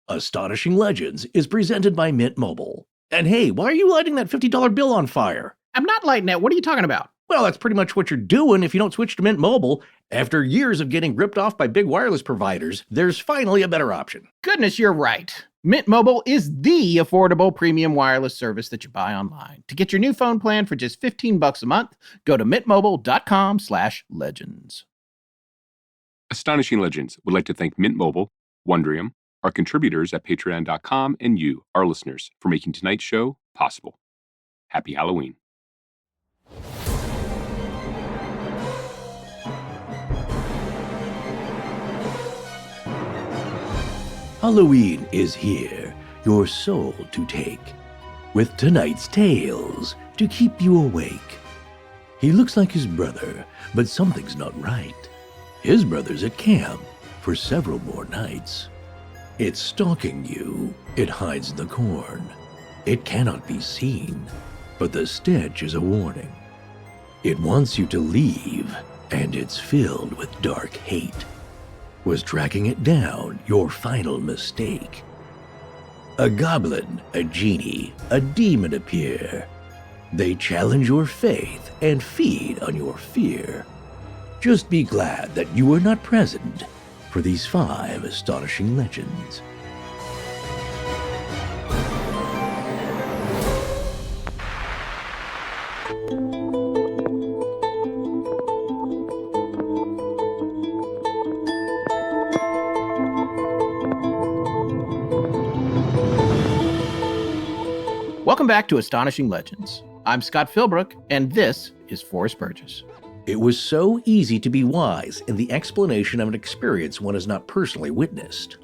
Astonishing Legends is presented by Mint Mobile. And hey, why are you lighting that $50 bill on fire? I'm not lighting it. What are you talking about? Well, that's pretty much what you're doing if you don't switch to Mint Mobile. After years of getting ripped off by big wireless providers, there's finally a better option. Goodness, you're right. Mint Mobile is the affordable premium wireless service that you buy online. To get your new phone plan for just $15 a month, go to mintmobile.com/legends. Astonishing Legends would like to thank Mint Mobile, Wondrium, our contributors at patreon.com, and you, our listeners, for making tonight's show possible. Happy Halloween. Halloween is here, your soul to take, with tonight's tales to keep you awake. He looks like his brother, but something's not right. His brother's at camp for several more nights. It's stalking you. It hides in the corn. It cannot be seen, but the stench is a warning. It wants you to leave, and it's filled with dark hate. Was tracking it down your final mistake? A goblin, a genie, a demon appear. They challenge your faith and feed on your fear. Just be glad that you were not present for these 5 astonishing legends. Welcome back to Astonishing Legends. I'm Scott Philbrook, and this is Forrest Burgess. It was so easy to be wise in the explanation of an experience one has not personally witnessed.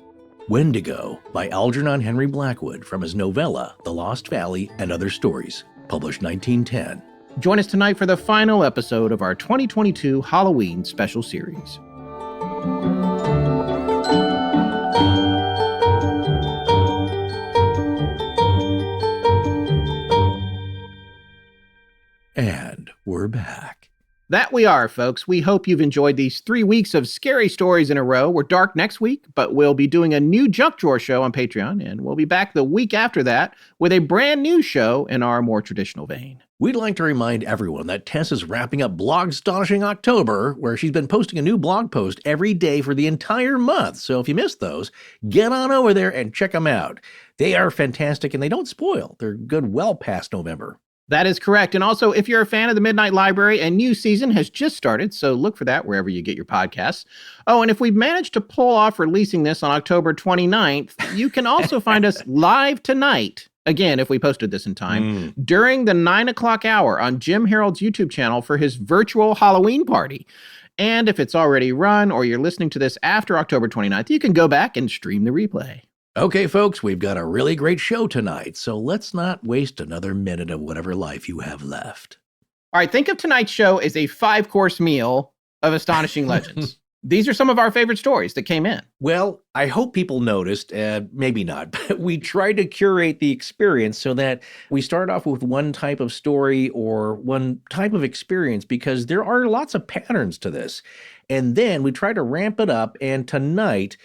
Wendigo by Algernon Henry Blackwood from his novella The Lost Valley and Other Stories, published 1910. Join us tonight for the final episode of our 2022 Halloween special series. And we're back. That we are, folks. We hope you've enjoyed these 3 weeks of scary stories in a row. We're dark next week, but we'll be doing a new Junk Drawer show on Patreon, and we'll be back the week after that with a brand new show in our more traditional vein. We'd like to remind everyone that Tess is wrapping up Blog Astonishing October, where she's been posting a new blog post every day for the entire month. So if you missed those, get on over there and check them out. They are fantastic, and they don't spoil. They're good well past November. That is correct. And also, if you're a fan of the Midnight Library, a new season has just started, so look for that wherever you get your podcasts. Oh, and if we've managed to pull off releasing this on October 29th, you can also find us live tonight, again, if we posted this in time, during the 9 o'clock hour on Jim Harold's YouTube channel for his virtual Halloween party. And if it's already run or you're listening to this after October 29th, you can go back and stream the replay. Okay, folks, we've got a really great show tonight, so let's not waste another minute of whatever life you have left. All right, think of tonight's show as a 5-course meal of Astonishing Legends. These are some of our favorite stories that came in. Well, I hope people noticed, maybe not, but we tried to curate the experience so that we start off with one type of story or one type of experience, because there are lots of patterns to this. And then we try to ramp it up, and tonight,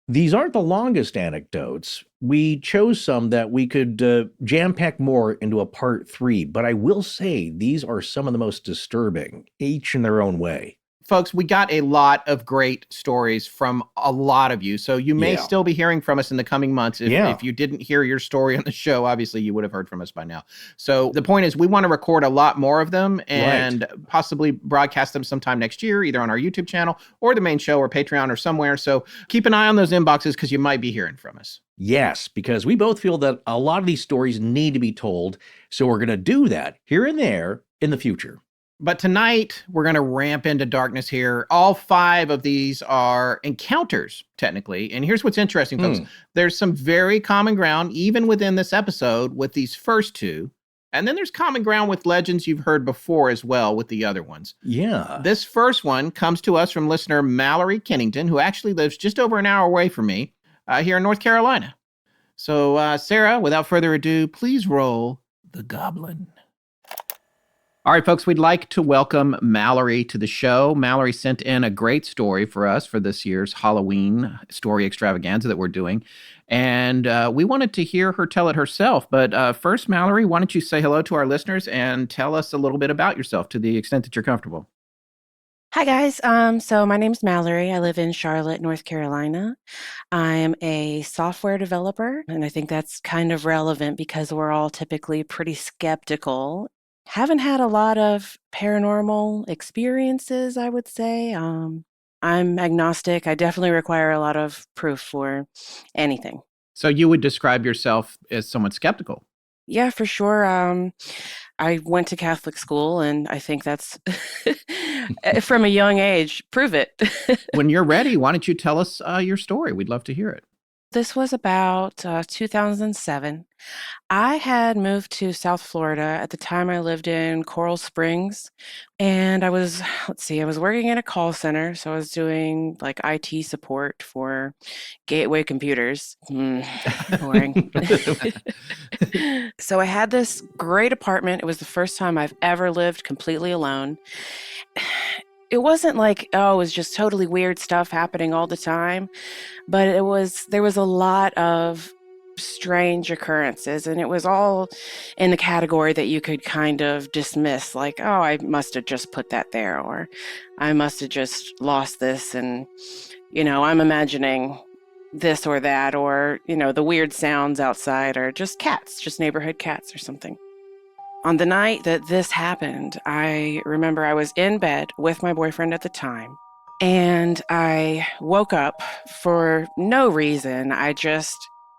these aren't the longest anecdotes. We chose some that we could jam-pack more into a part 3, but I will say these are some of the most disturbing, each in their own way. Folks, we got a lot of great stories from a lot of you, so you may still be hearing from us in the coming months. If you didn't hear your story on the show, obviously you would have heard from us by now. So the point is, we want to record a lot more of them and possibly broadcast them sometime next year, either on our YouTube channel or the main show or Patreon or somewhere. So keep an eye on those inboxes because you might be hearing from us. Yes, because we both feel that a lot of these stories need to be told, so we're going to do that here and there in the future. But tonight, we're going to ramp into darkness here. All 5 of these are encounters, technically. And here's what's interesting, folks. There's some very common ground, even within this episode, with these first 2. And then there's common ground with legends you've heard before as well with the other ones. Yeah. This first one comes to us from listener Mallory Kennington, who actually lives just over an hour away from me here in North Carolina. So, Sarah, without further ado, please roll the goblin. All right, folks, we'd like to welcome Mallory to the show. Mallory sent in a great story for us for this year's Halloween story extravaganza that we're doing. And we wanted to hear her tell it herself. But first, Mallory, why don't you say hello to our listeners and tell us a little bit about yourself to the extent that you're comfortable. Hi, guys. So my name's Mallory. I live in Charlotte, North Carolina. I'm a software developer, and I think that's kind of relevant because we're all typically pretty skeptical. Haven't had a lot of paranormal experiences, I would say. I'm agnostic. I definitely require a lot of proof for anything. So you would describe yourself as somewhat skeptical. Yeah, for sure. I went to Catholic school, and I think that's from a young age. Prove it. When you're ready, why don't you tell us your story? We'd love to hear it. This was about 2007. I had moved to South Florida. At the time, I lived in Coral Springs, and I was working in a call center. So I was doing like IT support for Gateway Computers. Boring. So I had this great apartment. It was the first time I've ever lived completely alone. It wasn't like, it was just totally weird stuff happening all the time, but there was a lot of strange occurrences, and it was all in the category that you could kind of dismiss, like, oh, I must have just put that there, or I must have just lost this, and, I'm imagining this or that, or, the weird sounds outside, or just cats, just neighborhood cats or something. On the night that this happened, I remember I was in bed with my boyfriend at the time, and I woke up for no reason.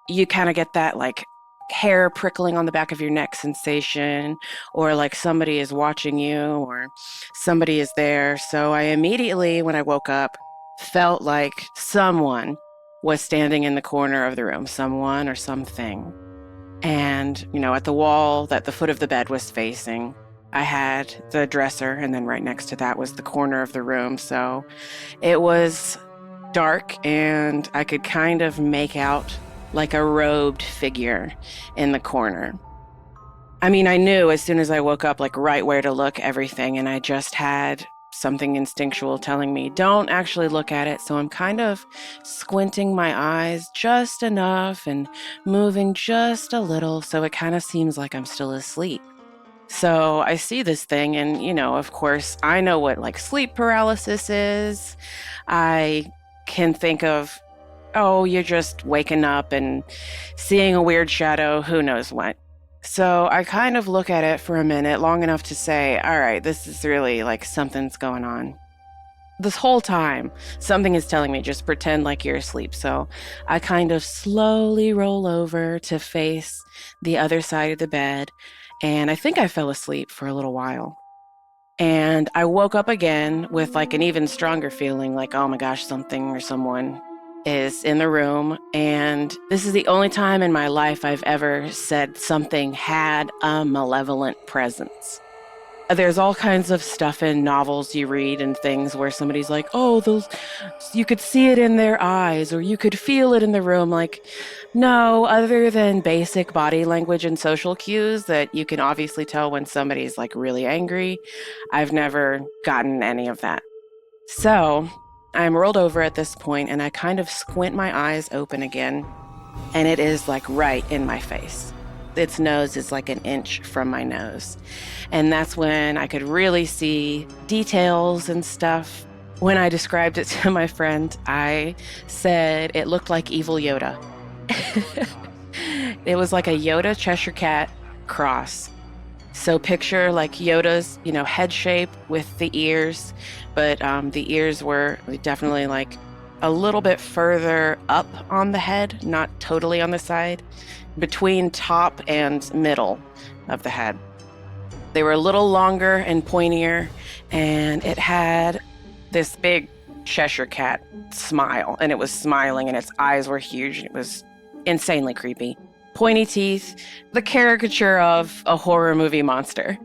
You kind of get that like hair prickling on the back of your neck sensation, or like somebody is watching you, or somebody is there. So I immediately, when I woke up, felt like someone was standing in the corner of the room, someone or something. And, at the wall that the foot of the bed was facing, I had the dresser, and then right next to that was the corner of the room. So it was dark, and I could kind of make out like a robed figure in the corner. I mean, I knew as soon as I woke up, like right where to look, everything, and I just had something instinctual telling me, don't actually look at it. So I'm kind of squinting my eyes just enough and moving just a little, so it kind of seems like I'm still asleep. So I see this thing, and, of course, I know what like sleep paralysis is. I can think of, oh, you're just waking up and seeing a weird shadow, who knows what. So I kind of look at it for a minute, long enough to say, all right, this is really like something's going on. This whole time, something is telling me, just pretend like you're asleep. So I kind of slowly roll over to face the other side of the bed, and I think I fell asleep for a little while. And I woke up again with like an even stronger feeling, like, oh my gosh, something or someone is in the room. And this is the only time in my life I've ever said something had a malevolent presence. There's all kinds of stuff in novels you read and things where somebody's like, oh, you could see it in their eyes, or you could feel it in the room. Like, no, other than basic body language and social cues that you can obviously tell when somebody's like really angry, I've never gotten any of that. So I'm rolled over at this point, and I kind of squint my eyes open again, and it is like right in my face. Its nose is like an inch from my nose. And that's when I could really see details and stuff. When I described it to my friend, I said it looked like evil Yoda. It was like a Yoda Cheshire Cat cross. So picture like Yoda's, head shape with the ears, but the ears were definitely like a little bit further up on the head, not totally on the side, between top and middle of the head. They were a little longer and pointier, and it had this big Cheshire Cat smile, and it was smiling, and its eyes were huge, and it was insanely creepy. Pointy teeth, the caricature of a horror movie monster.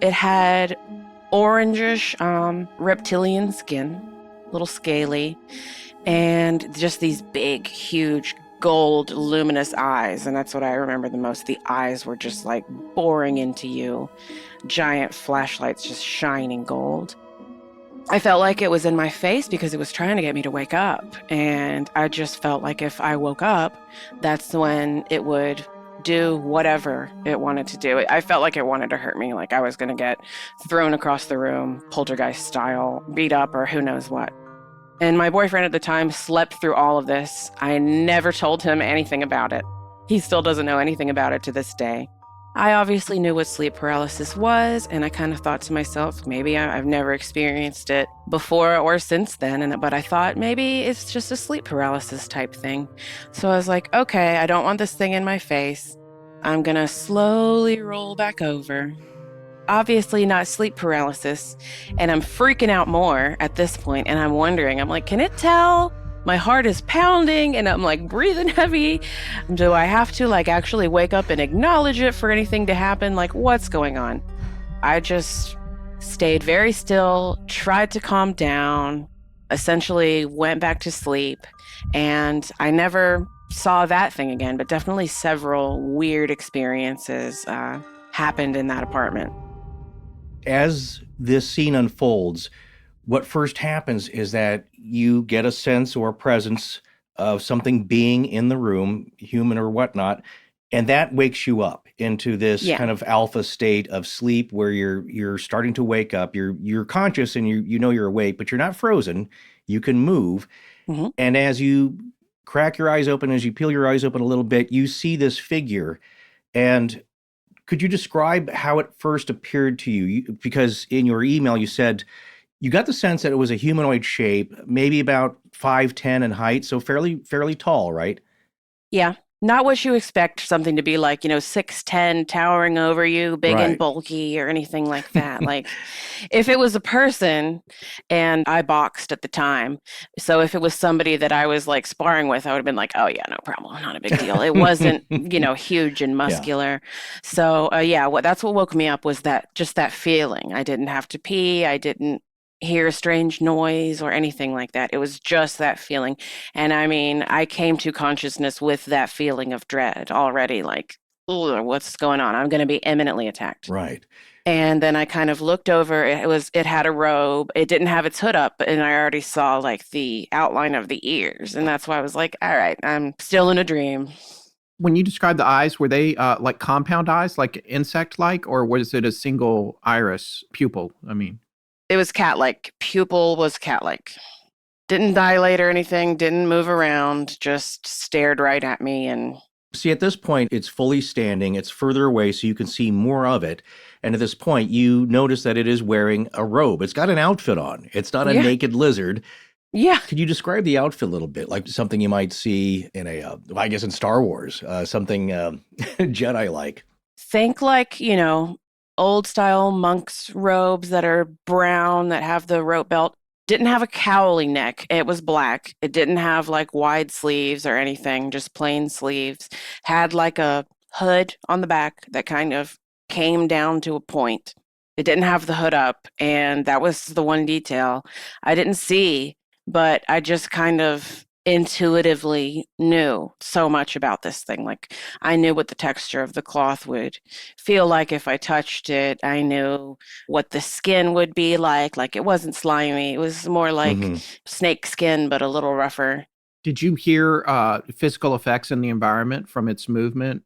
It had orangish reptilian skin, a little scaly, and just these big, huge, gold luminous eyes, and that's what I remember the most. The eyes were just like boring into you, giant flashlights just shining gold. I felt like it was in my face because it was trying to get me to wake up, and I just felt like if I woke up, that's when it would do whatever it wanted to do. I felt like it wanted to hurt me, like I was going to get thrown across the room, poltergeist style, beat up, or who knows what. And my boyfriend at the time slept through all of this. I never told him anything about it. He still doesn't know anything about it to this day. I obviously knew what sleep paralysis was, and I kind of thought to myself, maybe I've never experienced it before or since then, but I thought maybe it's just a sleep paralysis type thing. So I was like, okay, I don't want this thing in my face. I'm gonna slowly roll back over. Obviously not sleep paralysis, and I'm freaking out more at this point, and I'm wondering, I'm like, can it tell? My heart is pounding and I'm like breathing heavy. Do I have to like actually wake up and acknowledge it for anything to happen? Like, what's going on? I just stayed very still, tried to calm down, essentially went back to sleep, and I never saw that thing again, but definitely several weird experiences happened in that apartment. As this scene unfolds, what first happens is that you get a sense or presence of something being in the room, human or whatnot, and that wakes you up into this kind of alpha state of sleep where you're starting to wake up. You're conscious and you know you're awake, but you're not frozen. You can move. Mm-hmm. And as you crack your eyes open, as you peel your eyes open a little bit, you see this figure. And could you describe how it first appeared to you? Because in your email you said you got the sense that it was a humanoid shape, maybe about 5'10" in height, so fairly tall, right? Yeah. Not what you expect something to be like, 6'10", towering over you, big and bulky or anything like that. Like if it was a person, and I boxed at the time, so if it was somebody that I was like sparring with, I would have been like, oh yeah, no problem, not a big deal. It wasn't, huge and muscular. Yeah. So that's what woke me up was that feeling. I didn't have to pee. I didn't hear a strange noise or anything like that. It was just that feeling. And I mean, I came to consciousness with that feeling of dread already, like, oh, what's going on? I'm going to be imminently attacked. Right. And then I kind of looked over. It had a robe. It didn't have its hood up, and I already saw like the outline of the ears. And that's why I was like, all right, I'm still in a dream. When you described the eyes, were they like compound eyes, like insect-like, or was it a single iris pupil? I mean, it was cat-like. Pupil was cat-like. Didn't dilate or anything, didn't move around, just stared right at me. And see, at this point, it's fully standing. It's further away, so you can see more of it. And at this point, you notice that it is wearing a robe. It's got an outfit on. It's not a naked lizard. Yeah. Could you describe the outfit a little bit? Like something you might see in I guess in Star Wars, something Jedi-like. Think like, old style monk's robes that are brown, that have the rope belt. Didn't have a cowling neck. It was black. It didn't have like wide sleeves or anything, just plain sleeves. Had like a hood on the back that kind of came down to a point. It didn't have the hood up, and that was the one detail I didn't see, but I just kind of intuitively knew so much about this thing. Like I knew what the texture of the cloth would feel like if I touched it. I knew what the skin would be like it wasn't slimy. It was more like snake skin, but a little rougher. Did you hear physical effects in the environment from its movement?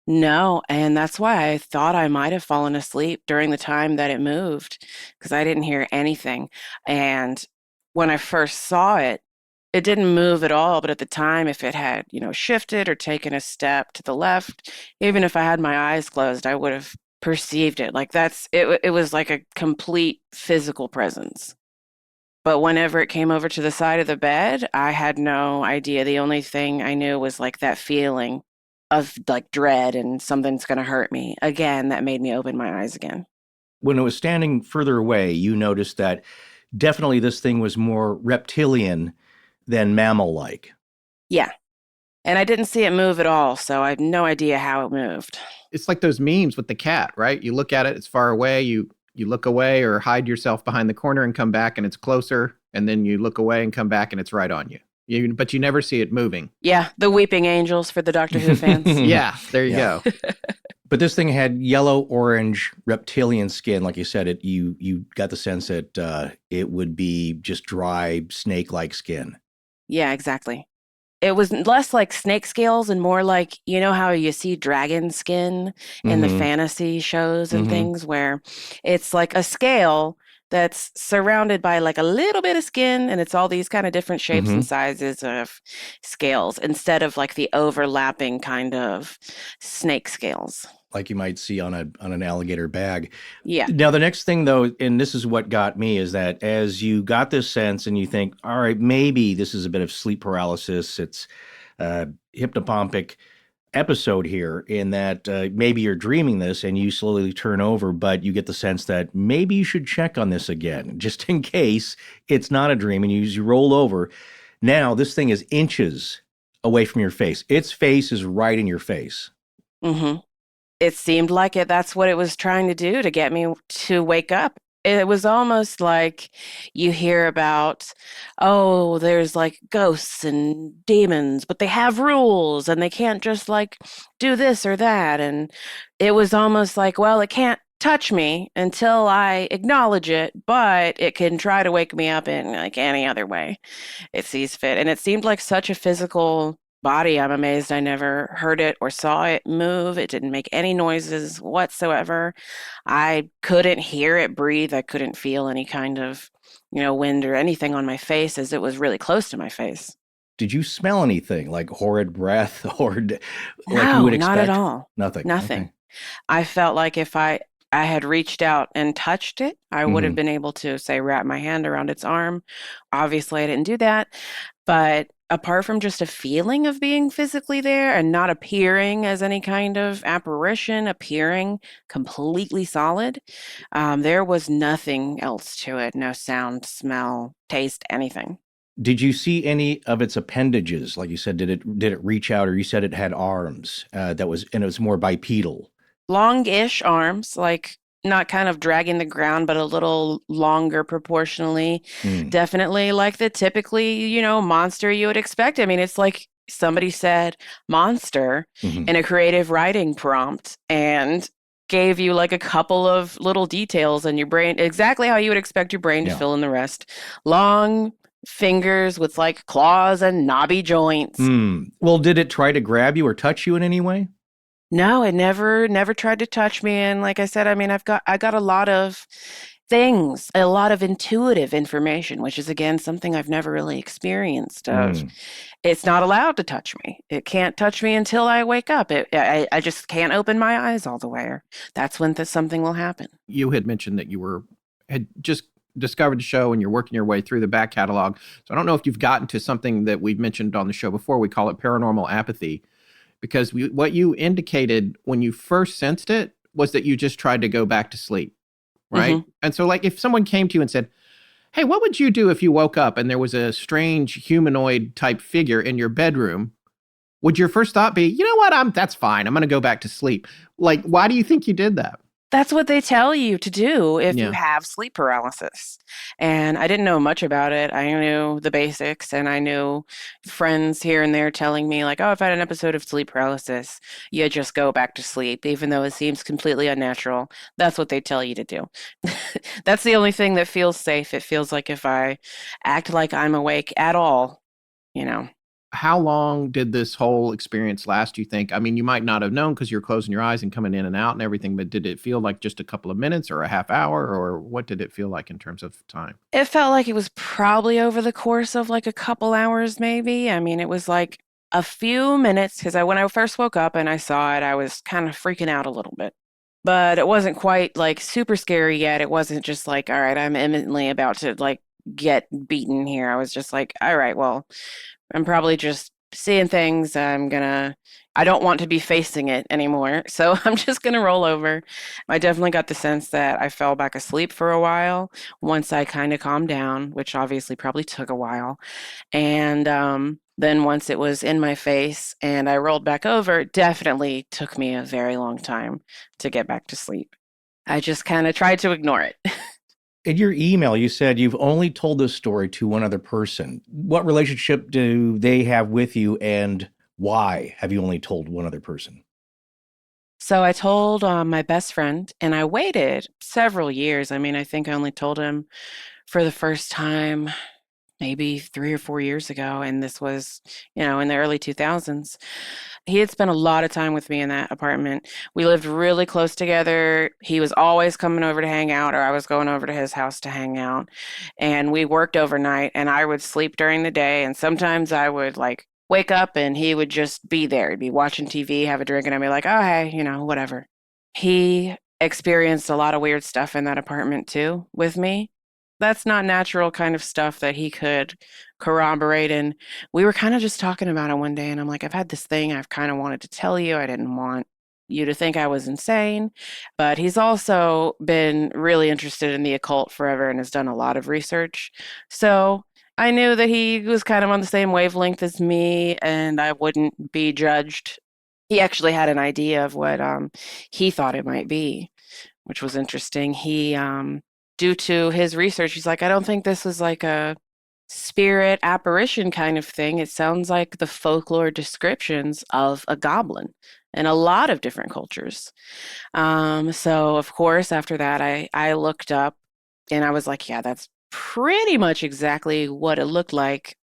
No, and that's why I thought I might have fallen asleep during the time that it moved, because I didn't hear anything. And when I first saw it, it didn't move at all, but at the time, if it had, shifted or taken a step to the left, even if I had my eyes closed, I would have perceived it. Like it was like a complete physical presence. But whenever it came over to the side of the bed, I had no idea. The only thing I knew was like that feeling of like dread and something's going to hurt me. Again, that made me open my eyes again. When it was standing further away, you noticed that definitely this thing was more reptilian than mammal-like. Yeah. And I didn't see it move at all, so I had no idea how it moved. It's like those memes with the cat, right? You look at it, it's far away, you look away or hide yourself behind the corner and come back and it's closer, and then you look away and come back and it's right on you. But you never see it moving. Yeah, the weeping angels for the Doctor Who fans. Yeah, there you go. But this thing had yellow-orange reptilian skin. Like you said, you got the sense that it would be just dry, snake-like skin. Yeah, exactly. It was less like snake scales and more like, you know how you see dragon skin in the fantasy shows and things, where it's like a scale that's surrounded by like a little bit of skin, and it's all these kind of different shapes and sizes of scales instead of like the overlapping kind of snake scales. Like you might see on an alligator bag. Yeah. Now, the next thing, though, and this is what got me, is that as you got this sense and you think, all right, maybe this is a bit of sleep paralysis, it's a hypnopompic episode here, in that maybe you're dreaming this and you slowly turn over, but you get the sense that maybe you should check on this again, just in case it's not a dream, and you roll over. Now, this thing is inches away from your face. Its face is right in your face. Mm-hmm. It seemed like it. That's what it was trying to do, to get me to wake up. It was almost like you hear about, oh, there's like ghosts and demons, but they have rules and they can't just like do this or that. And it was almost like, well, it can't touch me until I acknowledge it, but it can try to wake me up in like any other way it sees fit. And it seemed like such a physical body. I'm amazed I never heard it or saw it move. It didn't make any noises whatsoever. I couldn't hear it breathe. I couldn't feel any kind of, wind or anything on my face, as it was really close to my face. Did you smell anything like horrid breath or like No, you would expect? not at all. Nothing. Nothing. Okay. I felt like if I had reached out and touched it, I would have been able to, say, wrap my hand around its arm. Obviously, I didn't do that. But apart from just a feeling of being physically there and not appearing as any kind of apparition, appearing completely solid, there was nothing else to it. No sound, smell, taste, anything. Did you see any of its appendages? Like you said, did it reach out, or you said it had arms? And it was more bipedal. Long-ish arms, like not kind of dragging the ground, but a little longer proportionally. Definitely like the typically, monster you would expect. I mean, it's like somebody said monster in a creative writing prompt and gave you like a couple of little details in your brain, exactly how you would expect your brain to fill in the rest. Long fingers with like claws and knobby joints. Well, did it try to grab you or touch you in any way? No, it never tried to touch me. And like I said, I mean, I got a lot of things, a lot of intuitive information, which is, again, something I've never really experienced of. It's not allowed to touch me. It can't touch me until I wake up. I just can't open my eyes all the way. That's when something will happen. You had mentioned that you had just discovered the show and you're working your way through the back catalog. So I don't know if you've gotten to something that we've mentioned on the show before. We call it paranormal apathy. Because what you indicated when you first sensed it was that you just tried to go back to sleep, right? And so like if someone came to you and said, hey, what would you do if you woke up and there was a strange humanoid type figure in your bedroom? Would your first thought be, you know what, that's fine. I'm going to go back to sleep. Like, why do you think you did that? That's what they tell you to do if you have sleep paralysis. And I didn't know much about it. I knew the basics, and I knew friends here and there telling me like, oh, I've had an episode of sleep paralysis. You just go back to sleep, even though it seems completely unnatural. That's what they tell you to do. That's the only thing that feels safe. It feels like if I act like I'm awake at all, How long did this whole experience last, you think? I mean, you might not have known because you're closing your eyes and coming in and out and everything, but did it feel like just a couple of minutes or a half hour, or what did it feel like in terms of time? It felt like it was probably over the course of like a couple hours, maybe. I mean, it was like a few minutes, because when I first woke up and I saw it, I was kind of freaking out a little bit. But it wasn't quite like super scary yet. It wasn't just like, all right, I'm imminently about to like get beaten here. I was just like, all right, well, I'm probably just seeing things. I don't want to be facing it anymore. So I'm just going to roll over. I definitely got the sense that I fell back asleep for a while once I kind of calmed down, which obviously probably took a while. And then once it was in my face and I rolled back over, it definitely took me a very long time to get back to sleep. I just kind of tried to ignore it. In your email, you said you've only told this story to one other person. What relationship do they have with you, and why have you only told one other person? So I told my best friend, and I waited several years. I mean, I think I only told him for the first time maybe 3 or 4 years ago. And this was, in the early 2000s. He had spent a lot of time with me in that apartment. We lived really close together. He was always coming over to hang out, or I was going over to his house to hang out. And we worked overnight, and I would sleep during the day. And sometimes I would like wake up and he would just be there. He'd be watching TV, have a drink, and I'd be like, oh, hey, whatever. He experienced a lot of weird stuff in that apartment too with me. That's not natural kind of stuff that he could corroborate. And we were kind of just talking about it one day. And I'm like, I've had this thing I've kind of wanted to tell you. I didn't want you to think I was insane. But he's also been really interested in the occult forever and has done a lot of research. So I knew that he was kind of on the same wavelength as me and I wouldn't be judged. He actually had an idea of what he thought it might be, which was interesting. He due to his research, he's like, I don't think this was like a spirit apparition kind of thing. It sounds like the folklore descriptions of a goblin in a lot of different cultures. So of course, after that, I looked up and I was like, yeah, that's pretty much exactly what it looked like.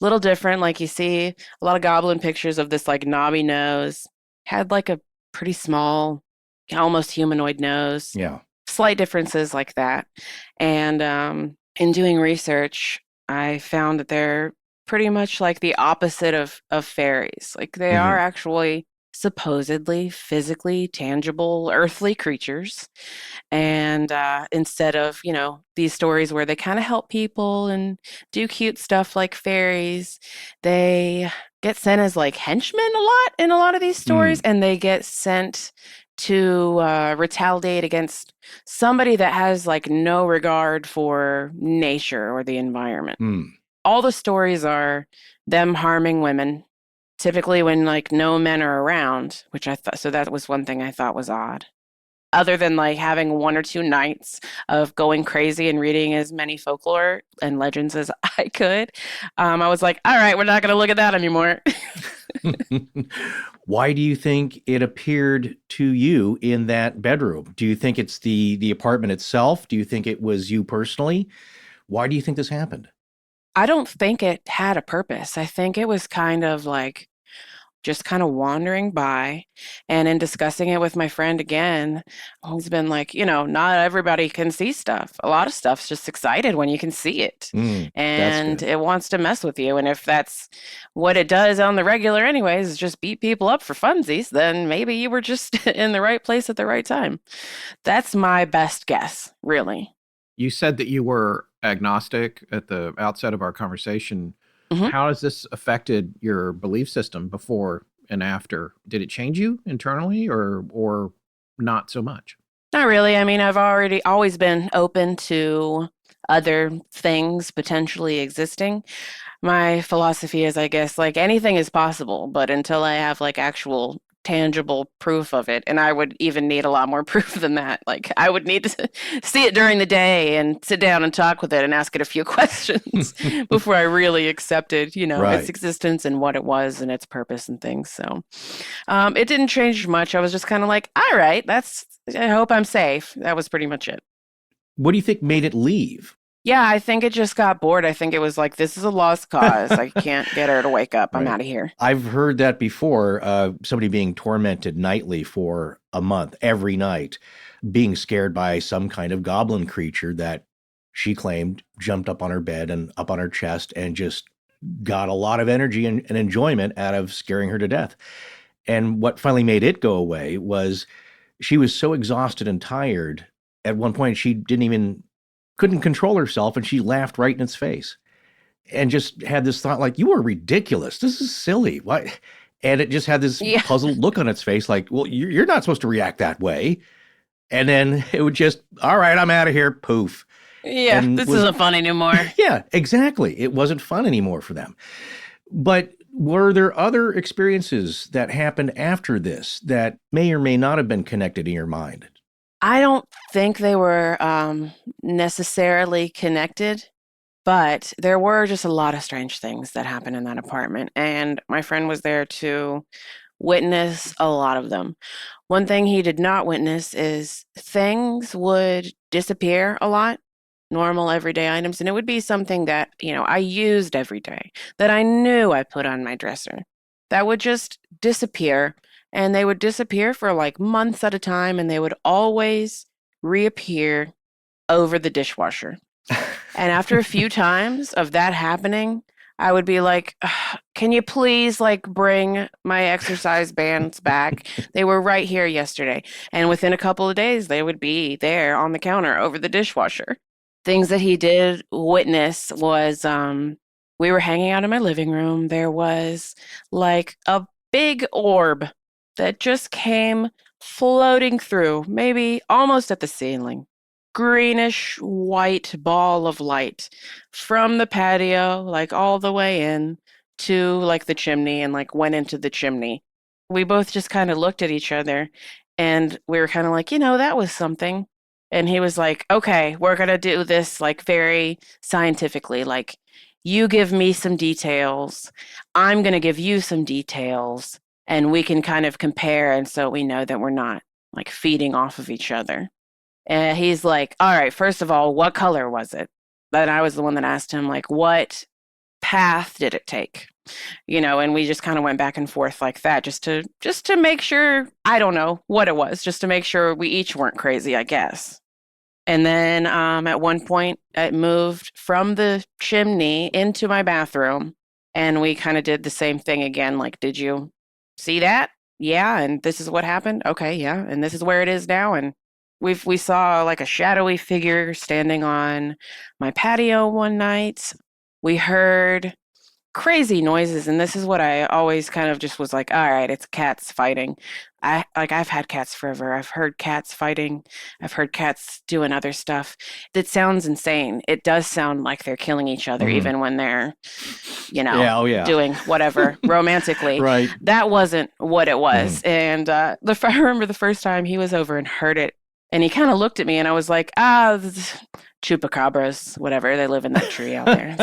Little different, like you see a lot of goblin pictures of this like knobby nose, had like a pretty small, almost humanoid nose. Yeah. Slight differences like that. And in doing research, I found that they're pretty much like the opposite of fairies. Like they are actually supposedly physically tangible earthly creatures. And instead of, these stories where they kind of help people and do cute stuff like fairies, they get sent as like henchmen a lot in a lot of these stories. And they get sent to retaliate against somebody that has like no regard for nature or the environment. All the stories are them harming women, typically when like no men are around, which I thought, so that was one thing I thought was odd. Other than like having 1 or 2 nights of going crazy and reading as many folklore and legends as I could, I was like, all right, we're not going to look at that anymore. Why do you think it appeared to you in that bedroom? Do you think it's the apartment itself? Do you think it was you personally? Why do you think this happened? I don't think it had a purpose. I think it was kind of like just kind of wandering by. And in discussing it with my friend again, he's been like, not everybody can see stuff. A lot of stuff's just excited when you can see it. And it wants to mess with you. And if that's what it does on the regular anyways, is just beat people up for funsies, then maybe you were just in the right place at the right time. That's my best guess, really. You said that you were agnostic at the outset of our conversation. How has this affected your belief system before and after? Did it change you internally or not so much? Not really. I mean, I've always been open to other things potentially existing. My philosophy is, I guess, like anything is possible, but until I have like actual tangible proof of it, and I would even need a lot more proof than that. Like I would need to see it during the day and sit down and talk with it and ask it a few questions before I really accepted, its existence and what it was and its purpose and things. So it didn't change much. I was just kind of like, all right, I hope I'm safe. That was pretty much it. What do you think made it leave? Yeah, I think it just got bored. I think it was like, this is a lost cause. I can't get her to wake up. I'm out of here. I've heard that before, somebody being tormented nightly for a month, every night, being scared by some kind of goblin creature that she claimed jumped up on her bed and up on her chest and just got a lot of energy and enjoyment out of scaring her to death. And what finally made it go away was she was so exhausted and tired. At one point, she couldn't control herself, and she laughed right in its face and just had this thought like, you are ridiculous. This is silly. Why? And it just had this puzzled look on its face like, well, you're not supposed to react that way. And then it would just, all right, I'm out of here. Poof. Yeah, this isn't fun anymore. Yeah, exactly. It wasn't fun anymore for them. But were there other experiences that happened after this that may or may not have been connected in your mind? I don't think they were necessarily connected, but there were just a lot of strange things that happened in that apartment. And my friend was there to witness a lot of them. One thing he did not witness is things would disappear a lot, normal everyday items, and it would be something that, I used every day, that I knew I put on my dresser, that would just disappear, and they would disappear for like months at a time, and they would always reappear over the dishwasher. And after a few times of that happening, I would be like, can you please like bring my exercise bands back? They were right here yesterday. And within a couple of days, they would be there on the counter over the dishwasher. Things that he did witness was we were hanging out in my living room. There was like a big orb that just came floating through, maybe almost at the ceiling. Greenish white ball of light from the patio, like all the way in to like the chimney, and like went into the chimney. We both just kind of looked at each other, and we were kind of like, that was something. And he was like, okay, we're going to do this like very scientifically. Like, you give me some details, I'm going to give you some details, and we can kind of compare. And so we know that we're not like feeding off of each other. And he's like, all right, first of all, what color was it? Then I was the one that asked him, like, what path did it take? And we just kind of went back and forth like that, just to make sure, I don't know what it was, just to make sure we each weren't crazy, I guess. And then at one point, it moved from the chimney into my bathroom, and we kind of did the same thing again. Like, did you see that? Yeah, and this is what happened? Okay, yeah, and this is where it is now, and we saw like a shadowy figure standing on my patio one night. We heard crazy noises, and this is what I always kind of just was like, all right, it's cats fighting. I've had cats forever. I've heard cats fighting. I've heard cats doing other stuff. It sounds insane. It does sound like they're killing each other, even when they're, doing whatever romantically. Right. That wasn't what it was. And I remember the first time he was over and heard it, and he kind of looked at me, and I was like, chupacabras, whatever. They live in that tree out there.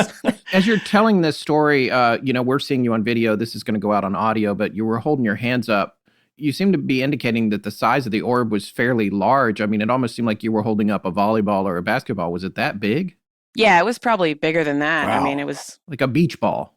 As you're telling this story, we're seeing you on video. This is going to go out on audio, but you were holding your hands up. You seem to be indicating that the size of the orb was fairly large. I mean, it almost seemed like you were holding up a volleyball or a basketball. Was it that big? Yeah, it was probably bigger than that. Wow. I mean, it was like a beach ball.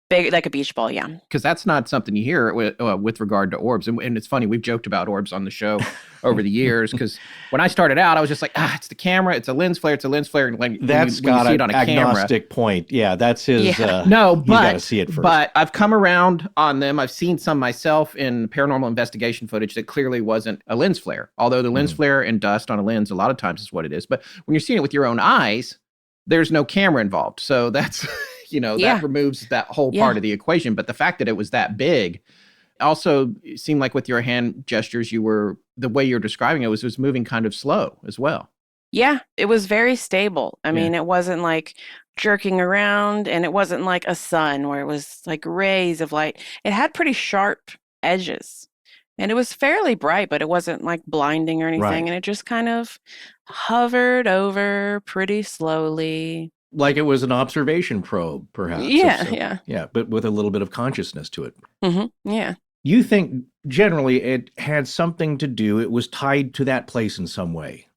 Big, like a beach ball, yeah. Because that's not something you hear with regard to orbs. And it's funny, we've joked about orbs on the show over the years. Because when I started out, I was just like, it's the camera, it's a lens flare, it's a lens flare. And when that's when got you see it on an a agnostic point. Yeah, that's his. Yeah. No, you got to see it first. But I've come around on them. I've seen some myself in paranormal investigation footage that clearly wasn't a lens flare. Although the lens flare and dust on a lens a lot of times is what it is. But when you're seeing it with your own eyes, there's no camera involved. So that's... that removes that whole part of the equation. But the fact that it was that big also seemed like with your hand gestures, the way you're describing it was moving kind of slow as well. Yeah, it was very stable. I mean, it wasn't like jerking around, and it wasn't like a sun where it was like rays of light. It had pretty sharp edges, and it was fairly bright, but it wasn't like blinding or anything. Right. And it just kind of hovered over pretty slowly. Like it was an observation probe, perhaps. Yeah. But with a little bit of consciousness to it. Yeah. You think generally it had something to do, it was tied to that place in some way,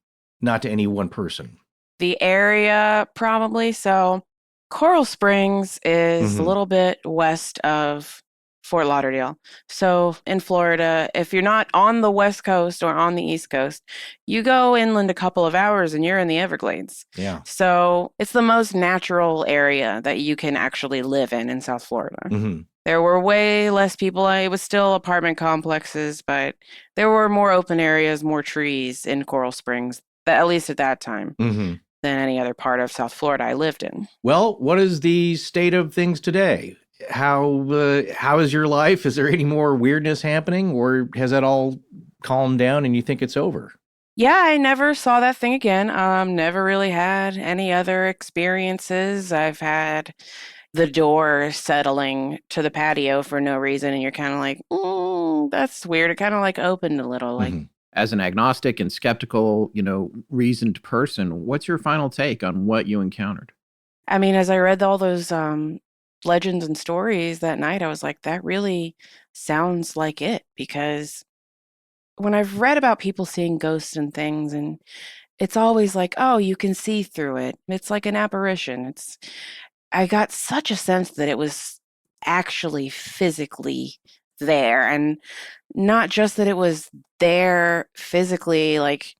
not to any one person. The area, probably. So Coral Springs is a little bit west of Fort Lauderdale. So in Florida, if you're not on the West Coast or on the East Coast, you go inland a couple of hours and you're in the Everglades. Yeah. So it's the most natural area that you can actually live in South Florida. Mm-hmm. There were way less people. It was still apartment complexes, but there were more open areas, more trees in Coral Springs, at least at that time, than any other part of South Florida I lived in. Well, what is the state of things today? How is your life? Is there any more weirdness happening, or has that all calmed down and you think it's over? Yeah, I never saw that thing again. Never really had any other experiences. I've had the door settling to the patio for no reason, and you're kind of like, that's weird. It kind of like opened a little, like. as an agnostic and skeptical, reasoned person, what's your final take on what you encountered? I mean, as I read all those legends and stories that night, I was like, that really sounds like it. Because when I've read about people seeing ghosts and things, and it's always like, oh, you can see through it. It's like an apparition. I got such a sense that it was actually physically there, and not just that it was there physically, like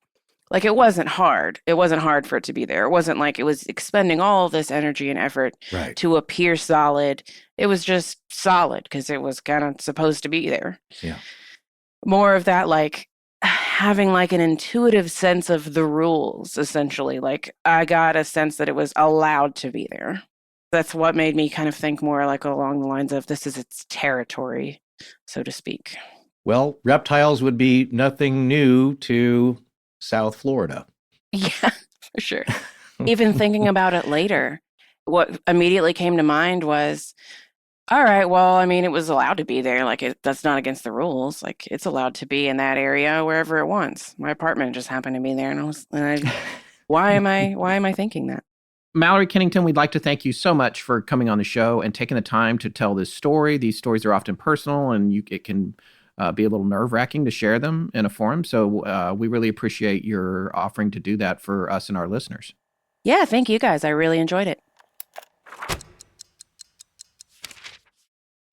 it wasn't hard. It wasn't hard for it to be there. It wasn't like it was expending all this energy and effort to appear solid. It was just solid because it was kind of supposed to be there. Yeah. More of that, like having like an intuitive sense of the rules, essentially. Like I got a sense that it was allowed to be there. That's what made me kind of think more like along the lines of this is its territory, so to speak. Well, reptiles would be nothing new to South Florida. Yeah, for sure. Even thinking about it later, what immediately came to mind was, all right, well, I mean, it was allowed to be there. Like that's not against the rules. Like it's allowed to be in that area wherever it wants. My apartment just happened to be there, and why am I thinking that? Mallory Kennington, we'd like to thank you so much for coming on the show and taking the time to tell this story. These stories are often personal, and it can be a little nerve-wracking to share them in a forum. So we really appreciate your offering to do that for us and our listeners. Yeah, thank you guys. I really enjoyed it.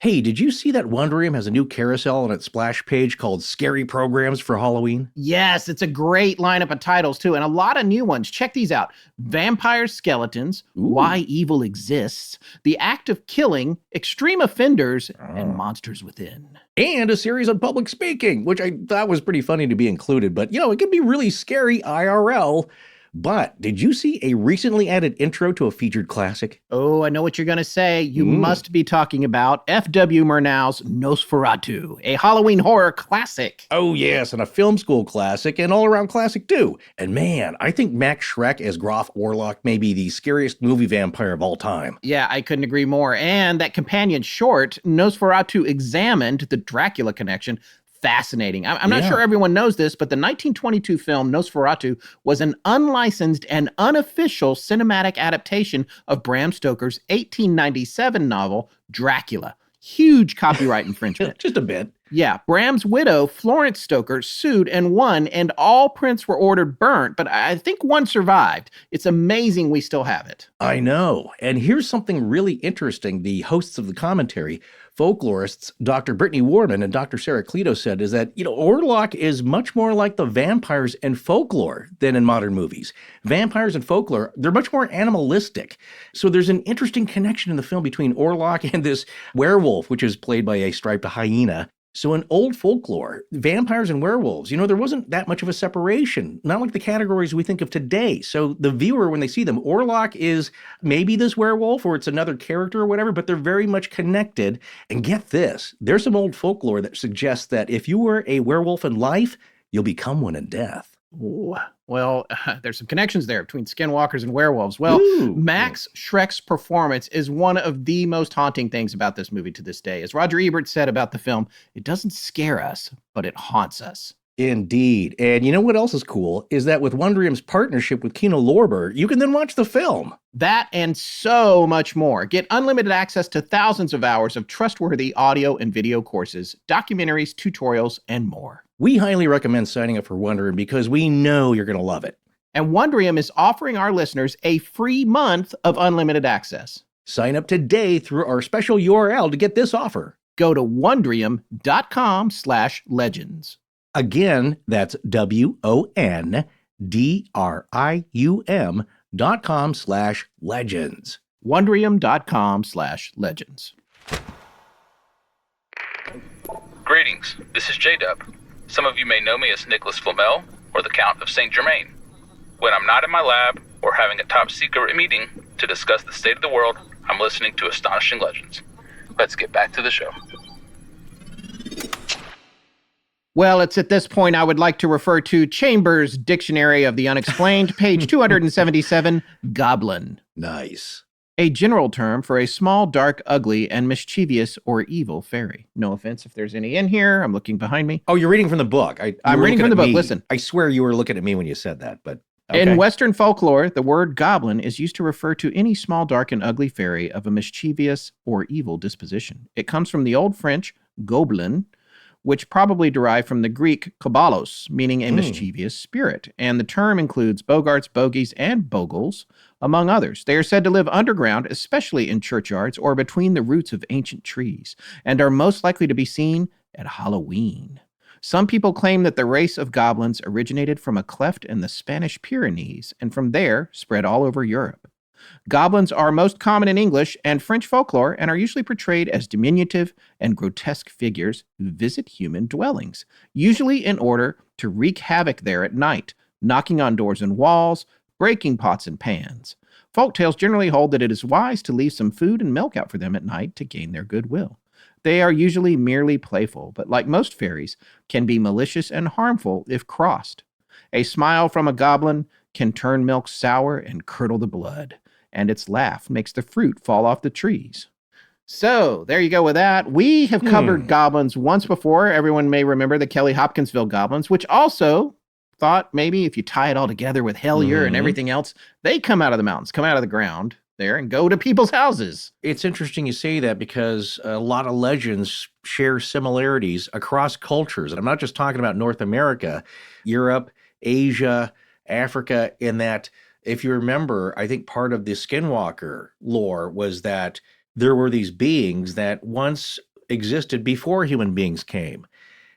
Hey, did you see that Wondrium has a new carousel on its splash page called Scary Programs for Halloween? Yes, it's a great lineup of titles, too, and a lot of new ones. Check these out. Vampire Skeletons, Why Evil Exists, The Act of Killing, Extreme Offenders, and Monsters Within. And a series on public speaking, which I thought was pretty funny to be included, but, it can be really scary IRL. But did you see a recently added intro to a featured classic? Oh, I know what you're going to say. You must be talking about F.W. Murnau's Nosferatu, a Halloween horror classic. Oh, yes, and a film school classic, and all-around classic, too. And man, I think Max Schreck as Groff Orlok may be the scariest movie vampire of all time. Yeah, I couldn't agree more. And that companion short, Nosferatu Examined, the Dracula connection, fascinating. I'm not sure everyone knows this, but the 1922 film Nosferatu was an unlicensed and unofficial cinematic adaptation of Bram Stoker's 1897 novel, Dracula. Huge copyright infringement. Just a bit. Yeah, Bram's widow, Florence Stoker, sued and won, and all prints were ordered burnt, but I think one survived. It's amazing we still have it. I know. And here's something really interesting. The hosts of the commentary, folklorists, Dr. Brittany Warman and Dr. Sarah Cleto said is that, Orlok is much more like the vampires in folklore than in modern movies. Vampires and folklore, they're much more animalistic. So there's an interesting connection in the film between Orlok and this werewolf, which is played by a striped hyena. So in old folklore, vampires and werewolves, there wasn't that much of a separation, not like the categories we think of today. So the viewer, when they see them, Orlok is maybe this werewolf or it's another character or whatever, but they're very much connected. And get this, there's some old folklore that suggests that if you were a werewolf in life, you'll become one in death. Ooh. Well, there's some connections there between skinwalkers and werewolves. Well, Max Schreck's performance is one of the most haunting things about this movie to this day. As Roger Ebert said about the film, it doesn't scare us, but it haunts us. Indeed. And you know what else is cool is that with Wondrium's partnership with Kino Lorber, you can then watch the film. That and so much more. Get unlimited access to thousands of hours of trustworthy audio and video courses, documentaries, tutorials, and more. We highly recommend signing up for Wondrium because we know you're going to love it. And Wondrium is offering our listeners a free month of unlimited access. Sign up today through our special URL to get this offer. Go to wondrium.com/legends. Again, that's WONDRIUM.com/legends. Wondrium.com/legends. Greetings, this is J-Dub. Some of you may know me as Nicholas Flamel or the Count of St. Germain. When I'm not in my lab or having a top secret meeting to discuss the state of the world, I'm listening to Astonishing Legends. Let's get back to the show. Well, it's at this point I would like to refer to Chambers' Dictionary of the Unexplained, page 277, Goblin. Nice. A general term for a small, dark, ugly, and mischievous or evil fairy. No offense if there's any in here. I'm looking behind me. Oh, you're reading from the book. I'm reading from the book. Listen. I swear you were looking at me when you said that, but okay. In Western folklore, the word goblin is used to refer to any small, dark, and ugly fairy of a mischievous or evil disposition. It comes from the Old French goblin, which probably derived from the Greek kobalos, meaning a mischievous spirit. And the term includes bogarts, bogies, and bogles, among others. They are said to live underground, especially in churchyards or between the roots of ancient trees, and are most likely to be seen at Halloween. Some people claim that the race of goblins originated from a cleft in the Spanish Pyrenees, and from there spread all over Europe. Goblins are most common in English and French folklore and are usually portrayed as diminutive and grotesque figures who visit human dwellings, usually in order to wreak havoc there at night, knocking on doors and walls, breaking pots and pans. Folktales generally hold that it is wise to leave some food and milk out for them at night to gain their goodwill. They are usually merely playful, but like most fairies, can be malicious and harmful if crossed. A smile from a goblin can turn milk sour and curdle the blood, and its laugh makes the fruit fall off the trees. So, there you go with that. We have covered goblins once before. Everyone may remember the Kelly Hopkinsville goblins, which also thought maybe if you tie it all together with Hellier and everything else, they come out of the mountains, come out of the ground there and go to people's houses. It's interesting you say that because a lot of legends share similarities across cultures. And I'm not just talking about North America, Europe, Asia, Africa, in that if you remember, I think part of the Skinwalker lore was that there were these beings that once existed before human beings came.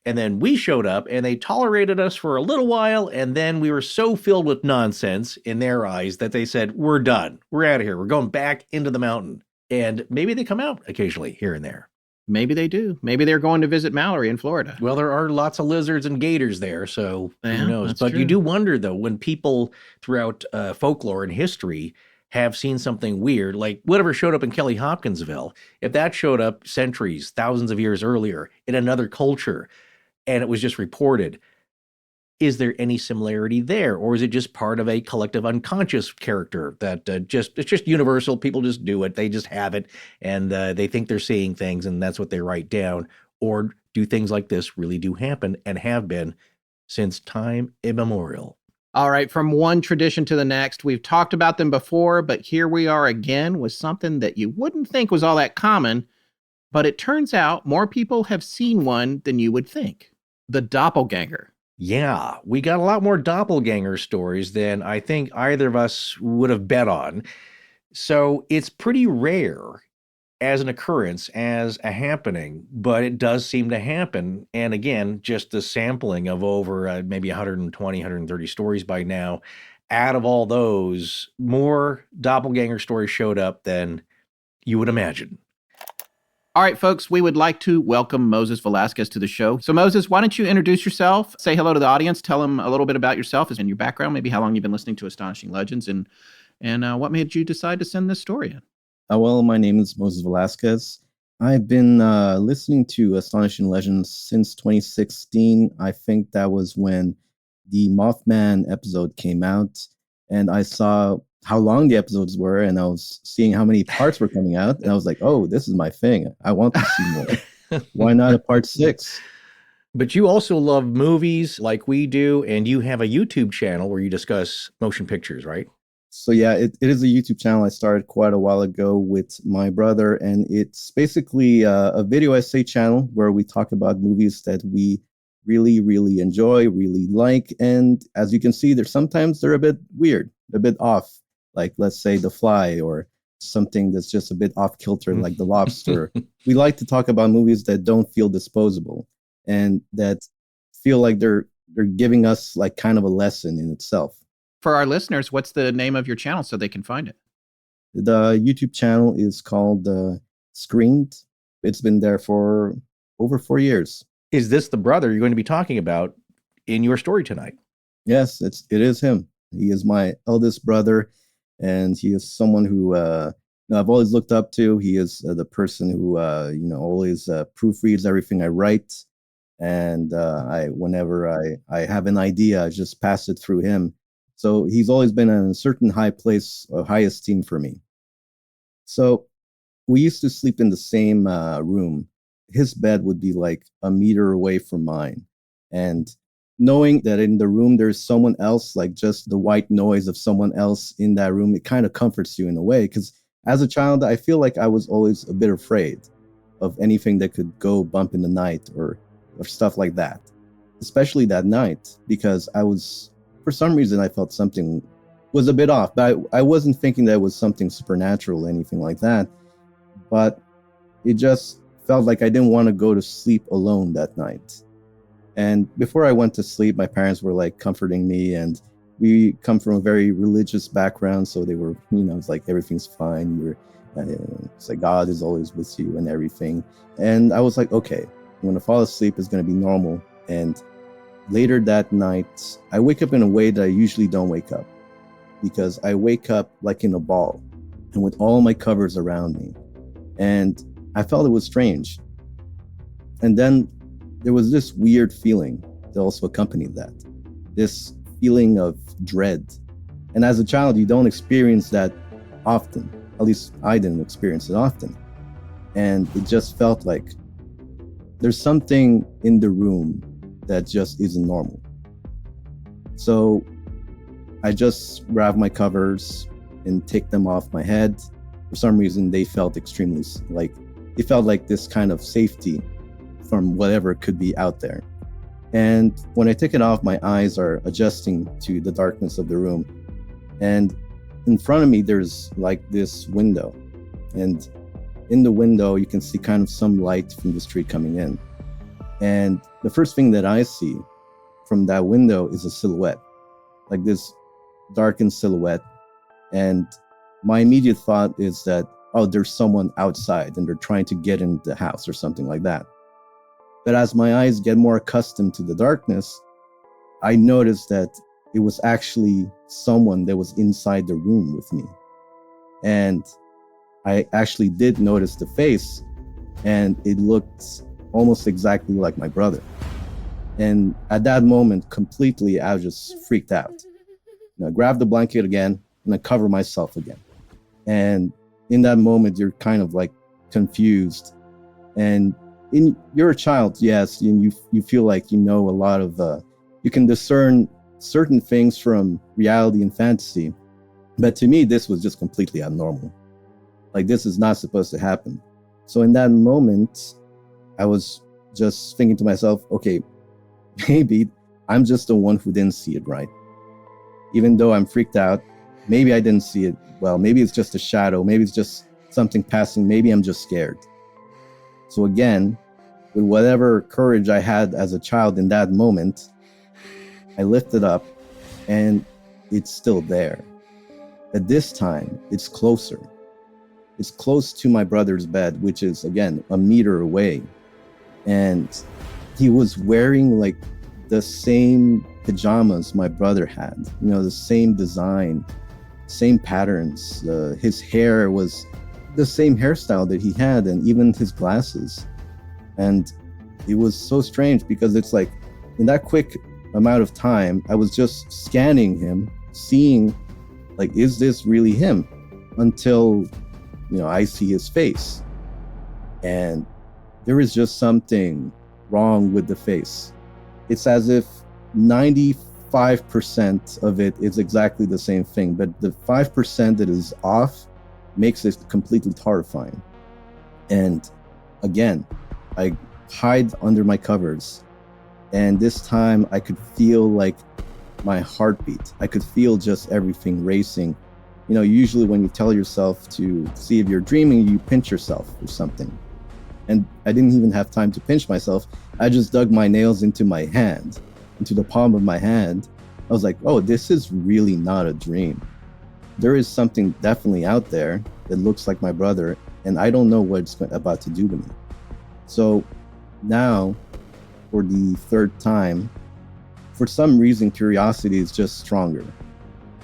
And then we showed up and they tolerated us for a little while. And then we were so filled with nonsense in their eyes that they said, we're done. We're out of here. We're going back into the mountain. And maybe they come out occasionally here and there. Maybe they do. Maybe they're going to visit Mallory in Florida. Well, there are lots of lizards and gators there, so who knows? But true. You do wonder, though, when people throughout folklore and history have seen something weird, like whatever showed up in Kelly Hopkinsville, if that showed up centuries, thousands of years earlier in another culture, and it was just reported, is there any similarity there? Or is it just part of a collective unconscious character that it's just universal? People just do it. They just have it. And they think they're seeing things and that's what they write down. Or do things like this really do happen and have been since time immemorial? All right. From one tradition to the next, we've talked about them before, but here we are again with something that you wouldn't think was all that common. But it turns out more people have seen one than you would think. The doppelganger. Yeah, we got a lot more doppelganger stories than I think either of us would have bet on. So it's pretty rare as an occurrence, as a happening, but it does seem to happen. And again, just the sampling of over maybe 120, 130 stories by now, out of all those, more doppelganger stories showed up than you would imagine. All right, folks, we would like to welcome Moses Velasquez to the show. So, Moses, why don't you introduce yourself, say hello to the audience, tell them a little bit about yourself and your background, maybe how long you've been listening to Astonishing Legends, and what made you decide to send this story in? Well, my name is Moses Velasquez. I've been listening to Astonishing Legends since 2016. I think that was when the Mothman episode came out, and I saw how long the episodes were, and I was seeing how many parts were coming out, and I was like, oh, this is my thing. I want to see more. Why not a part 6? But you also love movies like we do, and you have a YouTube channel where you discuss motion pictures, right? So yeah, it is a YouTube channel I started quite a while ago with my brother, and it's basically a video essay channel where we talk about movies that we really, really enjoy, really like, and as you can see, sometimes they're a bit weird, a bit off. Like, let's say The Fly, or something that's just a bit off kilter, like The Lobster. We like to talk about movies that don't feel disposable and that feel like they're giving us like kind of a lesson in itself. For our listeners, what's the name of your channel so they can find it? The YouTube channel is called Screened. It's been there for over 4 years. Is this the brother you're going to be talking about in your story tonight? Yes, it is him. He is my eldest brother. And he is someone who I've always looked up to. He is the person who always proofreads everything I write, and whenever I have an idea, I just pass it through him. So he's always been in a certain high place, high esteem for me. So we used to sleep in the same room. His bed would be like a meter away from mine. And knowing that in the room there's someone else, like just the white noise of someone else in that room, it kind of comforts you in a way. Because as a child, I feel like I was always a bit afraid of anything that could go bump in the night or stuff like that. Especially that night, because for some reason, I felt something was a bit off. But I wasn't thinking that it was something supernatural or anything like that. But it just felt like I didn't want to go to sleep alone that night. And before I went to sleep, my parents were like comforting me, and we come from a very religious background. So they were, it's like, everything's fine. It's like God is always with you and everything. And I was like, okay, I'm going to fall asleep. It's going to be normal. And later that night, I wake up in a way that I usually don't wake up, because I wake up like in a ball and with all my covers around me. And I felt it was strange. And then there was this weird feeling that also accompanied that. This feeling of dread. And as a child, you don't experience that often. At least I didn't experience it often. And it just felt like there's something in the room that just isn't normal. So I just grab my covers and take them off my head. For some reason, they felt extremely it felt like this kind of safety from whatever could be out there. And when I take it off, my eyes are adjusting to the darkness of the room. And in front of me, there's like this window. And in the window, you can see kind of some light from the street coming in. And the first thing that I see from that window is a silhouette, like this darkened silhouette. And my immediate thought is that, oh, there's someone outside and they're trying to get into the house or something like that. But as my eyes get more accustomed to the darkness, I noticed that it was actually someone that was inside the room with me. And I actually did notice the face, and it looked almost exactly like my brother. And at that moment, completely, I was just freaked out. I grabbed the blanket again, and I cover myself again. And in that moment, you're kind of like confused. And you're a child, yes, and you feel like you know a lot of, you can discern certain things from reality and fantasy. But to me, this was just completely abnormal. Like, this is not supposed to happen. So in that moment, I was just thinking to myself, okay, maybe I'm just the one who didn't see it right. Even though I'm freaked out, maybe I didn't see it well. Maybe it's just a shadow. Maybe it's just something passing. Maybe I'm just scared. So again, with whatever courage I had as a child in that moment, I lift it up and it's still there. At this time, it's closer. It's close to my brother's bed, which is, again, a meter away. And he was wearing like the same pajamas my brother had, the same design, same patterns. His hair was the same hairstyle that he had, and even his glasses. And it was so strange because it's like, in that quick amount of time, I was just scanning him, seeing, like, is this really him? Until, I see his face. And there is just something wrong with the face. It's as if 95% of it is exactly the same thing, but the 5% that is off makes it completely horrifying. And again, I hide under my covers, and this time I could feel like my heartbeat. I could feel just everything racing. Usually when you tell yourself to see if you're dreaming, you pinch yourself or something. And I didn't even have time to pinch myself. I just dug my nails into my hand, into the palm of my hand. I was like, oh, this is really not a dream. There is something definitely out there that looks like my brother, and I don't know what it's about to do to me. So now, for the third time, for some reason, curiosity is just stronger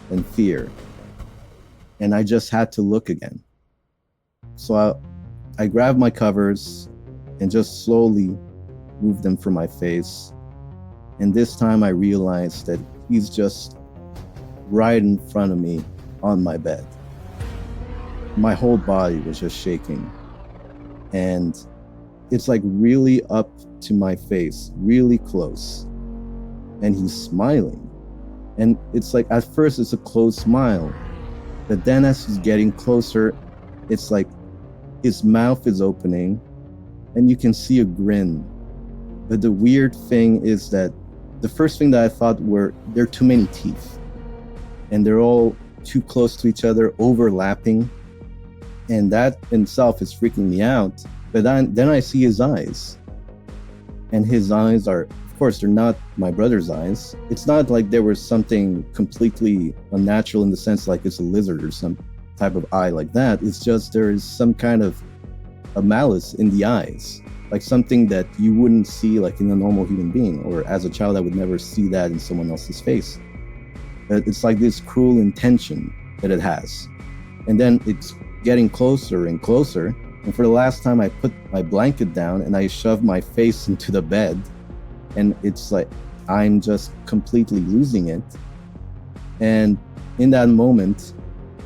than fear. And I just had to look again. So I grabbed my covers and just slowly moved them from my face. And this time I realized that he's just right in front of me on my bed. my whole body was just shaking. And it's like really up to my face, really close. And he's smiling. And it's like, at first it's a closed smile. But then as he's getting closer, it's like his mouth is opening and you can see a grin. But the weird thing is that the first thing that I thought were, there are too many teeth. And they're all too close to each other, overlapping. And that in itself is freaking me out. But then I see his eyes. And his eyes are, of course, they're not my brother's eyes. It's not like there was something completely unnatural in the sense like it's a lizard or some type of eye like that. It's just there is some kind of a malice in the eyes. Like something that you wouldn't see like in a normal human being, or as a child I would never see that in someone else's face. But it's like this cruel intention that it has. And then it's getting closer and closer. And for the last time I put my blanket down and I shoved my face into the bed. And it's like I'm just completely losing it. And in that moment,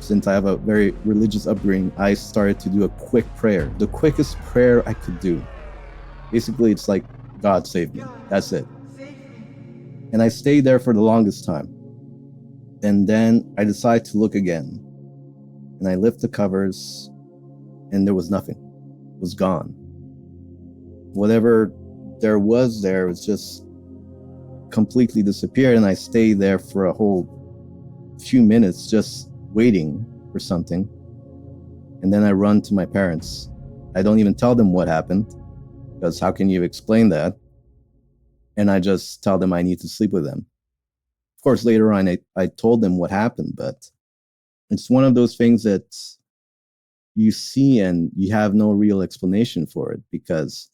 since I have a very religious upbringing, I started to do a quick prayer, the quickest prayer I could do. Basically, it's like, God save me. That's it. And I stayed there for the longest time. And then I decided to look again. And I lift the covers, and there was nothing. It was gone. Whatever there was just completely disappeared. And I stayed there for a whole few minutes just waiting for something. And then I run to my parents. I don't even tell them what happened, because how can you explain that? And I just tell them I need to sleep with them. Of course, later on, I told them what happened, but it's one of those things that you see and you have no real explanation for it, because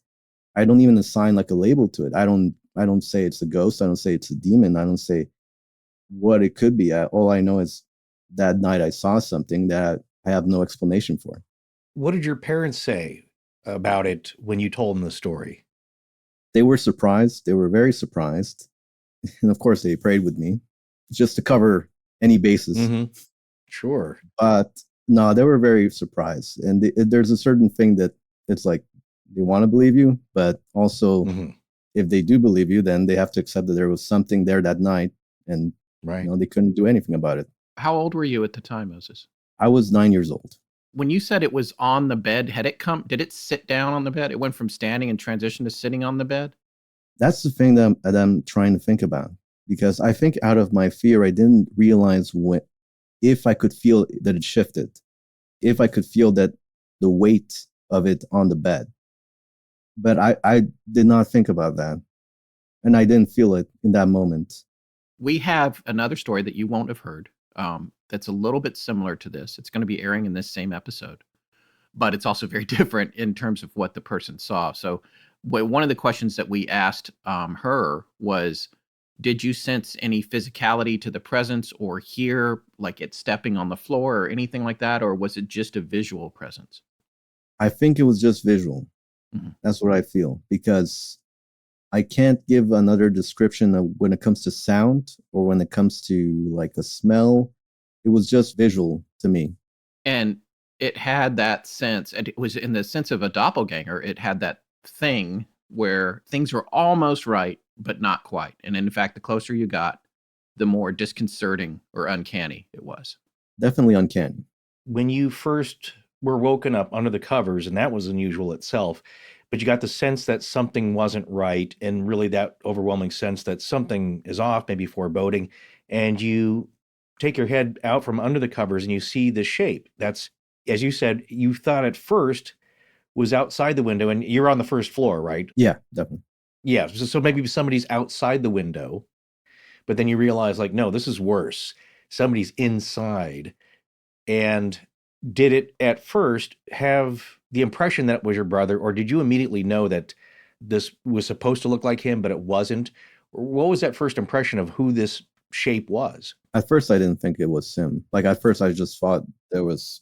I don't even assign like a label to it. I don't say it's a ghost. I don't say it's a demon. I don't say what it could be. All I know is that night I saw something that I have no explanation for. What did your parents say about it when you told them the story? They were surprised. They were very surprised. And of course, they prayed with me just to cover any basis. Mm-hmm. Sure. But no, they were very surprised. And there's a certain thing that it's like they want to believe you, but also if they do believe you, then they have to accept that there was something there that night, and they couldn't do anything about it. How old were you at the time, Moses? I was 9 years old. When you said it was on the bed, did it sit down on the bed? It went from standing and transitioned to sitting on the bed? That's the thing that I'm trying to think about, because I think out of my fear, I didn't realize if I could feel that it shifted, if I could feel that the weight of it on the bed. But I did not think about that. And I didn't feel it in that moment. We have another story that you won't have heard that's a little bit similar to this. It's going to be airing in this same episode, but it's also very different in terms of what the person saw. So one of the questions that we asked her was, did you sense any physicality to the presence or hear like it stepping on the floor or anything like that? Or was it just a visual presence? I think it was just visual. Mm-hmm. That's what I feel, because I can't give another description of when it comes to sound or when it comes to like a smell. It was just visual to me. And it had that sense, and it was in the sense of a doppelganger. It had that thing where things were almost right, but not quite. And in fact, the closer you got, the more disconcerting or uncanny it was. Definitely uncanny. When you first were woken up under the covers, and that was unusual itself, but you got the sense that something wasn't right, and really that overwhelming sense that something is off, maybe foreboding, and you take your head out from under the covers and you see the shape. That's, as you said, you thought at first was outside the window, and you're on the first floor, right? Yeah, definitely. Yeah, so maybe somebody's outside the window, but then you realize, like, no, this is worse. Somebody's inside. And did it at first have the impression that it was your brother, or did you immediately know that this was supposed to look like him, but it wasn't? Or what was that first impression of who this shape was? At first, I didn't think it was him. Like, at first, I just thought there was,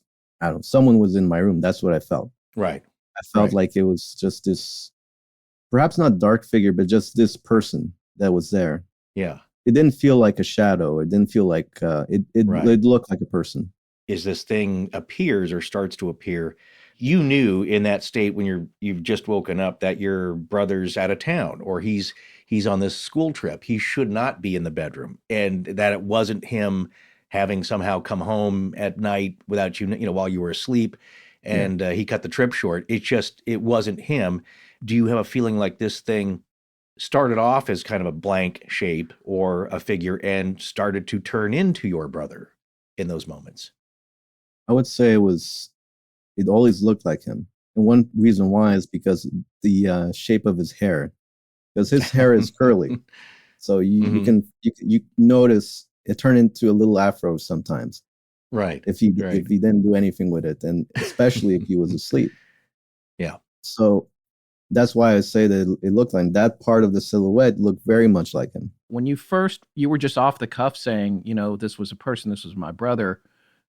someone was in my room. That's what I felt. Right. I felt like it was just this, perhaps not dark figure, but just this person that was there. Yeah. It didn't feel like a shadow. It didn't feel like, it looked like a person. as this thing appears or starts to appear, you knew in that state when you've just woken up that your brother's out of town or he's on this school trip. He should not be in the bedroom, and that it wasn't him having somehow come home at night without you, while you were asleep, and he cut the trip short. It wasn't him. Do you have a feeling like this thing started off as kind of a blank shape or a figure and started to turn into your brother in those moments? I would say it always looked like him. And one reason why is because the shape of his hair, because his hair is curly. So you can notice it turned into a little afro sometimes. Right. If he didn't do anything with it, and especially if he was asleep. Yeah. So that's why I say that it looked like that part of the silhouette looked very much like him. When you were just off the cuff saying, this was a person, this was my brother.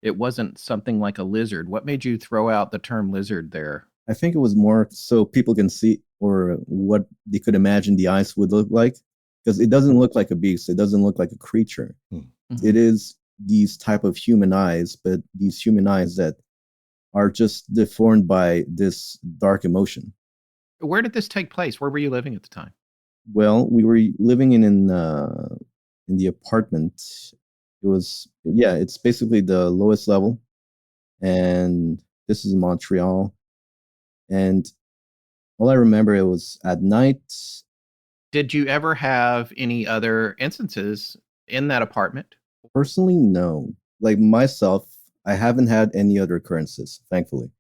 It wasn't something like a lizard. What made you throw out the term lizard there? I think it was more so people can see or what they could imagine the eyes would look like, because it doesn't look like a beast. It doesn't look like a creature. Mm-hmm. It is these type of human eyes, but these human eyes that are just deformed by this dark emotion. Where did this take place? Where were you living at the time? Well, we were living in the apartment. It was, it's basically the lowest level. And this is Montreal. And all I remember, it was at night. Did you ever have any other instances in that apartment? Personally, no. Like myself, I haven't had any other occurrences, thankfully.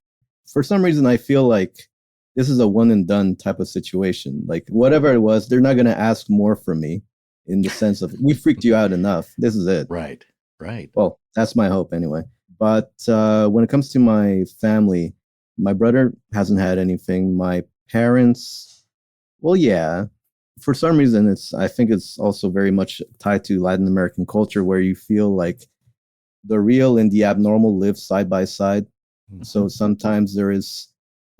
For some reason, I feel like this is a one and done type of situation. Like whatever it was, they're not going to ask more from me in the sense of, we freaked you out enough. This is it. Right. Well, that's my hope anyway. But when it comes to my family, my brother hasn't had anything. My parents, well, yeah. For some reason, I think it's also very much tied to Latin American culture, where you feel like the real and the abnormal live side by side. Mm-hmm. So sometimes there's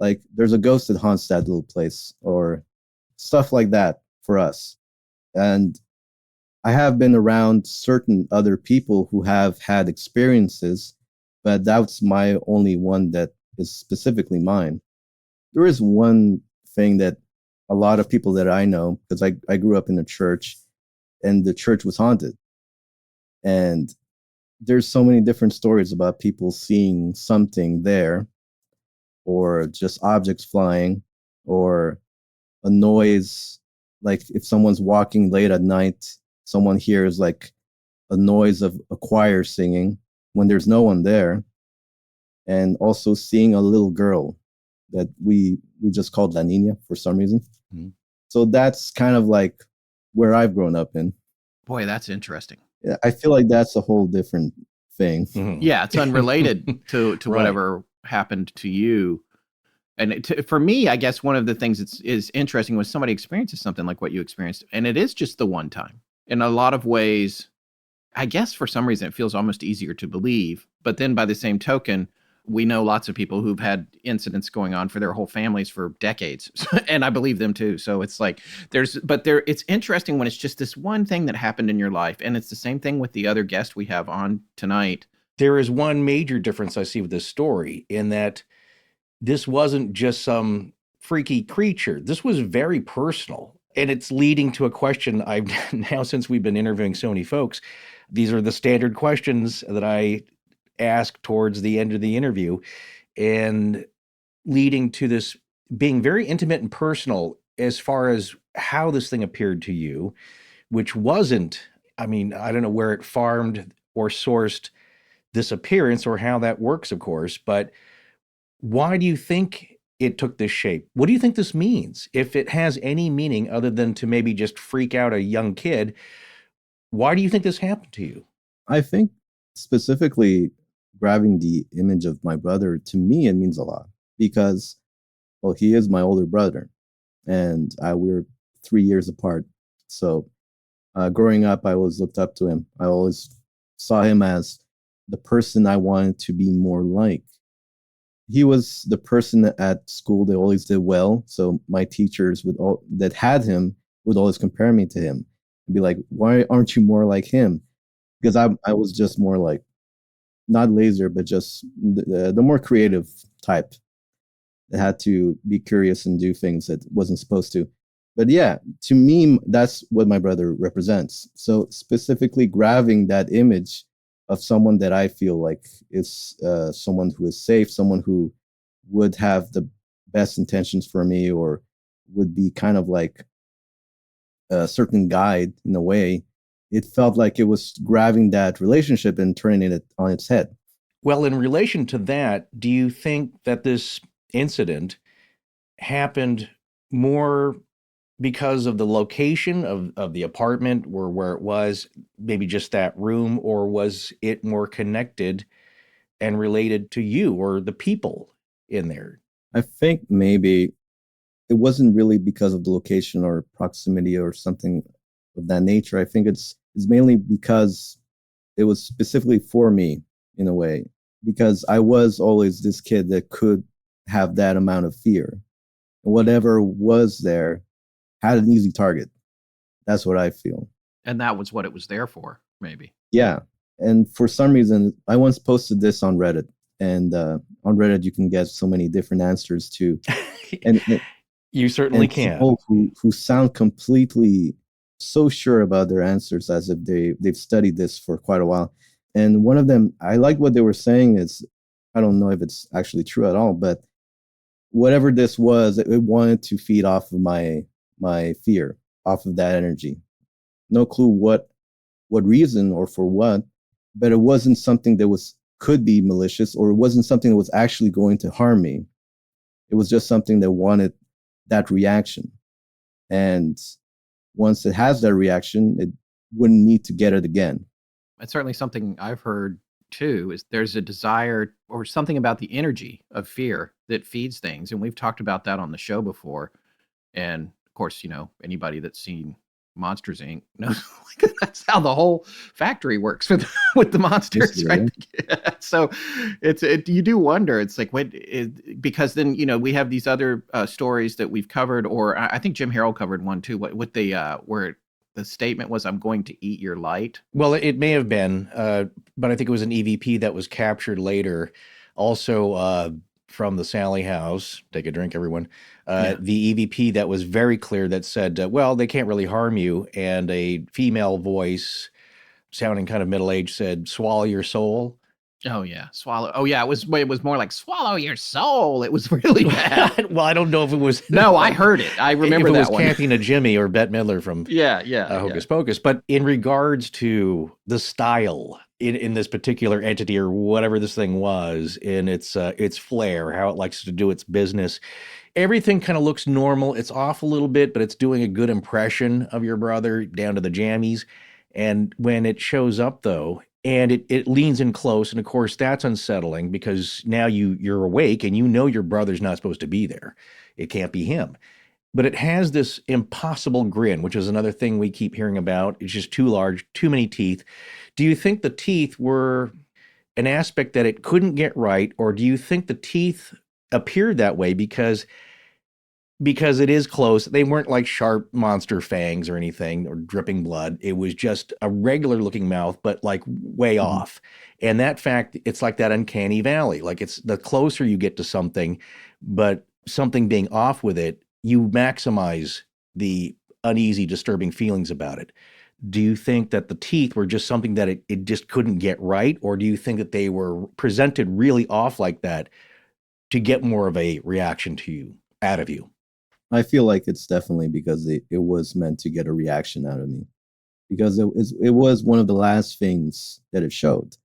a ghost that haunts that little place or stuff like that for us. And I have been around certain other people who have had experiences, but that's my only one that is specifically mine. There is one thing that a lot of people that I know, because I grew up in a church and the church was haunted. And there's so many different stories about people seeing something there, or just objects flying, or a noise. Like if someone's walking late at night, someone hears like a noise of a choir singing when there's no one there. And also seeing a little girl that we just called La Niña for some reason. Mm-hmm. So that's kind of like where I've grown up in. Boy, that's interesting. Yeah, I feel like that's a whole different thing. Mm-hmm. Yeah, it's unrelated to right. Whatever happened to you. And for me, I guess one of the things that is interesting when somebody experiences something like what you experienced, and it is just the one time. In a lot of ways, I guess for some reason it feels almost easier to believe. But then by the same token, we know lots of people who've had incidents going on for their whole families for decades. And I believe them too. So it's like it's interesting when it's just this one thing that happened in your life. And it's the same thing with the other guest we have on tonight. There is one major difference I see with this story in that this wasn't just some freaky creature. This was very personal. And it's leading to a question I've now, since we've been interviewing so many folks, these are the standard questions that I ask towards the end of the interview, and leading to this being very intimate and personal as far as how this thing appeared to you, which wasn't, I don't know where it farmed or sourced this appearance or how that works, of course, but why do you think it took this shape? What do you think this means? If it has any meaning other than to maybe just freak out a young kid, why do you think this happened to you? I think specifically grabbing the image of my brother, to me, it means a lot because, well, he is my older brother and we're 3 years apart. So growing up, I always looked up to him. I always saw him as the person I wanted to be more like. He was the person at school that always did well. So my teachers that had him would always compare me to him and be like, why aren't you more like him? Because I was just more like not laser, but just the more creative type that had to be curious and do things that wasn't supposed to. But yeah, to me, that's what my brother represents. So specifically grabbing that image of someone that I feel like is someone who is safe, someone who would have the best intentions for me, or would be kind of like a certain guide in a way. It felt like it was grabbing that relationship and turning it on its head. Well, in relation to that, do you think that this incident happened more because of the location of the apartment or where it was, maybe just that room, or was it more connected and related to you or the people in there? I think maybe it wasn't really because of the location or proximity or something of that nature. I think it's mainly because it was specifically for me in a way, because I was always this kid that could have that amount of fear. Whatever was there had an easy target. That's what I feel. And that was what it was there for, maybe. Yeah. And for some reason, I once posted this on Reddit. And on Reddit, you can get so many different answers to. And you certainly and can. People who sound completely so sure about their answers, as if they've studied this for quite a while. And one of them, I like what they were saying is, I don't know if it's actually true at all, but whatever this was, it wanted to feed off of my fear, off of that energy. No clue what reason or for what, but it wasn't something that could be malicious, or it wasn't something that was actually going to harm me. It was just something that wanted that reaction. And once it has that reaction, it wouldn't need to get it again. It's certainly something I've heard too, is there's a desire or something about the energy of fear that feeds things. And we've talked about that on the show before. And of course, anybody that's seen Monsters Inc. knows that's how the whole factory works with the monsters, right? So you do wonder. It's like, because then we have these other stories that we've covered, or I think Jim Harrell covered one too. With the where the statement was, "I'm going to eat your light." Well, it may have been, but I think it was an EVP that was captured later. Also, from the Sally House, take a drink, everyone. The EVP that was very clear that said, well, they can't really harm you. And a female voice sounding kind of middle-aged said, swallow your soul. Oh yeah, swallow. Oh yeah, it was more like swallow your soul. It was really bad. Well, I don't know if it was. No, I heard it. I remember that one. It was Kathy Najimy or Bette Midler from Hocus Pocus. But in regards to the style in this particular entity or whatever this thing was, in its flair, how it likes to do its business, everything kind of looks normal. It's off a little bit, but it's doing a good impression of your brother down to the jammies. And when it shows up, though, and it leans in close, and of course that's unsettling, because now you're awake and your brother's not supposed to be there. It can't be him. But it has this impossible grin, which is another thing we keep hearing about. It's just too large, too many teeth. Do you think the teeth were an aspect that it couldn't get right, or do you think the teeth appeared that way because it is close? They weren't like sharp monster fangs or anything or dripping blood. It was just a regular looking mouth, but like way off. And that fact, it's like that uncanny valley. Like, it's the closer you get to something, but something being off with it, you maximize the uneasy, disturbing feelings about it. Do you think that the teeth were just something that it just couldn't get right? Or do you think that they were presented really off like that to get more of a reaction out of you? I feel like it's definitely because it was meant to get a reaction out of me, because it was one of the last things that it showed.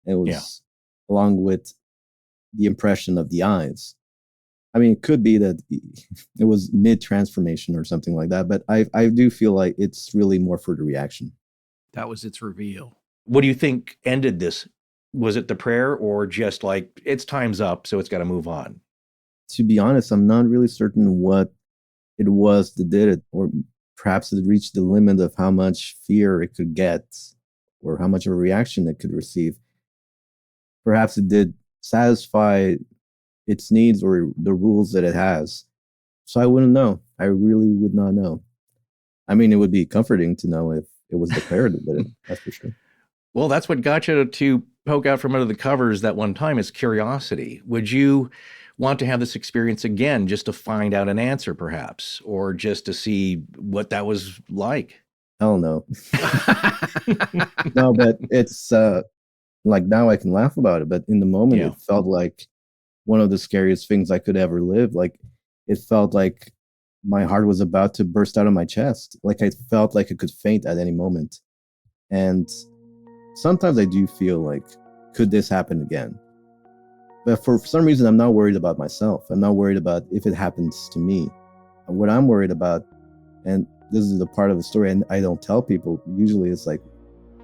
It was along with the impression of the eyes. I mean, it could be that it was mid-transformation or something like that, but I do feel like it's really more for the reaction. That was its reveal. What do you think ended this? Was it the prayer, or just like, it's time's up, so it's got to move on? To be honest, I'm not really certain what it was that did it, or perhaps it reached the limit of how much fear it could get, or how much of a reaction it could receive. Perhaps it did satisfy its needs or the rules that it has. So I wouldn't know. I really would not know. I mean, it would be comforting to know if it was the prayer that did it. That's for sure. Well, that's what got you to poke out from under the covers that one time is curiosity. Would you want to have this experience again just to find out an answer, perhaps, or just to see what that was like? Hell no. No, but it's like now I can laugh about it, but in the moment Yeah. it felt like one of the scariest things I could ever live. Like it felt like my heart was about to burst out of my chest. Like I felt like I could faint at any moment. And sometimes I do feel like, could this happen again? But for some reason, I'm not worried about myself. I'm not worried about if it happens to me. What I'm worried about, and this is the part of the story and I don't tell people, usually it's like,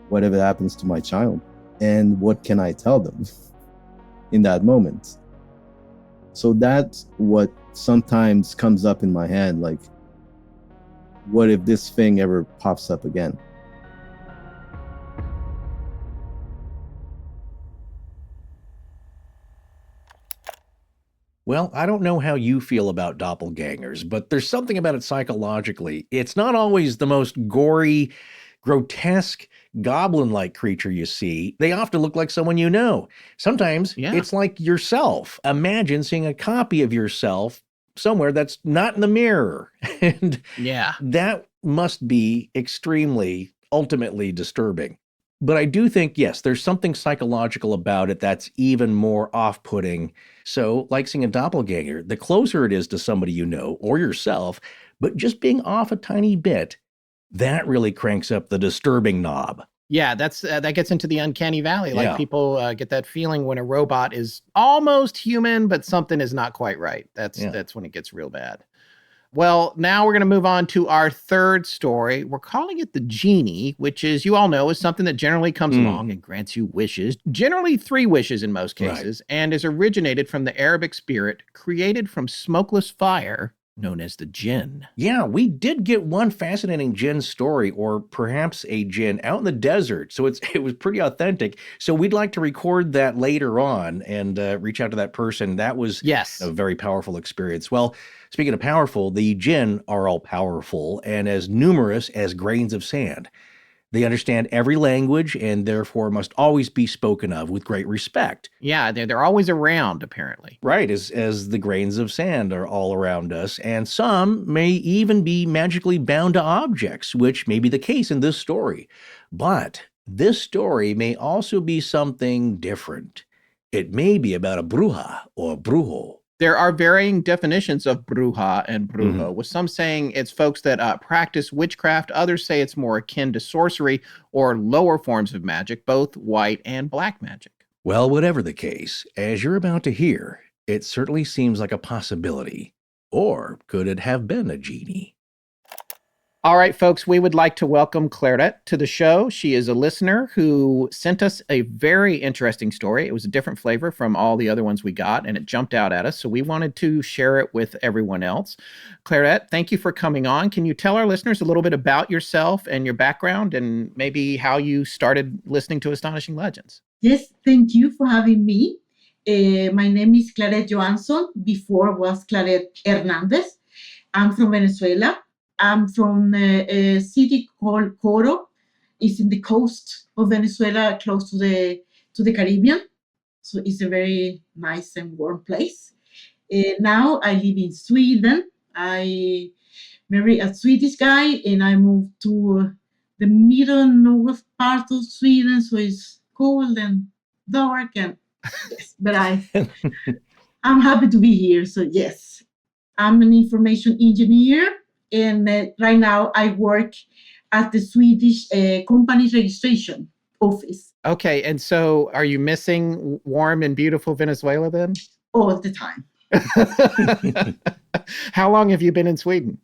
what if it happens to my child? And what can I tell them in that moment? So that's what sometimes comes up in my head, like, what if this thing ever pops up again? Well, I don't know how you feel about doppelgangers, but there's something about it psychologically. It's not always the most gory, grotesque, goblin-like creature you see. They often look like someone you know. Sometimes Yeah. it's like yourself. Imagine seeing a copy of yourself somewhere that's not in the mirror. And Yeah. that must be extremely, ultimately disturbing. But I do think, yes, there's something psychological about it that's even more off-putting. So, like seeing a doppelganger, the closer it is to somebody you know or yourself, but just being off a tiny bit, that really cranks up the disturbing knob. Yeah, that's that gets into the uncanny valley. Like Yeah. people get that feeling when a robot is almost human, but something is not quite right. That's when it gets real bad. Well, now we're going to move on to our third story. We're calling it the genie, which is, you all know, is something that generally comes along and grants you wishes, generally 3 wishes in most Right. cases, and is originated from the Arabic spirit created from smokeless fire known as the jinn. Yeah, we did get one fascinating jinn story, or perhaps a jinn out in the desert. So it was pretty authentic. So we'd like to record that later on and reach out to that person. That was Yes. a very powerful experience. Well, speaking of powerful, the jinn are all powerful and as numerous as grains of sand. They understand every language and therefore must always be spoken of with great respect. Yeah, they're always around, apparently. Right, as the grains of sand are all around us, and some may even be magically bound to objects, which may be the case in this story. But this story may also be something different. It may be about a bruja or brujo. There are varying definitions of bruja and brujo, with some saying it's folks that practice witchcraft. Others say it's more akin to sorcery or lower forms of magic, both white and black magic. Well, whatever the case, as you're about to hear, it certainly seems like a possibility. Or could it have been a genie? All right, folks, we would like to welcome Clairette to the show. She is a listener who sent us a very interesting story. It was a different flavor from all the other ones we got, and it jumped out at us, so we wanted to share it with everyone else. Clairette, thank you for coming on. Can you tell our listeners a little bit about yourself and your background and maybe how you started listening to Astonishing Legends? Yes, thank you for having me. My name is Clairette Johansson. Before was Clairette Hernandez. I'm from Venezuela. I'm from a city called Coro. It's in the coast of Venezuela, close to the Caribbean. So it's a very nice and warm place. Now I live in Sweden. I married a Swedish guy and I moved to the middle north part of Sweden. So it's cold and dark and yes, but I'm happy to be here. So yes, I'm an information engineer. And right now I work at the Swedish company registration office Okay, and so are you missing warm and beautiful Venezuela then? all the time. How long have you been in Sweden?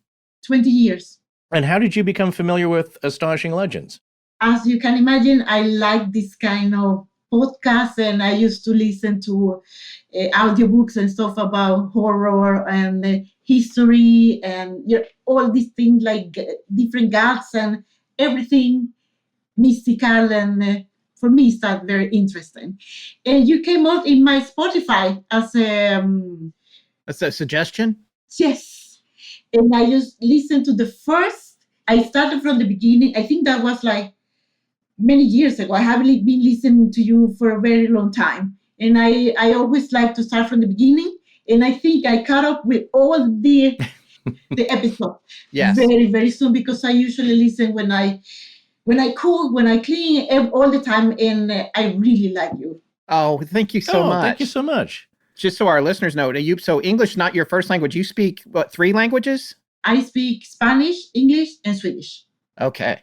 20 years. And how did you become familiar with Astonishing Legends? As you can imagine, I like this kind of podcast, and I used to listen to audiobooks and stuff about horror and history and all these things like different gods and everything mystical. And for me, it's that very interesting. And you came out in my Spotify as That's a suggestion? yes. And I just listened to the first. I started from the beginning. I think that was like many years ago. I haven't been listening to you for a very long time. And I always like to start from the beginning. And I think I caught up with all the episodes Yes. very, very soon, because I usually listen when I cook, when I clean, all the time. And I really like you. Oh, thank you so much. Thank you so much. Just so our listeners know, so English not your first language. You speak what, 3 languages? I speak Spanish, English, and Swedish. Okay.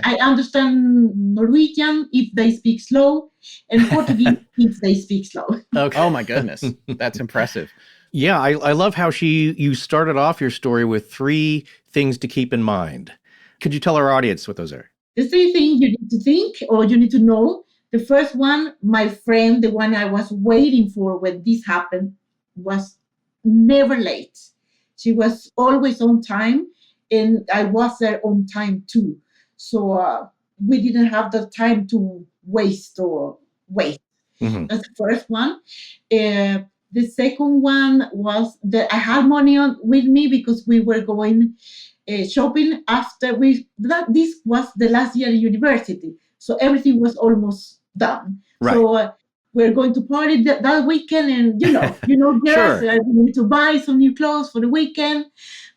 I understand Norwegian if they speak slow, and Portuguese if they speak slow. Okay. Oh my goodness, that's impressive. Yeah, I love how you started off your story with 3 things to keep in mind. Could you tell our audience what those are? The 3 things you need to think or you need to know. The first one, my friend, the one I was waiting for when this happened, was never late. She was always on time, and I was there on time too. So we didn't have the time to waste or wait. Mm-hmm. That's the first one. The second one was that I had money with me because we were going shopping after this was the last year in university. So everything was almost done. Right. So we're going to party that weekend, and girls, Sure. we need to buy some new clothes for the weekend.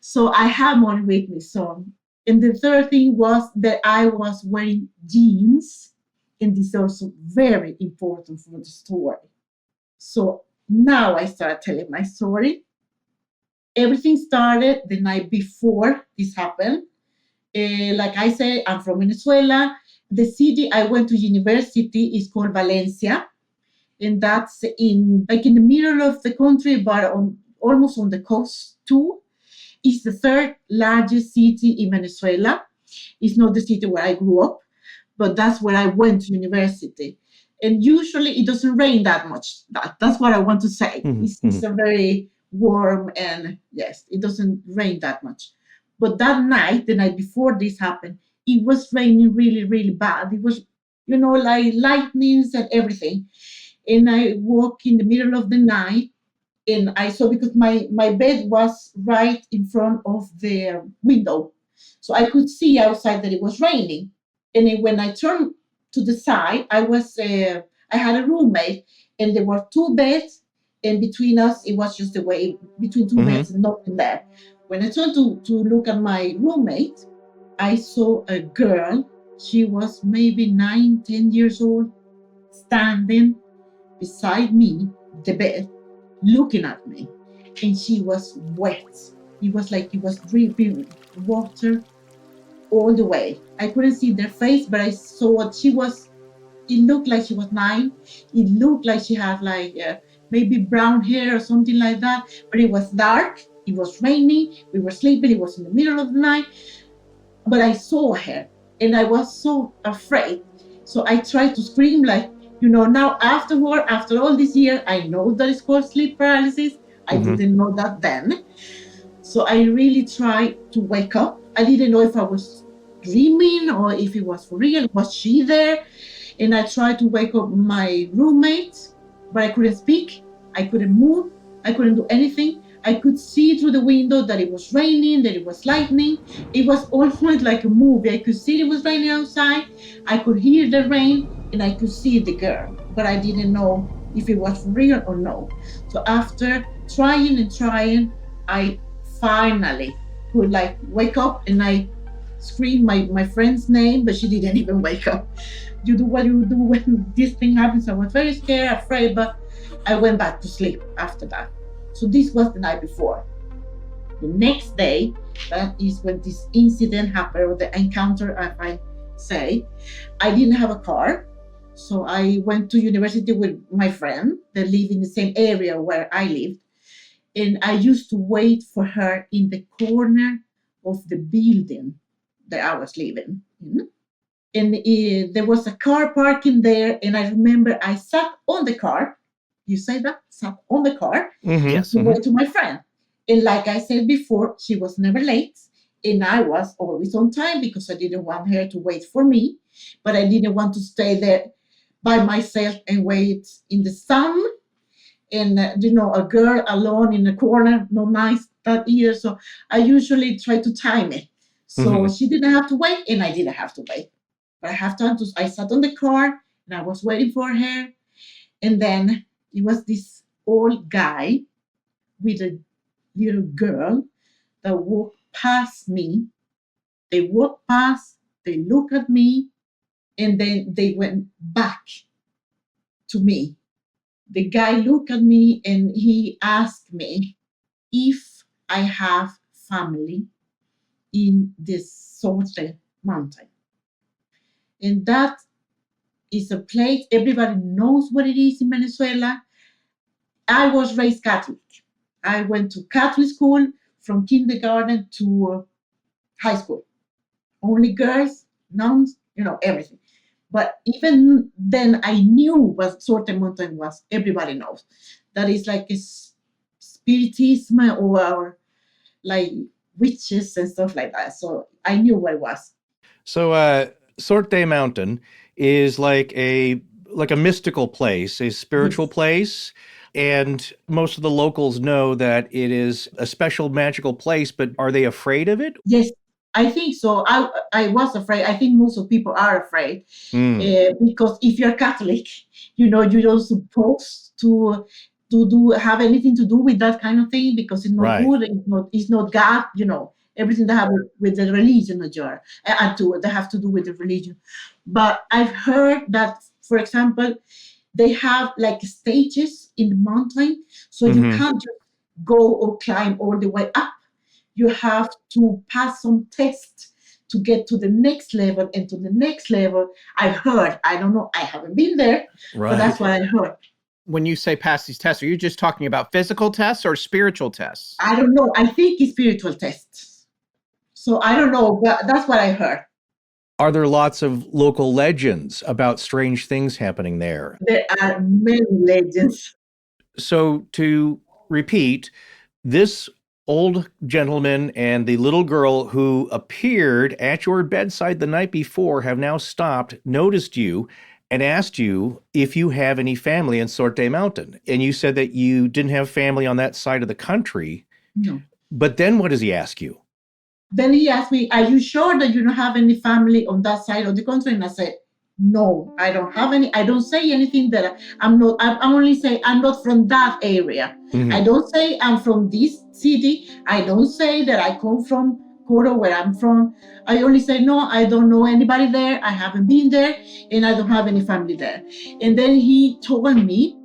So I have money with me. So, and the third thing was that I was wearing jeans, and this is also very important for the story. So now I start telling my story. Everything started the night before this happened. Like I said, I'm from Venezuela. The city I went to university is called Valencia, and that's in the middle of the country, but almost on the coast too. It's the 3rd largest city in Venezuela. It's not the city where I grew up, but that's where I went to university. And usually it doesn't rain that much. That's what I want to say. Mm-hmm. It's a very warm, and yes, it doesn't rain that much. But that night, the night before this happened, it was raining really, really bad. It was, like lightnings and everything. And I woke in the middle of the night, and I saw, because my bed was right in front of the window. So I could see outside that it was raining. And then when I turned to the side, I had a roommate, and there were 2 beds, and between us, it was just a way between 2 beds, and nothing there. When I turned to look at my roommate, I saw a girl. She was maybe 9, 10 years old, standing beside me, the bed, looking at me, and she was wet. It was like it was dripping water all the way. I couldn't see their face, but I saw what she was. It looked like she was 9. It looked like she had maybe brown hair or something like that, but it was dark. It was raining. We were sleeping. It was in the middle of the night, but I saw her, and I was so afraid. So I tried to scream, now afterward, after all this year, I know that it's called sleep paralysis. I didn't know that then. So I really tried to wake up. I didn't know if I was dreaming or if it was for real. Was she there? And I tried to wake up my roommate, but I couldn't speak. I couldn't move. I couldn't do anything. I could see through the window that it was raining, that it was lightning. It was almost like a movie. I could see it was raining outside. I could hear the rain, and I could see the girl, but I didn't know if it was real or no. So after trying and trying, I finally could wake up, and I screamed my friend's name, but she didn't even wake up. You do what you do when this thing happens. I was very scared, afraid, but I went back to sleep after that. So this was the night before. The next day, that is when this incident happened, or the encounter, as I say. I didn't have a car, so I went to university with my friend that lived in the same area where I lived, and I used to wait for her in the corner of the building that I was living in. And there was a car parking there, and I remember I sat on the car. You say that? Sat on the car Yes. to wait to my friend. And like I said before, she was never late, and I was always on time because I didn't want her to wait for me, but I didn't want to stay there by myself and wait in the sun. And, a girl alone in the corner, not nice that either. So I usually try to time it. So she didn't have to wait, and I didn't have to wait. But I have time to. I sat on the car and I was waiting for her, and then it was this old guy with a little girl that walked past me. They walked past. They looked at me, and then they went back to me. The guy looked at me and he asked me if I have family in this Sorte mountain. And that is a place everybody knows what it is in Venezuela. I was raised Catholic. I went to Catholic school from kindergarten to high school. Only girls, nuns, everything. But even then, I knew what Sorte Mountain was. Everybody knows. That is like a spiritism or like witches and stuff like that. So I knew what it was. So Sorte Mountain is like a mystical place, a spiritual place. And most of the locals know that it is a special magical place, but are they afraid of it? Yes, I think so. I was afraid. I think most of people are afraid because if you're Catholic, you don't supposed to have anything to do with that kind of thing because it's not good. It's not God. Everything that have with the religion that you are they have to do with the religion. But I've heard that, for example, they have like stages in the mountain, so you can't just go or climb all the way up. You have to pass some tests to get to the next level and to the next level. I've heard. I don't know. I haven't been there, but that's what I heard. When you say pass these tests, are you just talking about physical tests or spiritual tests? I don't know. I think it's spiritual tests. So I don't know, but that's what I heard. Are there lots of local legends about strange things happening there? There are many legends. So to repeat, this old gentleman and the little girl who appeared at your bedside the night before have now stopped, noticed you, and asked you if you have any family in Sorte Mountain. And you said that you didn't have family on that side of the country. No. But then what does he ask you? Then he asked me, are you sure that you don't have any family on that side of the country? And I said, no, I don't have any. I don't say anything that I'm not. I only say I'm not from that area. I don't say I'm from this city. I don't say that I come from Coro, where I'm from. I only say, no, I don't know anybody there. I haven't been there, and I don't have any family there. And then he told me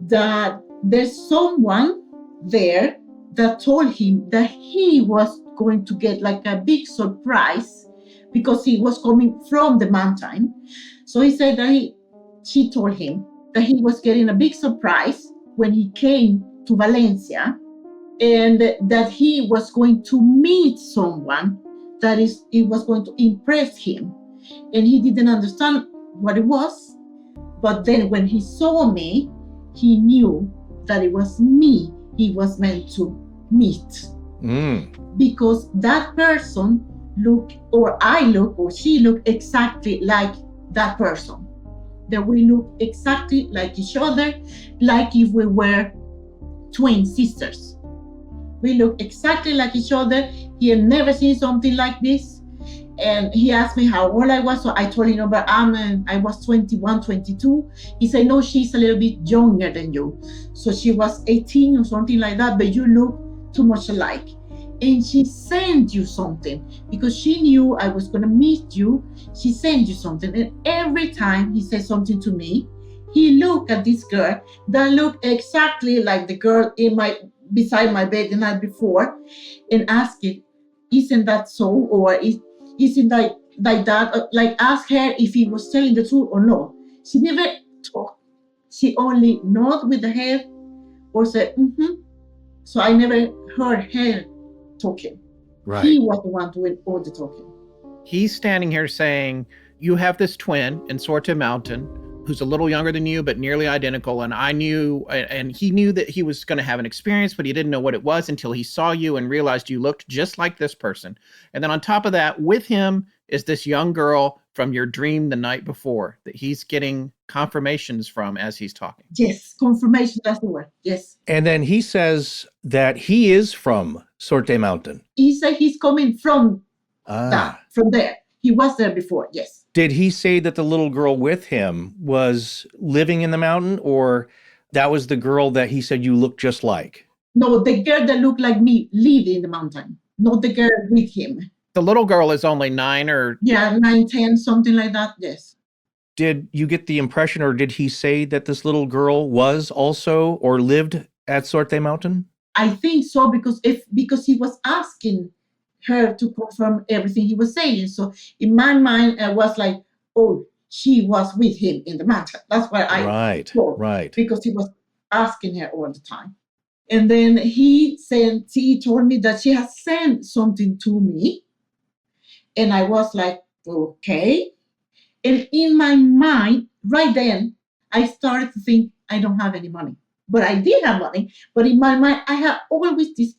that there's someone there that told him that he was going to get like a big surprise because he was coming from the mountain. So he said that she told him that he was getting a big surprise when he came to Valencia, and that he was going to meet someone it was going to impress him. And he didn't understand what it was. But then when he saw me, he knew that it was me he was meant to meet. Because that person looked, or I look, or she looked exactly like that person. That we look exactly like each other, like if we were twin sisters. We look exactly like each other. He had never seen something like this. And he asked me how old I was. So I told him, but I was 21, 22. He said, no, she's a little bit younger than you. So she was 18 or something like that, but you look too much alike. And she sent you something because she knew I was going to meet you. She sent you something. And every time he said something to me, he looked at this girl that looked exactly like the girl beside my bed the night before and asked it, isn't that so? Or isn't that like that? Like ask her if he was telling the truth or not. She never talked. She only nodded with the head or said, So I never heard her talking. Right. He was the one doing all the talking. He's standing here saying, you have this twin in Sorte Mountain who's a little younger than you, but nearly identical. And he knew that he was going to have an experience, but he didn't know what it was until he saw you and realized you looked just like this person. And then on top of that, with him is this young girl from your dream the night before that he's getting confirmations from as he's talking. Yes, confirmation, that's the word. Yes. And then he says that he is from Sorte Mountain. He said he's coming from from there. He was there before, yes. Did he say that the little girl with him was living in the mountain, or that was the girl that he said you looked just like? No, the girl that looked like me lived in the mountain, not the girl with him. The little girl is only 9 or... Yeah, 9, 10, something like that, yes. Did you get the impression, or did he say that this little girl was also or lived at Sorte Mountain? I think so, because he was asking her to confirm everything he was saying. So in my mind, I was like, oh, she was with him in the mountain. That's what I thought. Right. Because he was asking her all the time. And then he told me that she has sent something to me. And I was like, okay. And in my mind, right then, I started to think, I don't have any money. But I did have money. But in my mind, I have always this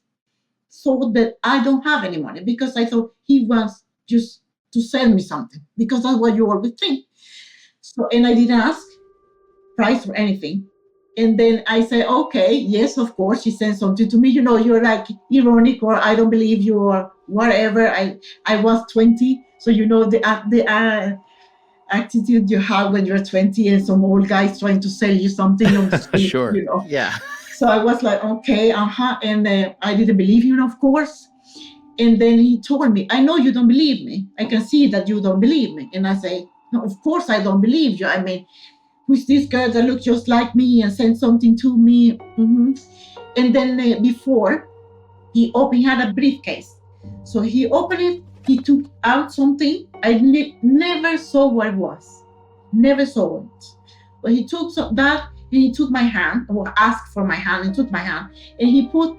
thought that I don't have any money, because I thought he wants just to sell me something, because that's what you always think. So, and I didn't ask price or anything. And then I say, okay, yes, of course, she sent something to me. You're like ironic, or I don't believe you, or whatever. I was 20, so the attitude you have when you're 20 and some old guy's trying to sell you something on the street, Sure. Yeah. So I was like, okay, and I didn't believe him, of course. And then he told me, I know you don't believe me. I can see that you don't believe me. And I say, no, of course I don't believe you. I mean, who's this girl that looks just like me and sent something to me? Mm-hmm. And then before, he had a briefcase. So he opened it, he took out something. I never saw what it was. Never saw it. But he took that, and he took my hand, or asked for my hand, and took my hand. And he put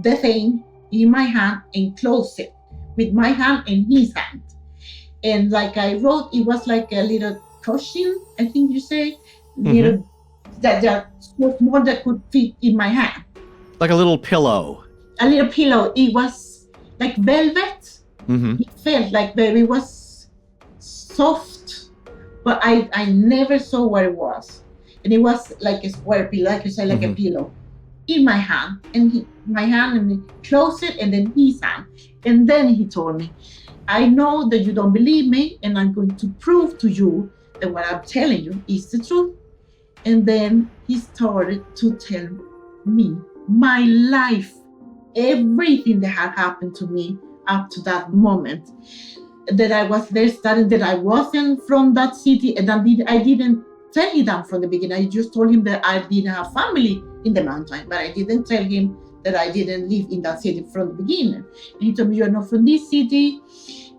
the thing in my hand and closed it with my hand and his hand. And like I wrote, it was like a little cushion, I think you say, little that was more that could fit in my hand. Like a little pillow. A little pillow. It was like velvet. Mm-hmm. It felt like it was soft, but I never saw what it was. And it was like a square pillow, like you say, like a pillow in my hand. And my hand, and he closed it, and then his hand. And then he told me, I know that you don't believe me, and I'm going to prove to you that what I'm telling you is the truth. And then he started to tell me my life, everything that had happened to me up to that moment. That I was there studying, that I wasn't from that city, and I didn't tell him that from the beginning. I just told him that I didn't have family in the mountain, but I didn't tell him that I didn't live in that city from the beginning. And he told me, you're not from this city,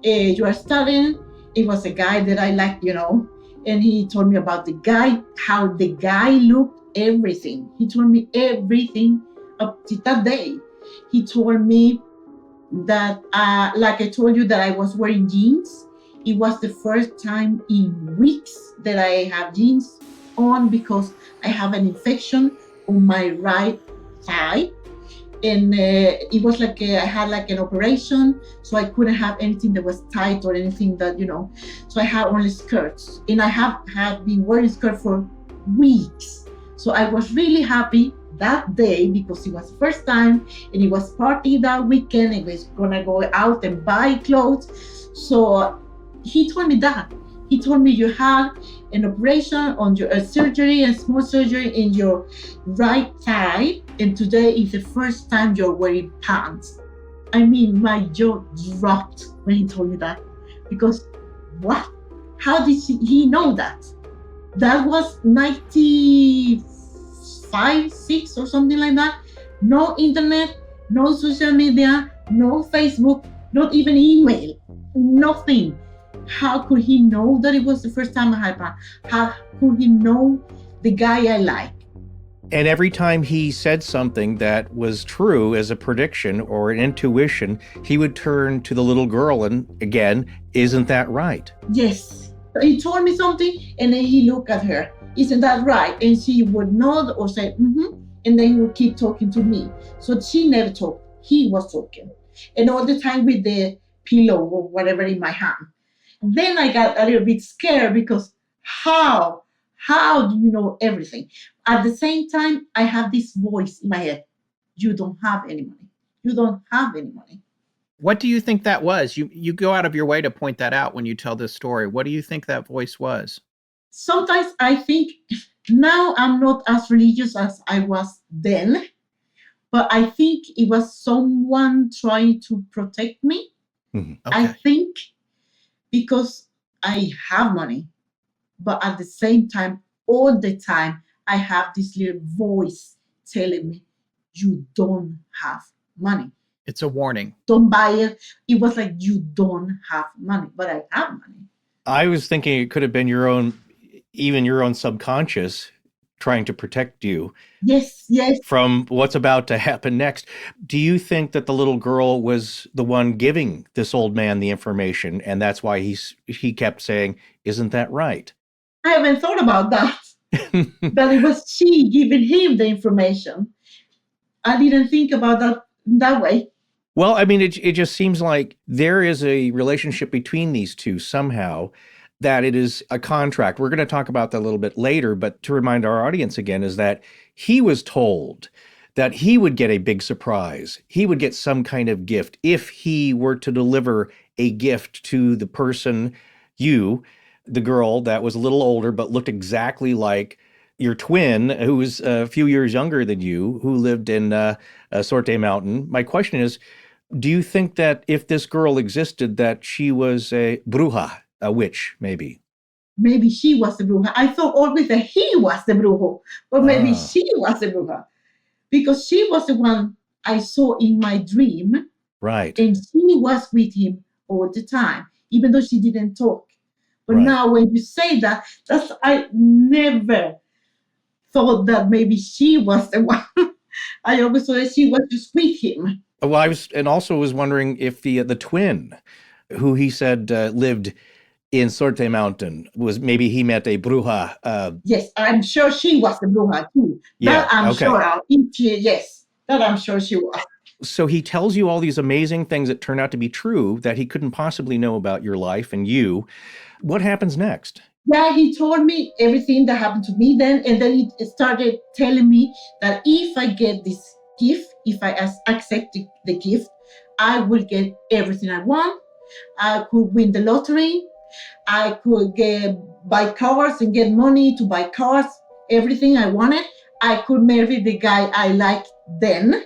you are studying. It was a guy that I liked, and he told me about the guy, how the guy looked, everything. He told me everything up to that day. He told me that, like I told you, that I was wearing jeans. It was the first time in weeks that I have jeans on, because I have an infection on my right thigh. And it was like I had like an operation, so I couldn't have anything that was tight or anything that, so I had only skirts. And I have been wearing skirts for weeks. So I was really happy that day, because it was the first time, and it was party that weekend. I was gonna go out and buy clothes. So he told me that. He told me you had an operation on your surgery, and small surgery in your right thigh, and today is the first time you're wearing pants. I mean, my jaw dropped when he told me that, because what? How did he know that? That was 95, 6 or something like that. No internet, no social media, no Facebook, not even email, nothing. How could he know that it was the first time I had pants? How could he know the guy I like? And every time he said something that was true as a prediction or an intuition, he would turn to the little girl and, again, isn't that right? Yes. He told me something, and then he looked at her. Isn't that right? And she would nod or say, and then he would keep talking to me. So she never talked. He was talking. And all the time with the pillow or whatever in my hand. Then I got a little bit scared, because how do you know everything? At the same time, I have this voice in my head. You don't have any money. You don't have any money. What do you think that was? You go out of your way to point that out when you tell this story. What do you think that voice was? Sometimes I think now I'm not as religious as I was then, but I think it was someone trying to protect me. Mhm. I think because I have money, but at the same time, all the time, I have this little voice telling me, you don't have money. It's a warning. Don't buy it. It was like, you don't have money, but I have money. I was thinking it could have been even your own subconscious trying to protect you. Yes. From what's about to happen next. Do you think that the little girl was the one giving this old man the information, and that's why he kept saying, isn't that right? I haven't thought about that. That it was she giving him the information. I didn't think about that way. Well, I mean, it just seems like there is a relationship between these two somehow, that it is a contract. We're going to talk about that a little bit later, but to remind our audience again is that he was told that he would get a big surprise. He would get some kind of gift if he were to deliver a gift to the person, you, the girl that was a little older but looked exactly like your twin, who was a few years younger than you, who lived in Sorte Mountain. My question is, do you think that if this girl existed, that she was a bruja, a witch, maybe? Maybe she was the bruja. I thought always that he was the brujo, but maybe she was the bruja. Because she was the one I saw in my dream. Right. And she was with him all the time, even though she didn't talk. But now when you say that, I never thought that maybe she was the one. I always thought that she was just with him. Well, I was wondering if the twin, who he said lived in Sorte Mountain, was maybe he met a bruja. Yes, I'm sure she was the bruja too. Yeah, that I'm sure. Yes, that I'm sure she was. So he tells you all these amazing things that turn out to be true that he couldn't possibly know about your life and you. What happens next? Yeah, he told me everything that happened to me then, and then he started telling me that if I get this gift, if I accept the gift, I will get everything I want. I could win the lottery. I could buy cars and get money to buy cars, everything I wanted. I could marry the guy I liked then.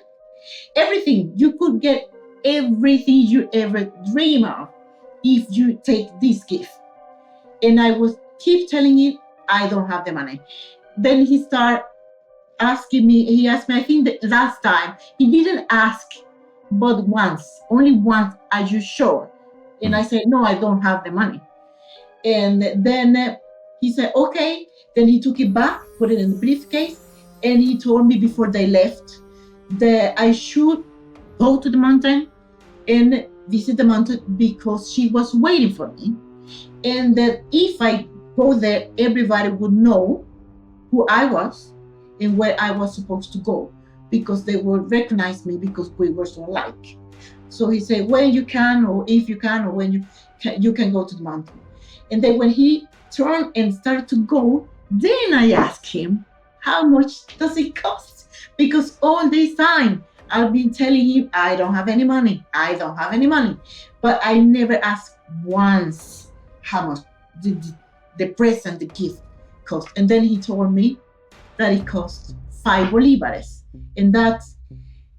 Everything. You could get everything you ever dream of if you take this gift. And I was keep telling him, I don't have the money. Then he started asking me, he asked me, I think the last time, he didn't ask but once, only once, are you sure? And I said, no, I don't have the money. And then he said, okay. Then he took it back, put it in the briefcase, and he told me before they left that I should go to the mountain and visit the mountain because she was waiting for me. And that if I go there, everybody would know who I was and where I was supposed to go, because they would recognize me because we were so alike. So he said, when you can, or if you can, or when you can go to the mountain. And then when he turned and started to go, then I asked him, how much does it cost? Because all this time I've been telling him, I don't have any money. I don't have any money. But I never asked once how much the present, the gift cost. And then he told me that it cost 5 bolivares. And that's,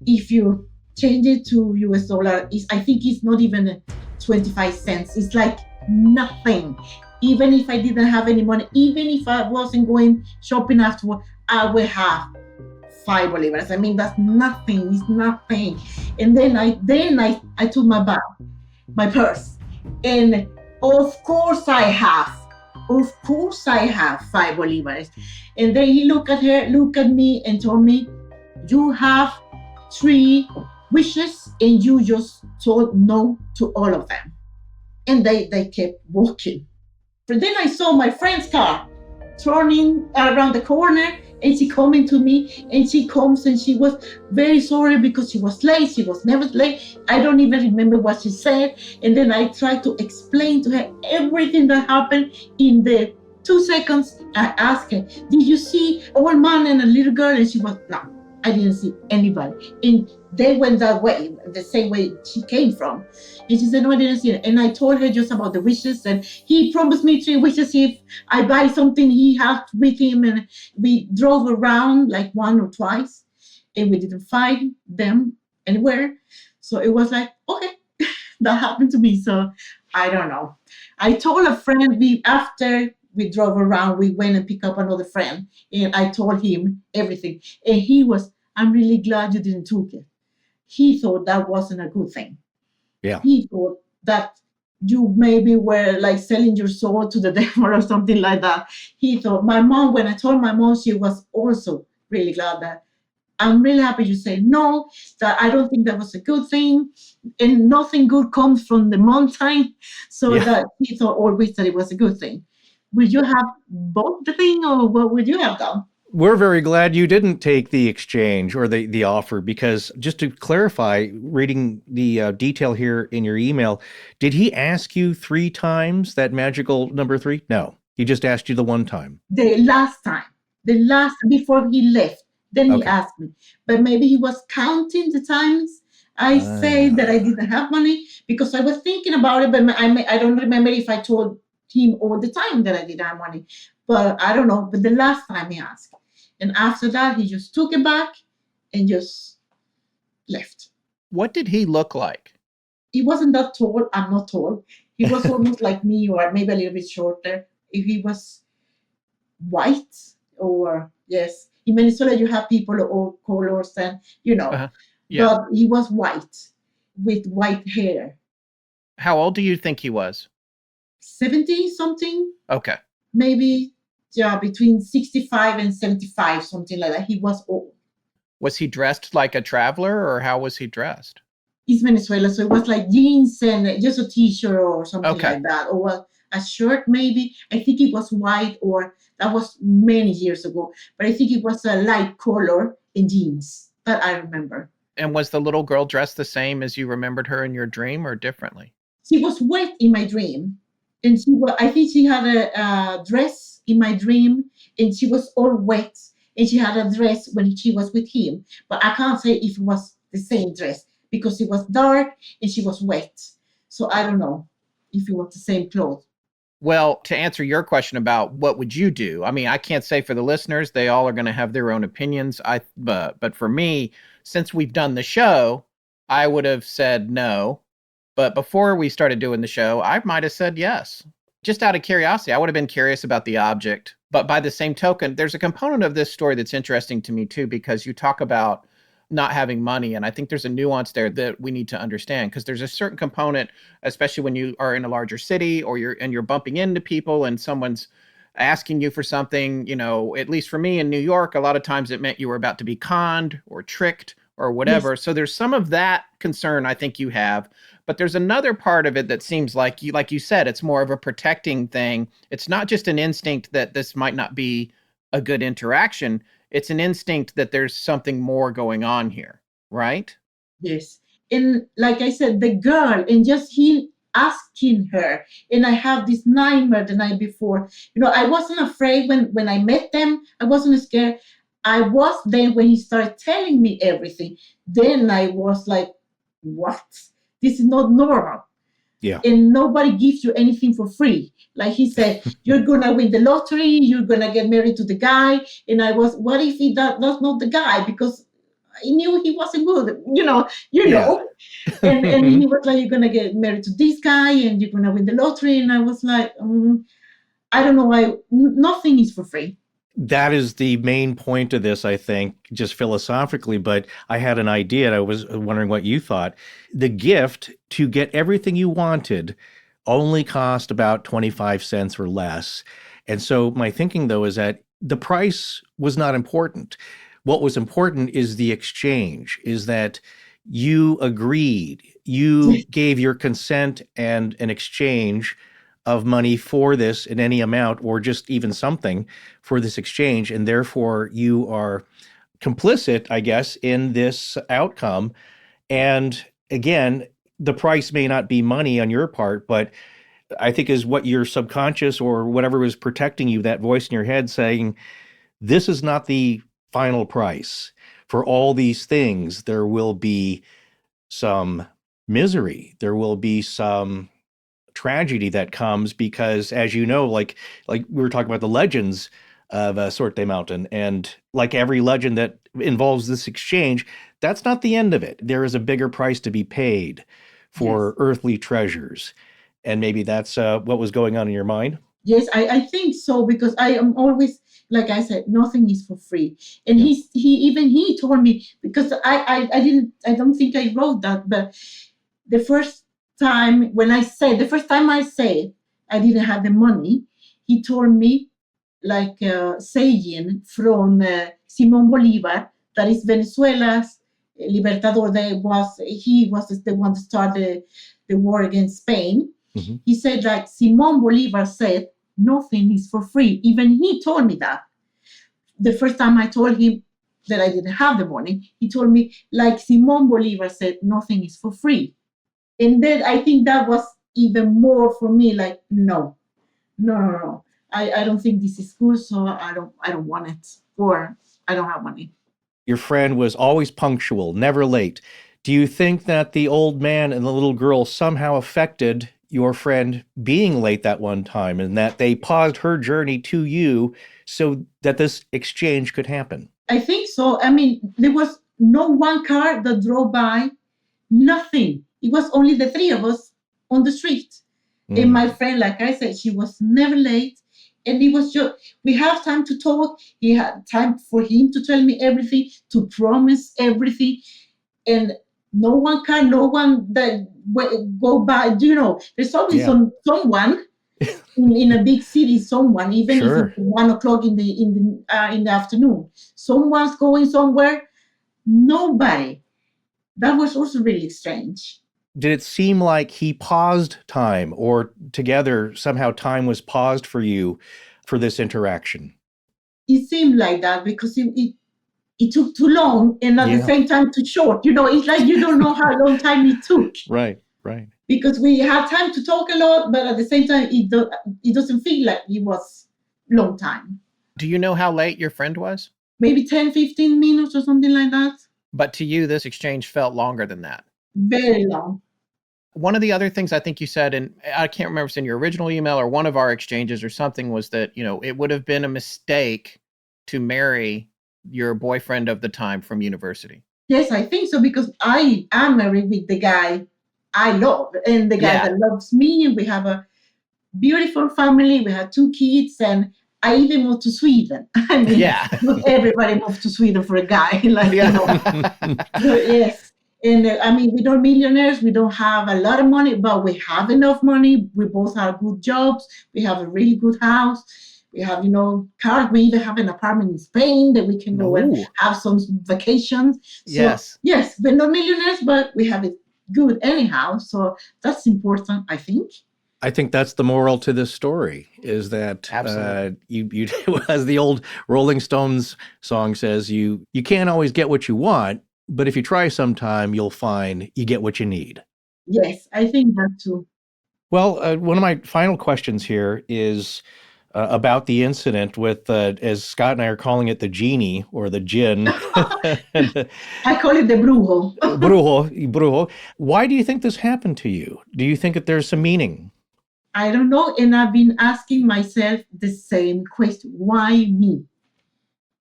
if you change it to US dollar, I think it's not even 25 cents. It's like nothing. Even if I didn't have any money, even if I wasn't going shopping afterward, I would have 5 bolivares. I mean, that's nothing. It's nothing. And then I took my bag, my purse, and of course I have 5 bolivares. And then he looked at me and told me, you have 3 wishes and you just told no to all of them. And they kept walking. But then I saw my friend's car turning around the corner, and she coming to me, and she comes and she was very sorry because she was late. She was never late. I don't even remember what she said. And then I tried to explain to her everything that happened in the 2 seconds. I asked her, did you see an old man and a little girl? And she was, no, I didn't see anybody. And they went that way, the same way she came from. And she said, no, I didn't see it. And I told her just about the wishes. And he promised me 3 wishes if I buy something he had with him. And we drove around like 1 or twice. And we didn't find them anywhere. So it was like, okay, that happened to me. So I don't know. I told a friend after we drove around, we went and picked up another friend, and I told him everything. And he was, I'm really glad you didn't took it. He thought that wasn't a good thing. Yeah. He thought that you maybe were like selling your soul to the devil or something like that. He thought, my mom, when I told my mom, she was also really glad that I'm really happy you say no, that I don't think that was a good thing. And nothing good comes from the mountain. So that he thought always that it was a good thing. Would you have bought the thing, or what would you have done? We're very glad you didn't take the exchange or the offer, because just to clarify, reading the detail here in your email, did he ask you 3 times that magical number 3? No, he just asked you the one time. The last time, before he left, then he asked me. But maybe he was counting the times I said that I didn't have money, because I was thinking about it, but I don't remember if I told him all the time that I didn't have money. But I don't know. But the last time he asked. And after that, he just took it back and just left. What did he look like? He wasn't that tall. I'm not tall. He was almost like me, or maybe a little bit shorter. If he was white, or yes. In Venezuela, you have people of all colors, and but he was white with white hair. How old do you think he was? 70 something. Okay. Maybe, between 65 and 75, something like that. He was old. Was he dressed like a traveler, or how was he dressed? It's Venezuela, so it was like jeans and just a t-shirt or something like that, or a shirt maybe. I think it was white, or that was many years ago. But I think it was a light color and jeans. That I remember. And was the little girl dressed the same as you remembered her in your dream, or differently? She was wet in my dream. And I think she had a dress in my dream, and she was all wet. And she had a dress when she was with him. But I can't say if it was the same dress, because it was dark and she was wet. So I don't know if it was the same clothes. Well, to answer your question about what would you do, I mean, I can't say for the listeners. They all are going to have their own opinions. But for me, since we've done the show, I would have said no. But before we started doing the show, I might have said yes. Just out of curiosity, I would have been curious about the object. But by the same token, there's a component of this story that's interesting to me too, because you talk about not having money. And I think there's a nuance there that we need to understand, because there's a certain component, especially when you are in a larger city, or you're bumping into people and someone's asking you for something. At least for me in New York, a lot of times it meant you were about to be conned or tricked or whatever. Yes. So there's some of that concern I think you have, but there's another part of it that seems like you said, it's more of a protecting thing. It's not just an instinct that this might not be a good interaction. It's an instinct that there's something more going on here, right? Yes. And like I said, the girl, and just he asking her, and I have this nightmare the night before. I wasn't afraid when I met them. I wasn't scared. I was then when he started telling me everything. Then I was like, what? This is not normal. Yeah. And nobody gives you anything for free. Like he said, you're going to win the lottery. You're going to get married to the guy. And I was, what if that's not the guy? Because I knew he wasn't good, you know. And he was like, you're going to get married to this guy and you're going to win the lottery. And I was like, I don't know why. Nothing is for free. That is the main point of this, I think, just philosophically, but I had an idea and I was wondering what you thought. The gift to get everything you wanted only cost about 25 cents or less. And so my thinking, though, is that the price was not important. What was important is the exchange, is that you agreed, you gave your consent and an exchange of money for this in any amount, or just even something for this exchange. And therefore you are complicit, I guess, in this outcome. And again, the price may not be money on your part, but I think is what your subconscious or whatever was protecting you, that voice in your head saying, this is not the final price. for all these things, there will be some misery. There will be some tragedy that comes because, as you know, like we were talking about the legends of Sorte Mountain, and like every legend that involves this exchange, that's not the end of it. There is a bigger price to be paid for earthly treasures. And maybe that's what was going on in your mind. Yes, I think so, because I am always, like I said, nothing is for free. And he told me, because I don't think I wrote that, but the first time I said I didn't have the money, he told me like saying from Simon Bolivar, that is Venezuela's libertador. He was the one to start the war against Spain. Mm-hmm. He said, like Simon Bolivar said, nothing is for free. Even he told me that. The first time I told him that I didn't have the money, he told me, like Simon Bolivar said, nothing is for free. And then I think that was even more for me, like, no. I don't think this is good, so I don't want it, or I don't have money. Your friend was always punctual, never late. Do you think that the old man and the little girl somehow affected your friend being late that one time, and that they paused her journey to you so that this exchange could happen? I think so. I mean, there was no one car that drove by, nothing. It was only the three of us on the street. And my friend, like I said, she was never late. And it was just, we have time to talk. He had time for him to tell me everything, to promise everything. And no one that go by, there's always someone in a big city, someone, even if it's 1 o'clock in the afternoon, someone's going somewhere, nobody. That was also really strange. Did it seem like he paused time, or together somehow time was paused for you for this interaction? It seemed like that, because it took too long, and at the same time too short. It's like you don't know how long time it took. Right. Because we had time to talk a lot, but at the same time, it doesn't feel like it was long time. Do you know how late your friend was? Maybe 10, 15 minutes or something like that. But to you, this exchange felt longer than that. Very long. One of the other things I think you said, and I can't remember if it's in your original email or one of our exchanges or something, was that, it would have been a mistake to marry your boyfriend of the time from university. Yes, I think so, because I am married with the guy I love, and the guy that loves me, and we have a beautiful family. We have 2 kids, and I even moved to Sweden. I mean, not everybody moved to Sweden for a guy. Yes. And we're not millionaires. We don't have a lot of money, but we have enough money. We both have good jobs. We have a really good house. We have, cars. We even have an apartment in Spain that we can go and have some vacations. So, yes, we're not millionaires, but we have it good anyhow. So that's important, I think. I think that's the moral to this story, is that you as the old Rolling Stones song says, you can't always get what you want, but if you try sometime, you'll find you get what you need. Yes, I think that too. Well, one of my final questions here is about the incident with, as Scott and I are calling it, the genie or the djinn. I call it the brujo. Brujo. Why do you think this happened to you? Do you think that there's some meaning? I don't know. And I've been asking myself the same question. Why me?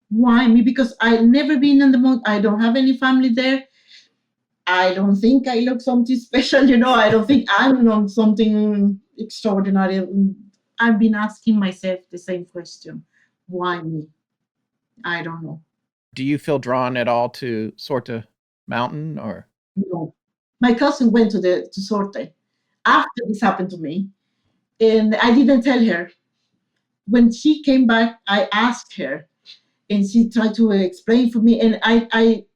Why me? Because I've never been in the mountain. I don't have any family there. I don't think I look something special. I don't think I'm not something extraordinary. I've been asking myself the same question. Why me? I don't know. Do you feel drawn at all to Sorte Mountain, or? No. My cousin went to Sorte after this happened to me, and I didn't tell her. When she came back, I asked her, and she tried to explain for me, and it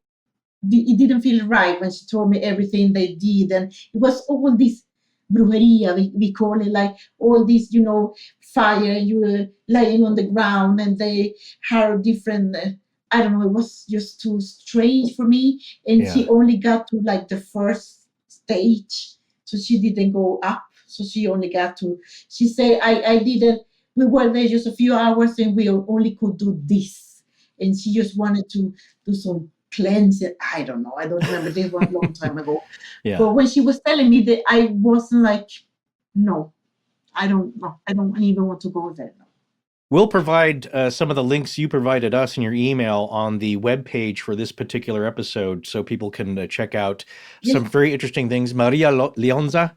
didn't feel right when she told me everything they did, and it was all this brujeria, we call it, like all this, fire, you were laying on the ground, and they had different, I don't know, it was just too strange for me, and she only got to like the first stage, so she didn't go up, so she only got to, she said, I didn't, we were there just a few hours, and we only could do this, and she just wanted to do some cleanse it. I don't know. I don't remember. This was a long time ago. Yeah. But when she was telling me that, I wasn't like, no, I don't know. I don't even want to go there. We'll provide some of the links you provided us in your email on the webpage for this particular episode so people can check out some very interesting things. Maria Leonza,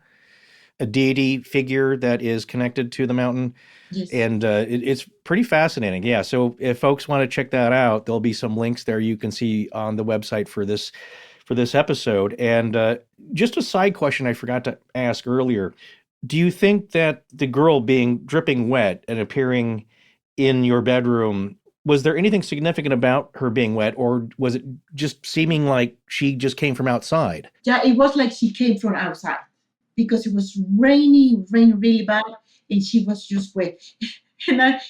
a deity figure that is connected to the mountain. Yes. And it's pretty fascinating. Yeah. So if folks want to check that out, there'll be some links there you can see on the website for this episode. And just a side question I forgot to ask earlier. Do you think that the girl being dripping wet and appearing in your bedroom, was there anything significant about her being wet, or was it just seeming like she just came from outside? Yeah, it was like she came from outside because it was raining really bad, and she was just wet. And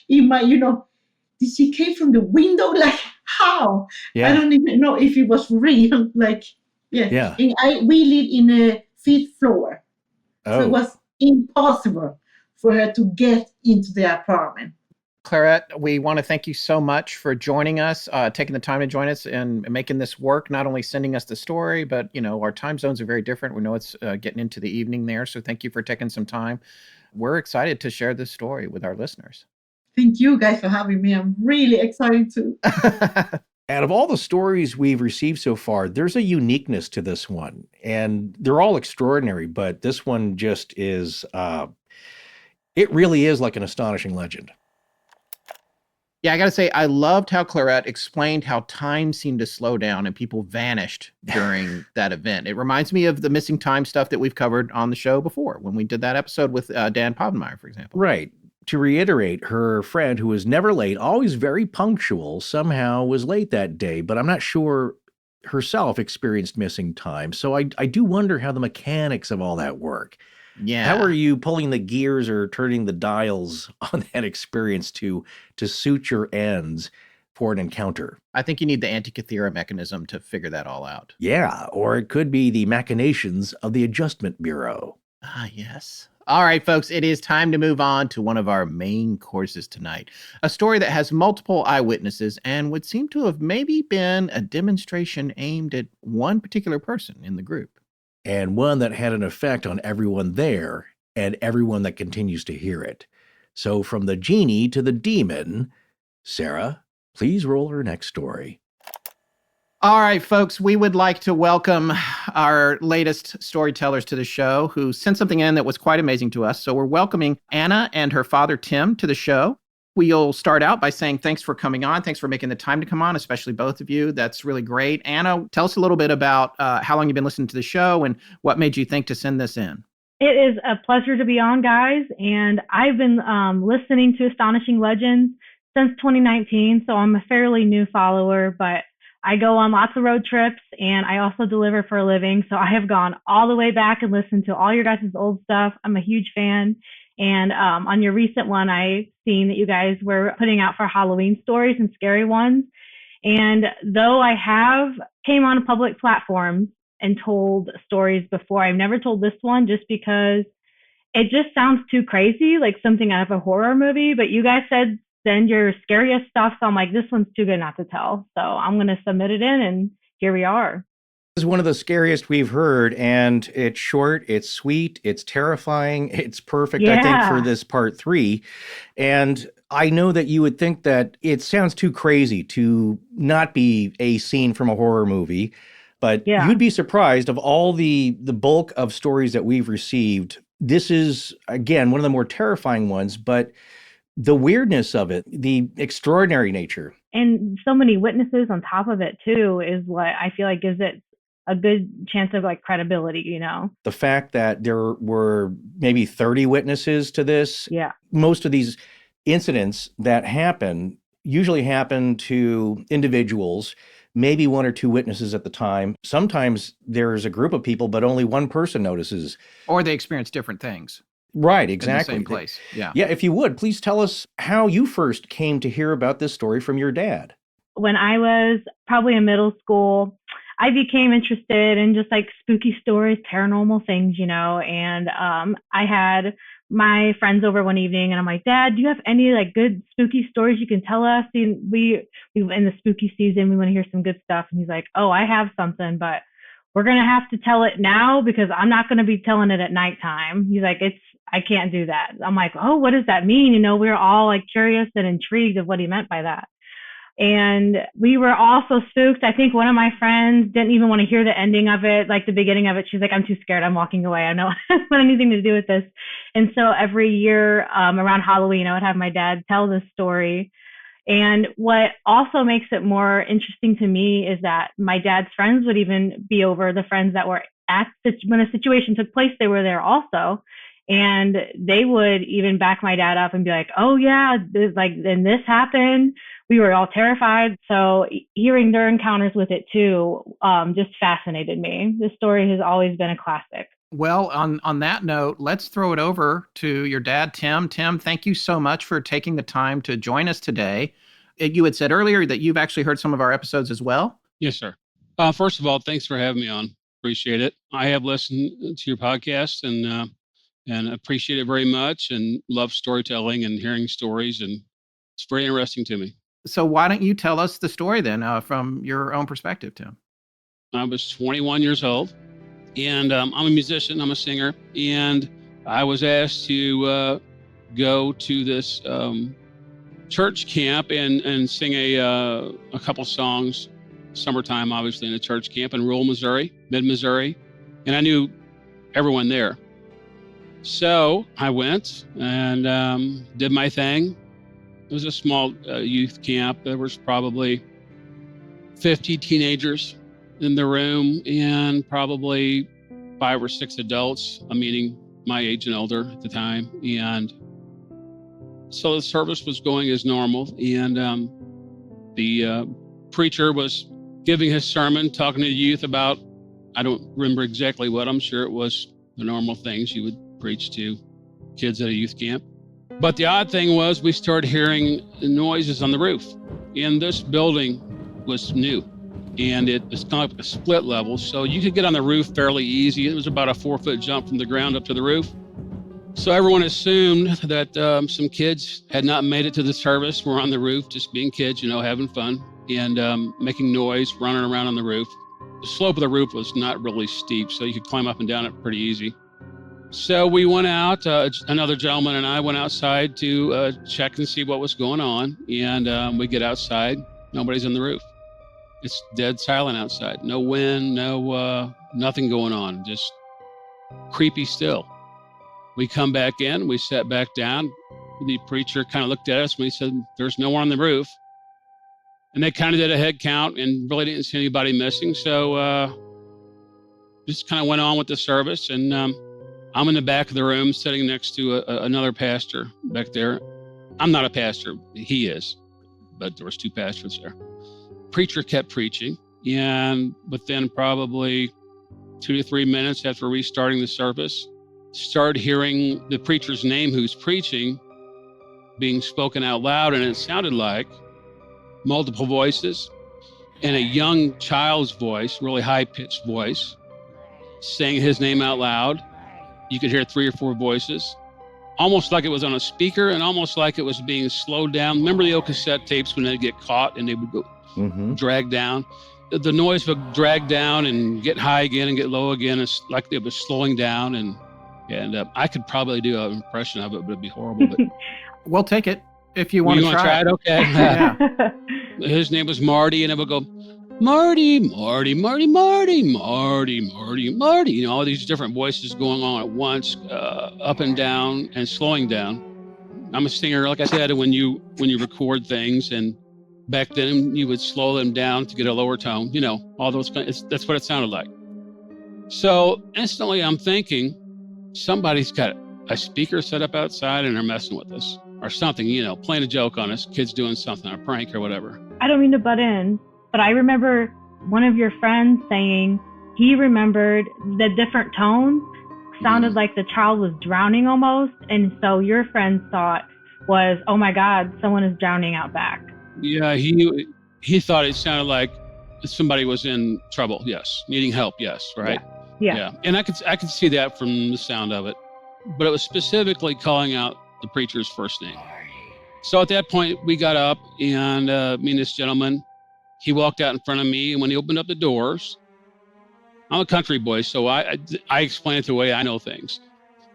she came from the window, like how? Yeah. I don't even know if it was real. Like, yeah. And we live in a 5th floor, so it was impossible for her to get into the apartment. Clarette, we want to thank you so much for joining us, taking the time to join us and making this work, not only sending us the story, but, our time zones are very different. We know it's getting into the evening there. So thank you for taking some time. We're excited to share this story with our listeners. Thank you guys for having me. I'm really excited too. Out of all the stories we've received so far, there's a uniqueness to this one, and they're all extraordinary, but this one just is, it really is like an astonishing legend. Yeah, I got to say, I loved how Clarette explained how time seemed to slow down and people vanished during that event. It reminds me of the missing time stuff that we've covered on the show before when we did that episode with Dan Povenmire, for example. Right. To reiterate, her friend, who was never late, always very punctual, somehow was late that day, but I'm not sure herself experienced missing time. So I do wonder how the mechanics of all that work. Yeah. How are you pulling the gears or turning the dials on that experience to suit your ends for an encounter? I think you need the Antikythera mechanism to figure that all out. Yeah, or it could be the machinations of the Adjustment Bureau. Ah, yes. All right, folks, it is time to move on to one of our main courses tonight. A story that has multiple eyewitnesses and would seem to have maybe been a demonstration aimed at one particular person in the group. And one that had an effect on everyone there and everyone that continues to hear it. So from the genie to the demon, Sarah, please roll her next story. All right, folks, we would like to welcome our latest storytellers to the show who sent something in that was quite amazing to us. So we're welcoming Anna and her father, Tim, to the show. We'll start out by saying thanks for coming on. Thanks for making the time to come on, especially both of you. That's really great. Anna, tell us a little bit about how long you've been listening to the show and what made you think to send this in. It is a pleasure to be on, guys. And I've been listening to Astonishing Legends since 2019, so I'm a fairly new follower, but I go on lots of road trips and I also deliver for a living. So I have gone all the way back and listened to all your guys' old stuff. I'm a huge fan. And on your recent one, I've seen that you guys were putting out for Halloween stories and scary ones. And though I have came on public platforms and told stories before, I've never told this one just because it just sounds too crazy, like something out of a horror movie. But you guys said send your scariest stuff. So I'm like, this one's too good not to tell. So I'm going to submit it in, and here we are. This is one of the scariest we've heard, and it's short, it's sweet, it's terrifying, it's perfect, I think, for this part 3. And I know that you would think that it sounds too crazy to not be a scene from a horror movie, but you'd be surprised of all the bulk of stories that we've received. This is, again, one of the more terrifying ones, but the weirdness of it, the extraordinary nature. And so many witnesses on top of it, too, is what I feel like gives it a good chance of like credibility, you know? The fact that there were maybe 30 witnesses to this. Yeah. Most of these incidents that happen usually happen to individuals, maybe 1 or 2 witnesses at the time. Sometimes there's a group of people, but only one person notices. Or they experience different things. Right, exactly. In the same place. Yeah. Yeah, if you would, please tell us how you first came to hear about this story from your dad. When I was probably in middle school, I became interested in just like spooky stories, paranormal things, you know, and I had my friends over one evening, and I'm like, Dad, do you have any like good spooky stories you can tell us? And we in the spooky season, we want to hear some good stuff. And he's like, oh, I have something, but we're going to have to tell it now because I'm not going to be telling it at nighttime. He's like, I can't do that. I'm like, oh, what does that mean? We were all like curious and intrigued of what he meant by that. And we were all so spooked. I think one of my friends didn't even want to hear the ending of it, like the beginning of it. She's like, I'm too scared. I'm walking away. I don't want anything to do with this. And so every year around Halloween, I would have my dad tell this story. And what also makes it more interesting to me is that my dad's friends would even be over, the friends that were when a situation took place, they were there also. And they would even back my dad up and be like, oh yeah, then this happened. We were all terrified. So hearing their encounters with it too, just fascinated me. This story has always been a classic. Well, on that note, let's throw it over to your dad, Tim. Tim, thank you so much for taking the time to join us today. You had said earlier that you've actually heard some of our episodes as well. Yes, sir. First of all, thanks for having me on. Appreciate it. I have listened to your podcast and appreciate it very much and love storytelling and hearing stories. And it's very interesting to me. So why don't you tell us the story then from your own perspective, Tim? I was 21 years old and I'm a musician. I'm a singer. And I was asked to go to this church camp and sing a couple songs, summertime, obviously, in a church camp in rural Missouri, mid-Missouri. And I knew everyone there. So I went and did my thing. It was a small youth camp. There was probably 50 teenagers in the room and probably 5 or 6 adults, meaning my age and older at the time. And so the service was going as normal. And the preacher was giving his sermon, talking to the youth about, I don't remember exactly what, I'm sure it was the normal things you would preach to kids at a youth camp. But the odd thing was we started hearing noises on the roof. And this building was new. And it was kind of like a split level. So you could get on the roof fairly easy. It was about a 4-foot jump from the ground up to the roof. So everyone assumed that some kids had not made it to the service, were on the roof, just being kids, having fun and making noise, running around on the roof. The slope of the roof was not really steep, so you could climb up and down it pretty easy. So we went out, another gentleman and I went outside to check and see what was going on. And we get outside, nobody's on the roof. It's dead silent outside. No wind, nothing going on, just creepy still. We come back in, we sat back down. The preacher kind of looked at us when he said, there's no one on the roof. And they kind of did a head count and really didn't see anybody missing. So just kind of went on with the service. And I'm in the back of the room sitting next to another pastor back there. I'm not a pastor, he is, but there was 2 pastors there. Preacher kept preaching, and within probably 2 to 3 minutes after restarting the service, started hearing the preacher's name who's preaching being spoken out loud, and it sounded like multiple voices and a young child's voice, really high-pitched voice, saying his name out loud. You could hear 3 or 4 voices, almost like it was on a speaker and almost like it was being slowed down. Remember the old cassette tapes when they'd get caught and they would go drag down? The noise would drag down and get high again and get low again. It's like it was slowing down. And I could probably do an impression of it, but it'd be horrible. But we'll take it if you want to try it. Okay. Yeah. His name was Marty, and it would go, Marty, Marty, Marty, Marty, Marty, Marty, Marty. All these different voices going on at once, up and down and slowing down. I'm a singer, like I said, when you record things, and back then you would slow them down to get a lower tone. All those. That's what it sounded like. So instantly, I'm thinking, somebody's got a speaker set up outside and they're messing with us or something. Playing a joke on us, kids doing something, a prank or whatever. I don't mean to butt in, but I remember one of your friends saying he remembered the different tones sounded like the child was drowning almost. And so your friend thought was, oh my God, someone is drowning out back. Yeah, he thought it sounded like somebody was in trouble. Yes. Needing help. Yes. Right. Yeah. And I could see that from the sound of it. but it was specifically calling out the preacher's first name. So at that point, we got up, and me and this gentleman, he walked out in front of me, and when he opened up the doors, I'm a country boy, so I explain it the way I know things.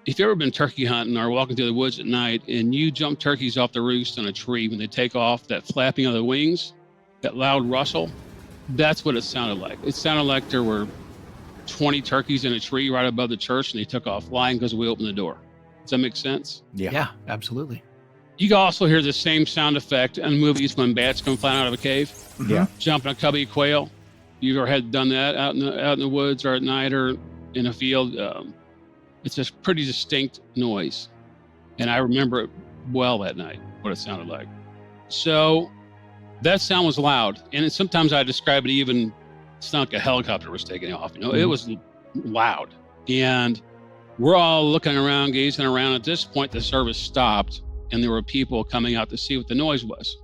If you've ever been turkey hunting or walking through the woods at night and you jump turkeys off the roost on a tree when they take off, that flapping of the wings, that loud rustle, that's what it sounded like. It sounded like there were 20 turkeys in a tree right above the church, and they took off flying because we opened the door. Does that make sense? Yeah, absolutely. You can also hear the same sound effect in movies when bats come flying out of a cave. Yeah. Jumping a cubby of quail. You ever had done that out in the woods or at night or in a field? It's a pretty distinct noise. And I remember it well that night, what it sounded like. So that sound was loud. And sometimes I describe it even, it's not like a helicopter was taking off. It was loud. And we're all looking around, gazing around. At this point, the service stopped, and there were people coming out to see what the noise was.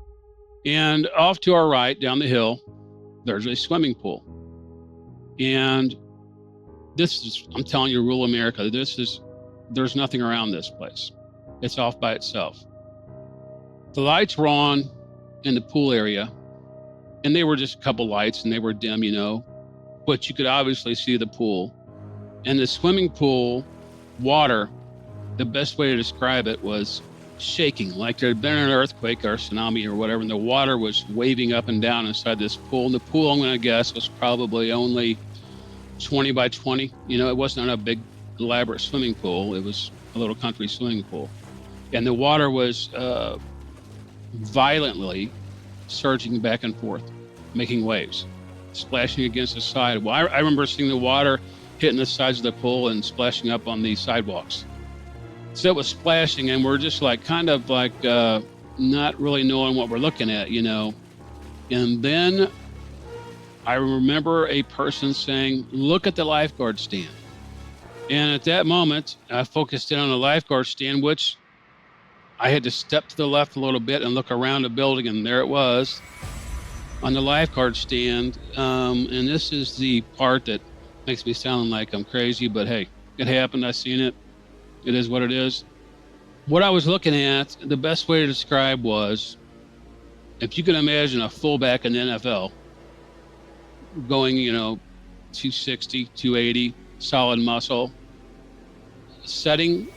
And off to our right, down the hill, there's a swimming pool. And this is, I'm telling you, rural America, there's nothing around this place. It's off by itself. The lights were on in the pool area, and they were just a couple lights, and they were dim, but you could obviously see the pool. And the swimming pool water, the best way to describe it was shaking, like there had been an earthquake or a tsunami or whatever, and the water was waving up and down inside this pool. And the pool, I'm going to guess, was probably only 20 by 20. It wasn't a big, elaborate swimming pool. It was a little country swimming pool. And the water was violently surging back and forth, making waves, splashing against the side. Well, I remember seeing the water hitting the sides of the pool and splashing up on the sidewalks. So it was splashing, and we're just kind of not really knowing what we're looking at, And then I remember a person saying, "Look at the lifeguard stand." And at that moment, I focused in on the lifeguard stand, which I had to step to the left a little bit and look around the building, and there it was on the lifeguard stand. And this is the part that makes me sound like I'm crazy, but hey, it happened. I seen it. It is what it is. What I was looking at, the best way to describe was, if you can imagine a fullback in the NFL going, 260, 280, solid muscle, setting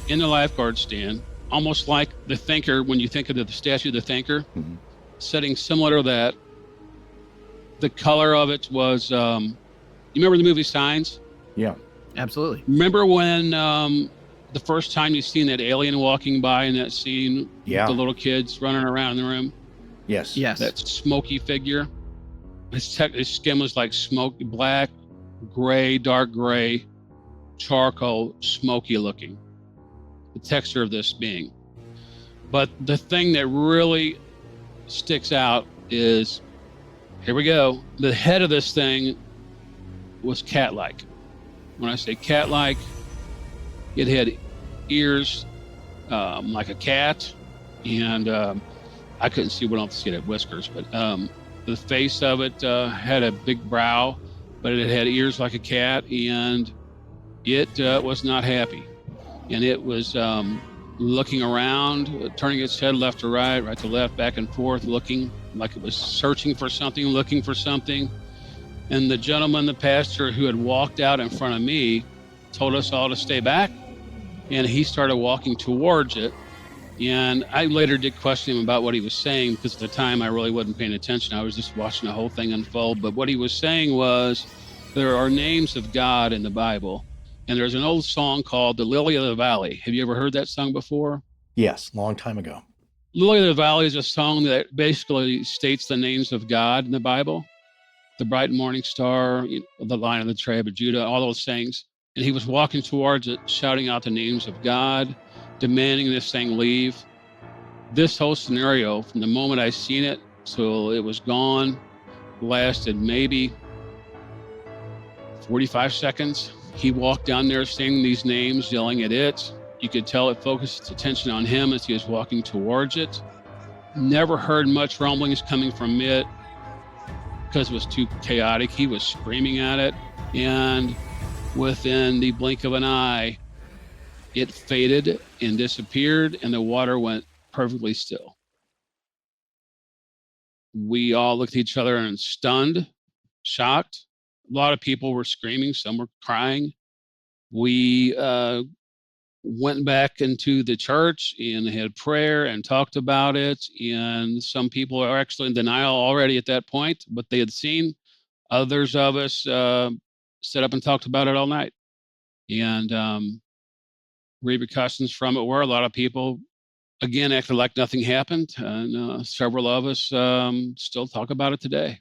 in the lifeguard stand, almost like the Thinker, when you think of the statue of the Thinker, setting similar to that. The color of it was, you remember the movie Signs? Yeah. Absolutely. Remember when the first time you seen that alien walking by in that scene, Yeah. the little kids running around in the room? Yes. Yes. That smoky figure. His skin was like smoke, black, gray, dark gray, charcoal, smoky looking. The texture of this being. But the thing that really sticks out is, here we go, the head of this thing was cat-like. When I say cat-like, it had ears like a cat, and I couldn't see what else. It had whiskers, but the face of it had a big brow, but it had ears like a cat, and it was not happy. And it was looking around, turning its head left to right, right to left, back and forth, looking like it was searching for something, looking for something. And the gentleman, the pastor who had walked out in front of me, told us all to stay back. And he started walking towards it. And I later did question him about what he was saying, because at the time I really wasn't paying attention. I was just watching the whole thing unfold. But what he was saying was, there are names of God in the Bible. And there's an old song called The Lily of the Valley. Have you ever heard that song before? Yes, long time ago. Lily of the Valley is a song that basically states the names of God in the Bible. The bright morning star, the Lion of the tribe of Judah, all those things. And he was walking towards it, shouting out the names of God, demanding this thing leave. This whole scenario, from the moment I seen it till it was gone, lasted maybe 45 seconds. He walked down there saying these names, yelling at it. You could tell it focused its attention on him as he was walking towards it. Never heard much rumblings coming from it because it was too chaotic. He was screaming at it. And within the blink of an eye, it faded and disappeared, and the water went perfectly still. We all looked at each other and stunned, shocked. A lot of people were screaming, some were crying. We went back into the church and had prayer and talked about it. And some people are actually in denial already at that point, but they had seen. Others of us stood up and talked about it all night. And repercussions from it were a lot of people, again, acted like nothing happened. And several of us still talk about it today.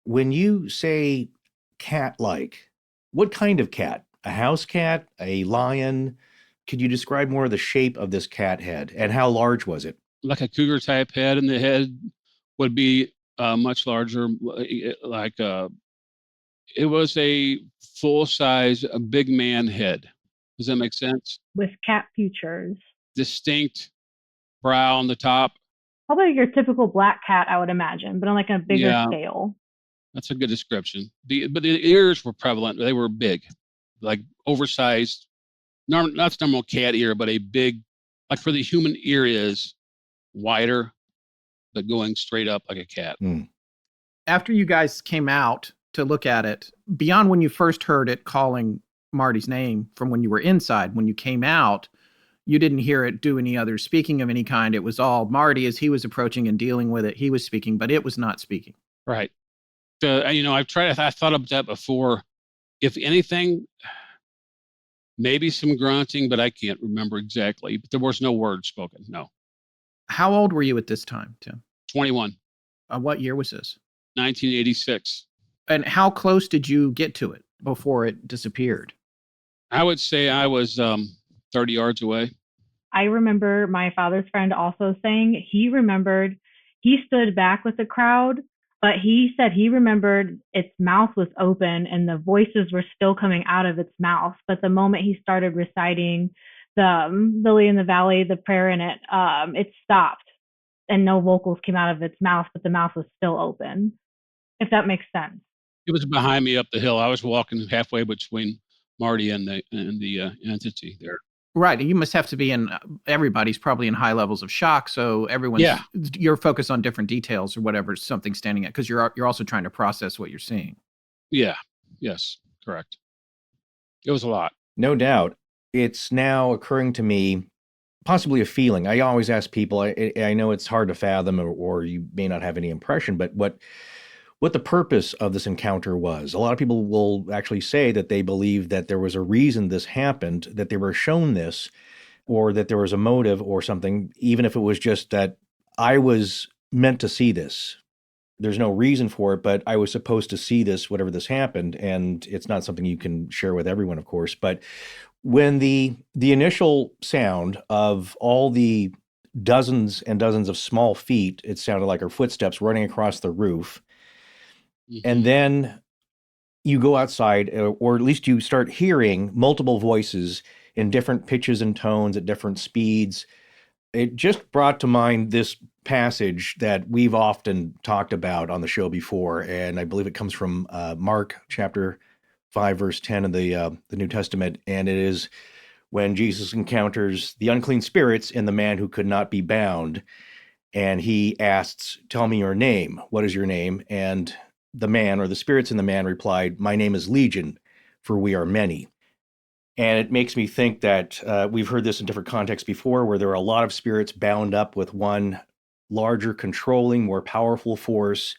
When you say cat-like, what kind of cat? A house cat? A lion? Could you describe more of the shape of this cat head, and how large was it? Like a cougar type head, and the head would be much larger. It was a full-size, a big man head. Does that make sense? With cat features. Distinct brow on the top. Probably your typical black cat, I would imagine, but on like a bigger scale. That's a good description. But the ears were prevalent. They were big, like oversized. Not normal cat ear, but a big, like for the human ear is wider, but going straight up like a cat. After you guys came out to look at it, beyond when you first heard it calling Marty's name from when you were inside, when you came out, you didn't hear it do any other speaking of any kind. It was all Marty as he was approaching and dealing with it. He was speaking, but it was not speaking. Right. I thought of that before. If anything, maybe some grunting, but I can't remember exactly. But there was no word spoken. No. How old were you at this time, Tim? 21. What year was this? 1986. And how close did you get to it before it disappeared? I would say I was 30 yards away. I remember my father's friend also saying he remembered he stood back with the crowd, but he said he remembered its mouth was open and the voices were still coming out of its mouth. But the moment he started reciting the Lily in the Valley, the prayer in it, it stopped and no vocals came out of its mouth, but the mouth was still open, if that makes sense. It was behind me up the hill. I was walking halfway between Marty and the entity there. Right. You must have to be everybody's probably in high levels of shock. So you're focused on different details or whatever, something standing out, because you're also trying to process what you're seeing. Yeah. Yes. Correct. It was a lot. No doubt. It's now occurring to me, possibly a feeling. I always ask people, I know it's hard to fathom or you may not have any impression, but what the purpose of this encounter was. A lot of people will actually say that they believe that there was a reason this happened, that they were shown this, or that there was a motive or something, even if it was just that I was meant to see this. There's no reason for it, but I was supposed to see this, whatever this happened, and it's not something you can share with everyone, of course. But when the initial sound of all the dozens and dozens of small feet, it sounded like our footsteps running across the roof, and then you go outside, or at least you start hearing multiple voices in different pitches and tones at different speeds. It just brought to mind this passage that we've often talked about on the show before, and I believe it comes from Mark chapter 5, verse 10 of the New Testament, and it is when Jesus encounters the unclean spirits in the man who could not be bound, and he asks, "Tell me your name. What is your name?" And the man, or the spirits in the man, replied, "My name is Legion, for we are many." And it makes me think that we've heard this in different contexts before, where there are a lot of spirits bound up with one larger, controlling, more powerful force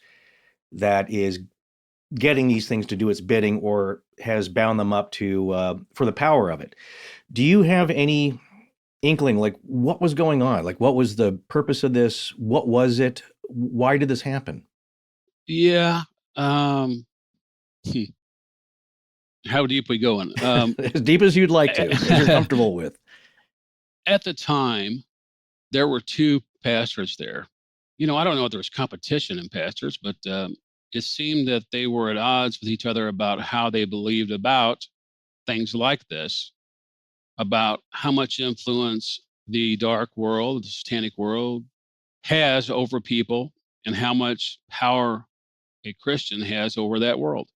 that is getting these things to do its bidding, or has bound them up to for the power of it. Do you have any inkling, like what was going on? Like, what was the purpose of this? What was it? Why did this happen? Yeah. How deep we going? As deep as you'd like to, as you're comfortable with. At the time, there were two pastors there. I don't know if there was competition in pastors, but it seemed that they were at odds with each other about how they believed about things like this, about how much influence the dark world, the satanic world, has over people, and how much power a Christian has over that world.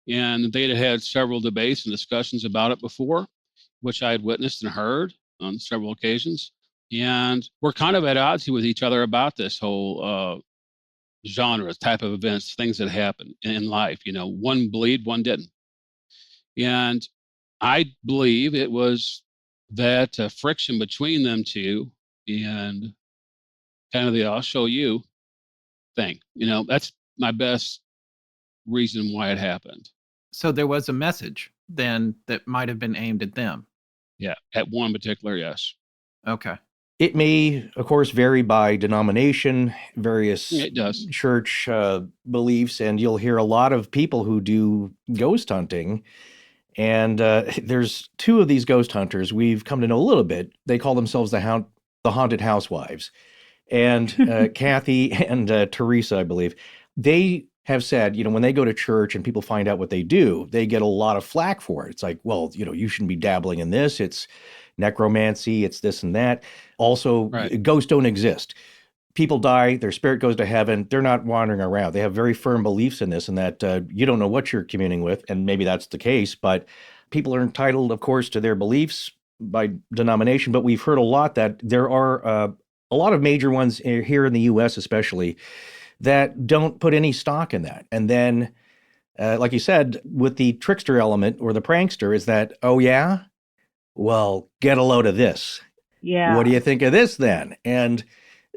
And they'd had several debates and discussions about it before. which I had witnessed and heard on several occasions. And we're kind of at odds with each other about this whole genre type of events, things that happen in life. One believed, one didn't. And I believe it was that friction between them two and kind of the I'll show you thing. That's my best reason why it happened. So there was a message then that might have been aimed at them. Yeah, at one particular, yes. Okay. It may, of course, vary by denomination, various It does. church beliefs, and you'll hear a lot of people who do ghost hunting. And there's two of these ghost hunters we've come to know a little bit. They call themselves the Haunted Housewives. And Kathy and Teresa, I believe, they have said, when they go to church and people find out what they do, they get a lot of flack for it. It's like, well, you shouldn't be dabbling in this. It's necromancy. It's this and that. Also, Right. Ghosts don't exist. People die, their spirit goes to heaven. They're not wandering around. They have very firm beliefs in this and that you don't know what you're communing with. And maybe that's the case, but people are entitled, of course, to their beliefs by denomination. But we've heard a lot that there are a lot of major ones here in the U.S. especially that don't put any stock in that. And then, like you said, with the trickster element or the prankster is that, oh yeah, well, get a load of this. Yeah. What do you think of this then? And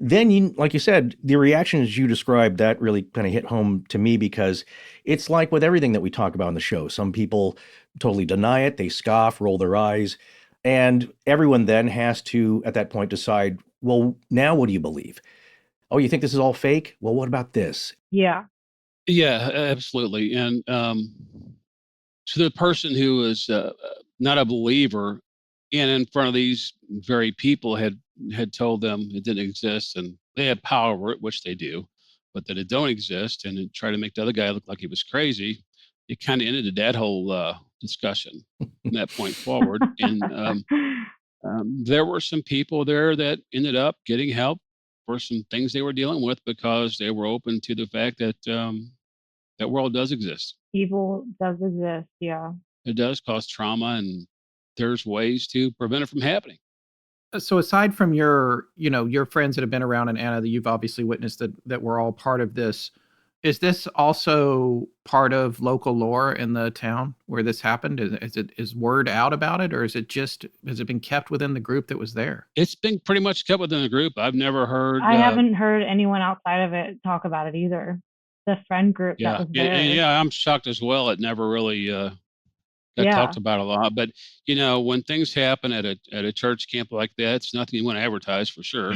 then, like you said, the reactions you described, that really kind of hit home to me because it's like with everything that we talk about on the show. Some people totally deny it. They scoff, roll their eyes. And everyone then has to, at that point, decide, well, now what do you believe? Oh, you think this is all fake? Well, what about this? Yeah. Yeah, absolutely. And to the person who is not a believer and in front of these very people had told them it didn't exist and they had power over it, which they do, but that it don't exist and it tried to make the other guy look like he was crazy, it kind of ended that whole discussion from that point forward. And there were some people there that ended up getting help for some things they were dealing with because they were open to the fact that that world does exist. Evil does exist. Yeah. It does cause trauma, and there's ways to prevent it from happening. So aside from your friends that have been around, and Anna, that you've obviously witnessed that we're all part of this, is this also part of local lore in the town where this happened? Is word out about it, or has it been kept within the group that was there? It's been pretty much kept within the group. I've never heard. I haven't heard anyone outside of it talk about it either. The friend group that was there. Yeah, I'm shocked as well. It never really got talked about a lot. But when things happen at a church camp like that, it's nothing you want to advertise for sure.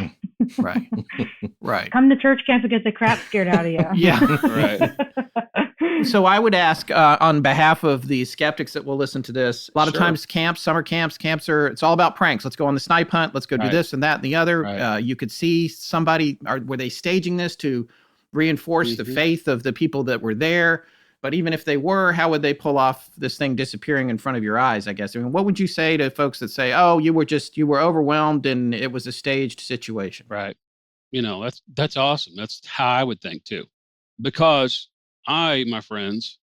Right. Right. Come to church camp and get the crap scared out of you. Yeah. Right. So I would ask on behalf of the skeptics that will listen to this, a lot of times summer camps it's all about pranks. Let's go on the snipe hunt. Let's go do this and that and the other. Right. You could see somebody, were they staging this to reinforce the faith of the people that were there? But even if they were, how would they pull off this thing disappearing in front of your eyes, I guess? I mean, what would you say to folks that say, oh, you were overwhelmed and it was a staged situation? Right. That's awesome. That's how I would think too. Because I, my friends,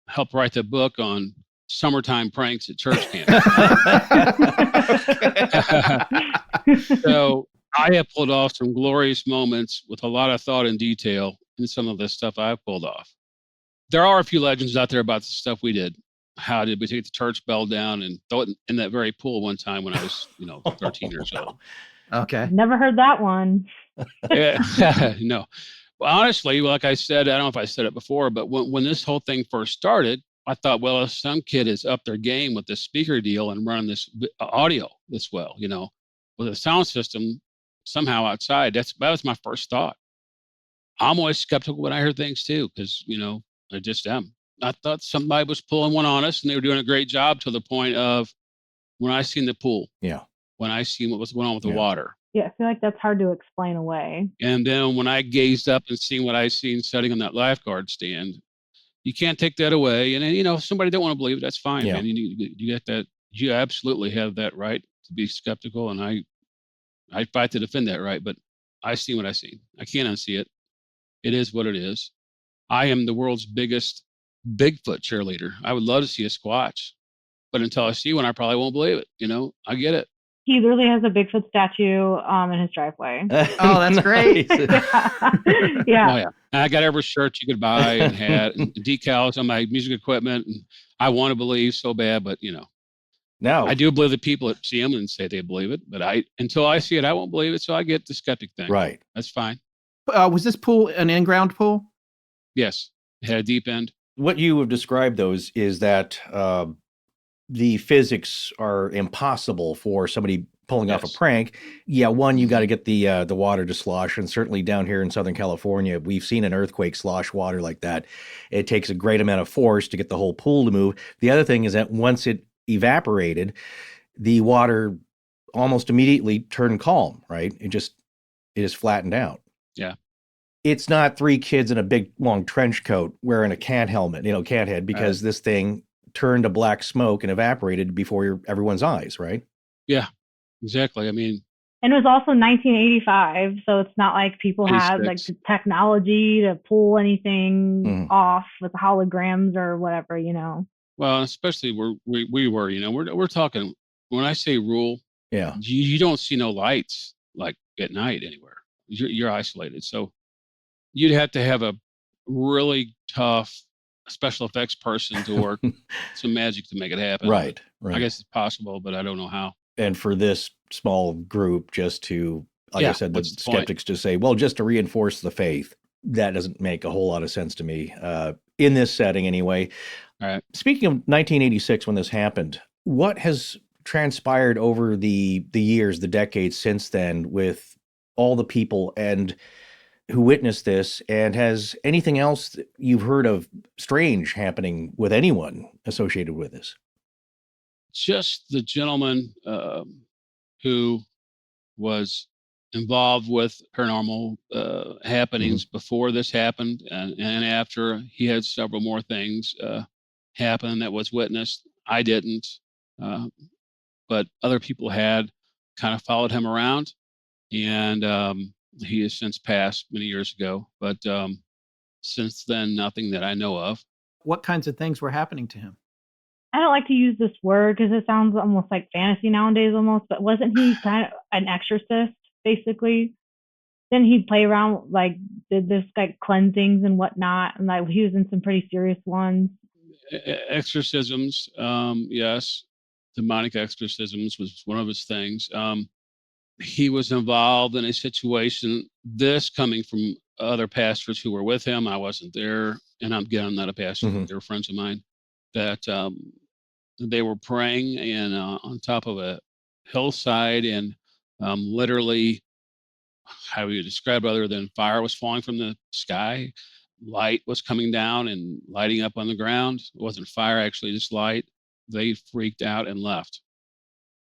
helped write the book on summertime pranks at church camp. So I have pulled off some glorious moments with a lot of thought and detail in some of the stuff I've pulled off. There are a few legends out there about the stuff we did. How did we take the church bell down and throw it in that very pool one time when I was, 13 years old? Okay. Never heard that one. Yeah, no. Well, honestly, like I said, I don't know if I said it before, but when this whole thing first started, I thought, well, if some kid is up their game with this speaker deal and running this audio this well, with a sound system somehow outside, that was my first thought. I'm always skeptical when I hear things too, because, I just am. I thought somebody was pulling one on us and they were doing a great job to the point of when I seen the pool. Yeah. When I seen what was going on with the water. Yeah, I feel like that's hard to explain away. And then when I gazed up and seen what I seen sitting on that lifeguard stand, you can't take that away. And then, if somebody don't want to believe it, that's fine, man. You get that. You absolutely have that right to be skeptical. And I fight to defend that right, but I see what I see. I can't unsee it. It is what it is. I am the world's biggest Bigfoot cheerleader. I would love to see a Squatch. but until I see one, I probably won't believe it. I get it. He literally has a Bigfoot statue in his driveway. Oh, that's great. Yeah. Oh yeah, I got every shirt you could buy and hat and decals on my music equipment, and I want to believe so bad, but No. I do believe that people that see them and say they believe it, but until I see it, I won't believe it. So I get the skeptic thing. Right. That's fine. Was this pool an in-ground pool? Yes, it had a deep end. What you have described, those, is that the physics are impossible for somebody pulling off a prank. Yeah, one, you got to get the water to slosh, and certainly down here in Southern California, we've seen an earthquake slosh water like that. It takes a great amount of force to get the whole pool to move. The other thing is that once it evaporated, the water almost immediately turned calm, right? It just flattened out. Yeah. It's not three kids in a big long trench coat wearing a cat helmet, cat head, because this thing turned to black smoke and evaporated before everyone's eyes, right? Yeah, exactly. I mean, and it was also 1985, so it's not like people had like the technology to pull anything off with holograms or whatever, Well, especially where we were, we're talking, when I say rural, yeah, you don't see no lights like at night anywhere. You're isolated. So you'd have to have a really tough special effects person to work some magic to make it happen. Right. I guess it's possible, but I don't know how. And for this small group, just to, like I said, the skeptics to say, well, just to reinforce the faith, that doesn't make a whole lot of sense to me in this setting anyway. All right. Speaking of 1986, when this happened, what has transpired over the years, the decades since then, with all the people and who witnessed this, and has anything else you've heard of strange happening with anyone associated with this? Just the gentleman who was involved with paranormal happenings before this happened, and after. He had several more things happen that was witnessed. I didn't, but other people had kind of followed him around, and he has since passed many years ago. But since then, nothing that I know of. What kinds of things were happening to him? I don't like to use this word because it sounds almost like fantasy nowadays almost, but wasn't he kind of an exorcist, basically? Then he'd play around, like, did this like cleansings and whatnot, and like he was in some pretty serious ones. Exorcisms, yes. Demonic exorcisms was one of his things. He was involved in a situation, this coming from other pastors who were with him. I wasn't there, and I'm not a pastor. They were friends of mine, that they were praying and on top of a hillside, and literally, how would you describe it other than fire was falling from the sky, light was coming down and lighting up on the ground. It wasn't fire, actually, just light. They freaked out and left,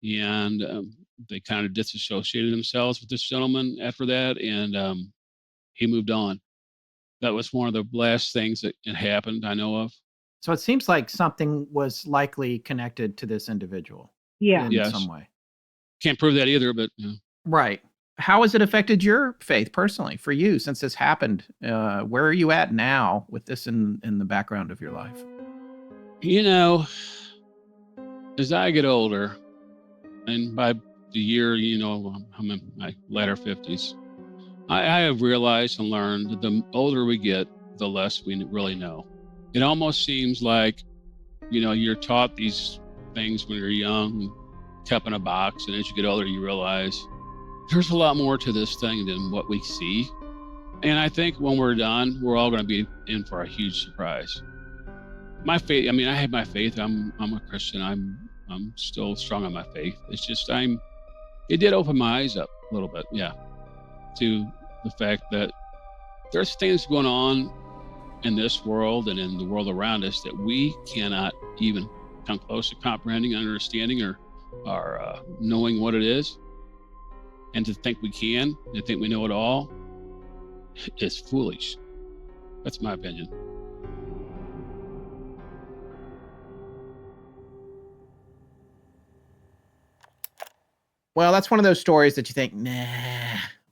and they kind of disassociated themselves with this gentleman after that, and he moved on. That was one of the last things that had happened I know of. So it seems like something was likely connected to this individual. Yeah. In some way. Can't prove that either, but right. How has it affected your faith personally for you since this happened? Where are you at now with this in the background of your life? As I get older, and by the year, I'm in my latter 50s, I have realized and learned that the older we get, the less we really know. It almost seems like, you're taught these things when you're young, kept in a box, and as you get older, you realize there's a lot more to this thing than what we see. And I think when we're done, we're all going to be in for a huge surprise. My faith, I have my faith. I'm a Christian. I'm still strong on my faith. It's just it did open my eyes up a little bit, to the fact that there's things going on in this world and in the world around us that we cannot even come close to comprehending, understanding, or knowing what it is. And to think we can, to think we know it all, is foolish. That's my opinion. Well, that's one of those stories that you think, nah.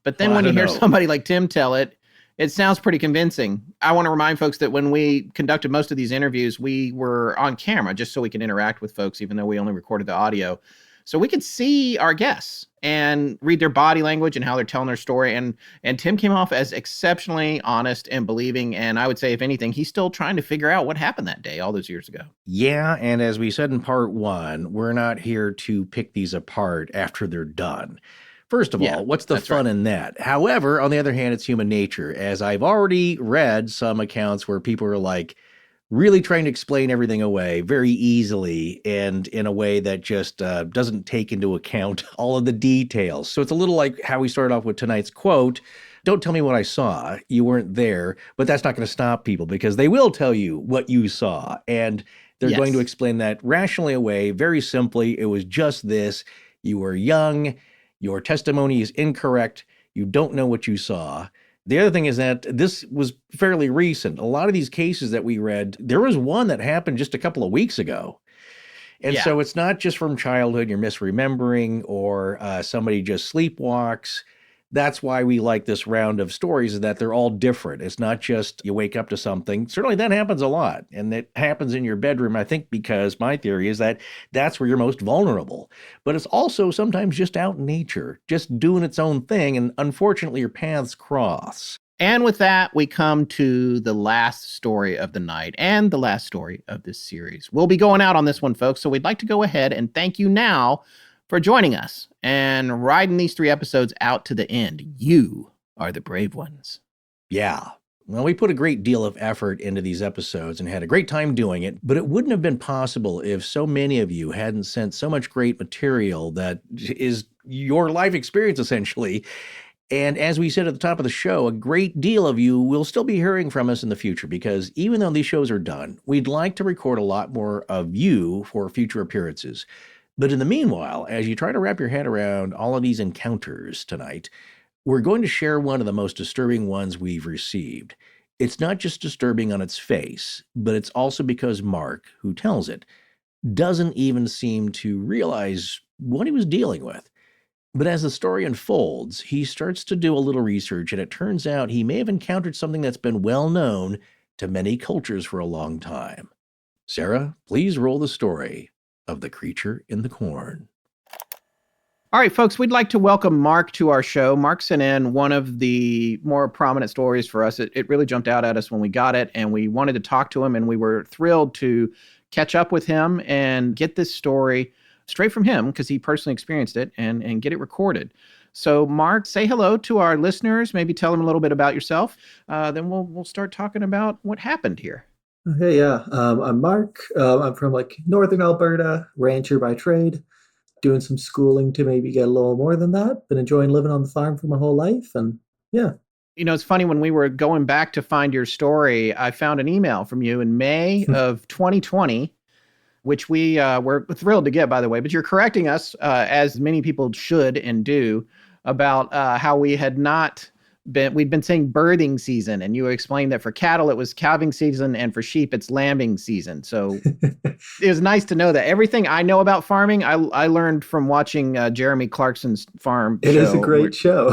But then when you hear somebody like Tim tell it, It sounds pretty convincing. I want to remind folks that when we conducted most of these interviews, we were on camera just so we can interact with folks, even though we only recorded the audio. So we could see our guests and read their body language and how they're telling their story. And Tim came off as exceptionally honest and believing. And I would say, if anything, he's still trying to figure out what happened that day all those years ago. Yeah, and as we said in part 1, we're not here to pick these apart after they're done. First of all, what's the fun in that? However, on the other hand, it's human nature. As I've already read some accounts where people are like really trying to explain everything away very easily and in a way that just doesn't take into account all of the details. So it's a little like how we started off with tonight's quote. Don't tell me what I saw. You weren't there, but that's not going to stop people because they will tell you what you saw. And they're going to explain that rationally away, very simply. It was just this. You were young. Your testimony is incorrect. You don't know what you saw. The other thing is that this was fairly recent. A lot of these cases that we read, there was one that happened just a couple of weeks ago. And so it's not just from childhood, you're misremembering, or somebody just sleepwalks. That's why we like this round of stories, is that they're all different. It's not just you wake up to something. Certainly that happens a lot. And it happens in your bedroom, I think, because my theory is that that's where you're most vulnerable. But it's also sometimes just out in nature, just doing its own thing. And unfortunately, your paths cross. And with that, we come to the last story of the night and the last story of this series. We'll be going out on this one, folks. So we'd like to go ahead and thank you now for joining us and riding these 3 episodes out to the end. You are the brave ones. Yeah. Well, we put a great deal of effort into these episodes and had a great time doing it, but it wouldn't have been possible if so many of you hadn't sent so much great material that is your life experience, essentially. And as we said at the top of the show, a great deal of you will still be hearing from us in the future because even though these shows are done, we'd like to record a lot more of you for future appearances. But in the meanwhile, as you try to wrap your head around all of these encounters tonight, we're going to share one of the most disturbing ones we've received. It's not just disturbing on its face, but it's also because Mark, who tells it, doesn't even seem to realize what he was dealing with. But as the story unfolds, he starts to do a little research, and it turns out he may have encountered something that's been well known to many cultures for a long time. Sarah, please roll the story of the creature in the corn. All right, folks, we'd like to welcome Mark to our show. Mark sent in one of the more prominent stories for us. It really jumped out at us when we got it, and we wanted to talk to him, and we were thrilled to catch up with him and get this story straight from him because he personally experienced it and get it recorded. So, Mark, say hello to our listeners. Maybe tell them a little bit about yourself. Then we'll start talking about what happened here. Okay, yeah. I'm Mark. I'm from northern Alberta, rancher by trade, doing some schooling to maybe get a little more than that. Been enjoying living on the farm for my whole life, and yeah. You know, it's funny, when we were going back to find your story, I found an email from you in May of 2020, which we were thrilled to get, by the way. But you're correcting us, as many people should and do, about how we'd been saying birthing season, and you explained that for cattle it was calving season and for sheep it's lambing season. So it was nice to know that everything I know about farming I learned from watching Jeremy Clarkson's farm show. It is a great show.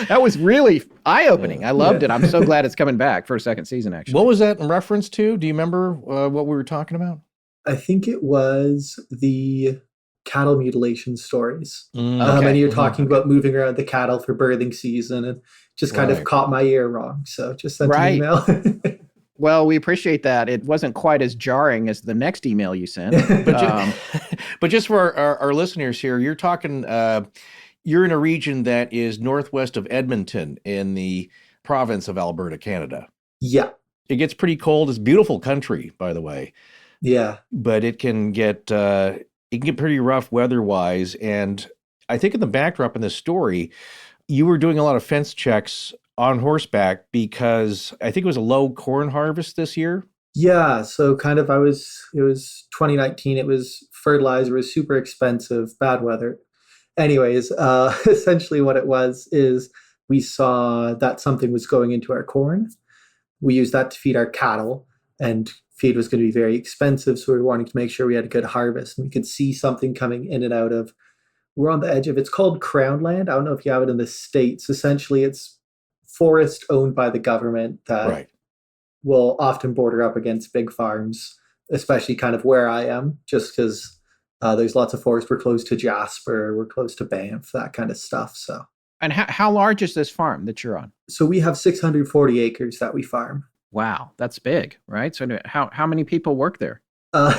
That was really eye-opening. I loved it. I'm so glad it's coming back for a second season, actually. What was that in reference to? Do you remember what we were talking about? I think it was the cattle mutilation stories. Okay. And you're talking about moving around the cattle for birthing season, and just kind of caught my ear wrong. So just sent an email. Well, we appreciate that. It wasn't quite as jarring as the next email you sent. But just for our listeners here, you're talking, you're in a region that is northwest of Edmonton in the province of Alberta, Canada. Yeah. It gets pretty cold. It's beautiful country, by the way. Yeah. But it can get pretty rough weather-wise. And I think in the backdrop in this story, you were doing a lot of fence checks on horseback because I think it was a low corn harvest this year. Yeah. So it was 2019. It was fertilizer was super expensive, bad weather. Anyways, essentially what it was is we saw that something was going into our corn. We used that to feed our cattle, and feed was going to be very expensive. So we were wanting to make sure we had a good harvest, and we could see something coming in and out of, we're on the edge of, it's called Crown Land. I don't know if you have it in the States. Essentially, it's forest owned by the government that Right. will often border up against big farms, especially kind of where I am, just because there's lots of forest. We're close to Jasper, we're close to Banff, that kind of stuff. So, And how large is this farm that you're on? so we have 640 acres that we farm. Wow, that's big, right? So how many people work there?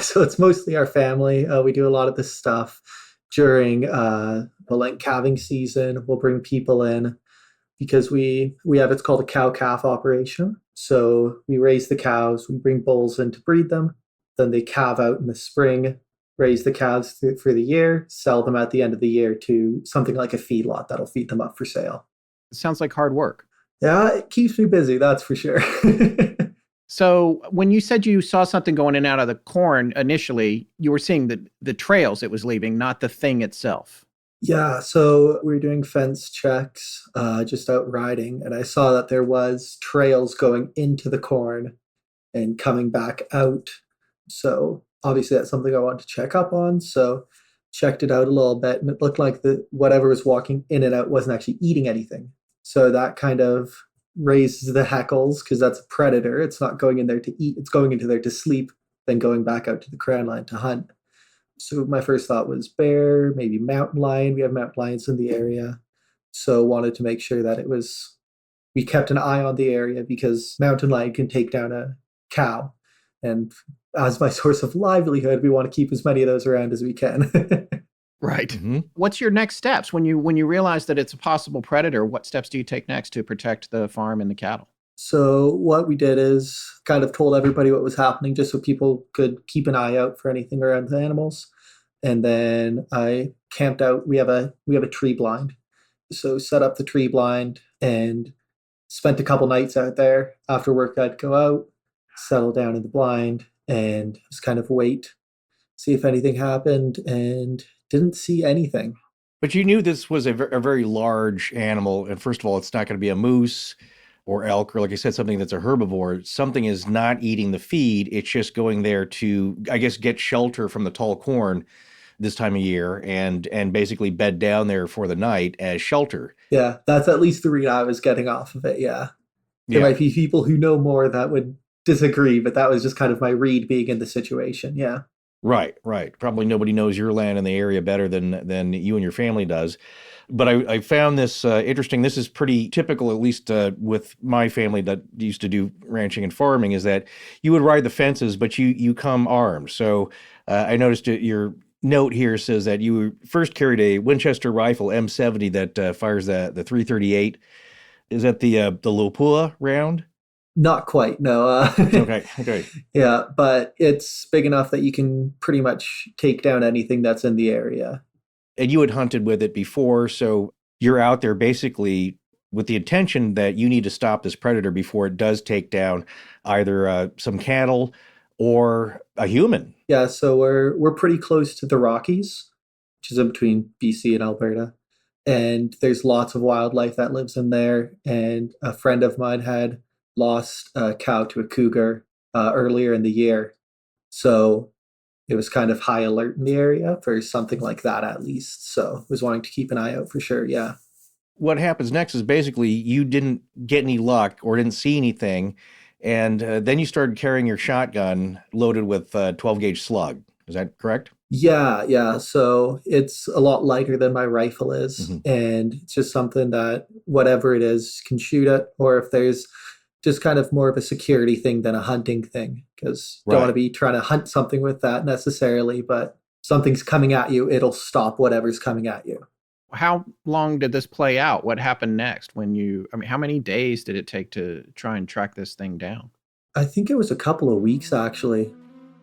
So it's mostly our family. We do a lot of this stuff during the Lent calving season. We'll bring people in because we have, it's called a cow-calf operation. So we raise the cows, we bring bulls in to breed them, then they calve out in the spring, raise the calves for the year, sell them at the end of the year to something like a feedlot that'll feed them up for sale. It sounds like hard work. Yeah, it keeps me busy, that's for sure. So when you said you saw something going in and out of the corn initially, you were seeing the trails it was leaving, not the thing itself. Yeah, so we were doing fence checks, just out riding, and I saw that there was trails going into the corn and coming back out. So obviously that's something I wanted to check up on. So checked it out a little bit, and it looked like whatever was walking in and out wasn't actually eating anything. So that kind of raises the hackles because that's a predator. It's not going in there to eat, it's going into there to sleep, then going back out to the crown line to hunt. So my first thought was bear, maybe mountain lion. We have mountain lions in the area. So wanted to make sure that we kept an eye on the area because mountain lion can take down a cow. And as my source of livelihood, we want to keep as many of those around as we can. Right. Mm-hmm. What's your next steps when you realize that it's a possible predator? What steps do you take next to protect the farm and the cattle? So what we did is kind of told everybody what was happening just so people could keep an eye out for anything around the animals. And then I camped out. We have a tree blind. So set up the tree blind and spent a couple nights out there. After work, I'd go out, settle down in the blind, and just kind of wait, see if anything happened, and didn't see anything. But you knew this was a very large animal. And first of all, it's not going to be a moose or elk, or like I said, something that's a herbivore. Something is not eating the feed. It's just going there to, I guess, get shelter from the tall corn this time of year and basically bed down there for the night as shelter. Yeah, that's at least the read I was getting off of it, yeah. There might be people who know more that would disagree, but that was just kind of my read being in the situation, yeah. Right. Probably nobody knows your land in the area better than you and your family does. But I found this interesting. This is pretty typical, at least with my family that used to do ranching and farming, is that you would ride the fences, but you come armed. So I noticed your note here says that you first carried a Winchester rifle M70 that fires the .338. Is that the Lopua round? Not quite, no. Okay. Yeah, but it's big enough that you can pretty much take down anything that's in the area. And you had hunted with it before, so you're out there basically with the intention that you need to stop this predator before it does take down either some cattle or a human. Yeah, so we're pretty close to the Rockies, which is in between BC and Alberta. And there's lots of wildlife that lives in there. And a friend of mine had lost a cow to a cougar earlier in the year. So it was kind of high alert in the area for something like that, at least. So was wanting to keep an eye out for sure, yeah. What happens next is basically you didn't get any luck or didn't see anything, and then you started carrying your shotgun loaded with 12-gauge slug. Is that correct? Yeah. So it's a lot lighter than my rifle is. Mm-hmm. And it's just something that whatever it is can shoot it. Or if there's just kind of more of a security thing than a hunting thing, because don't want to be trying to hunt something with that necessarily, but something's coming at you, it'll stop whatever's coming at you. How long did this play out? What happened next how many days did it take to try and track this thing down? I think it was a couple of weeks, actually.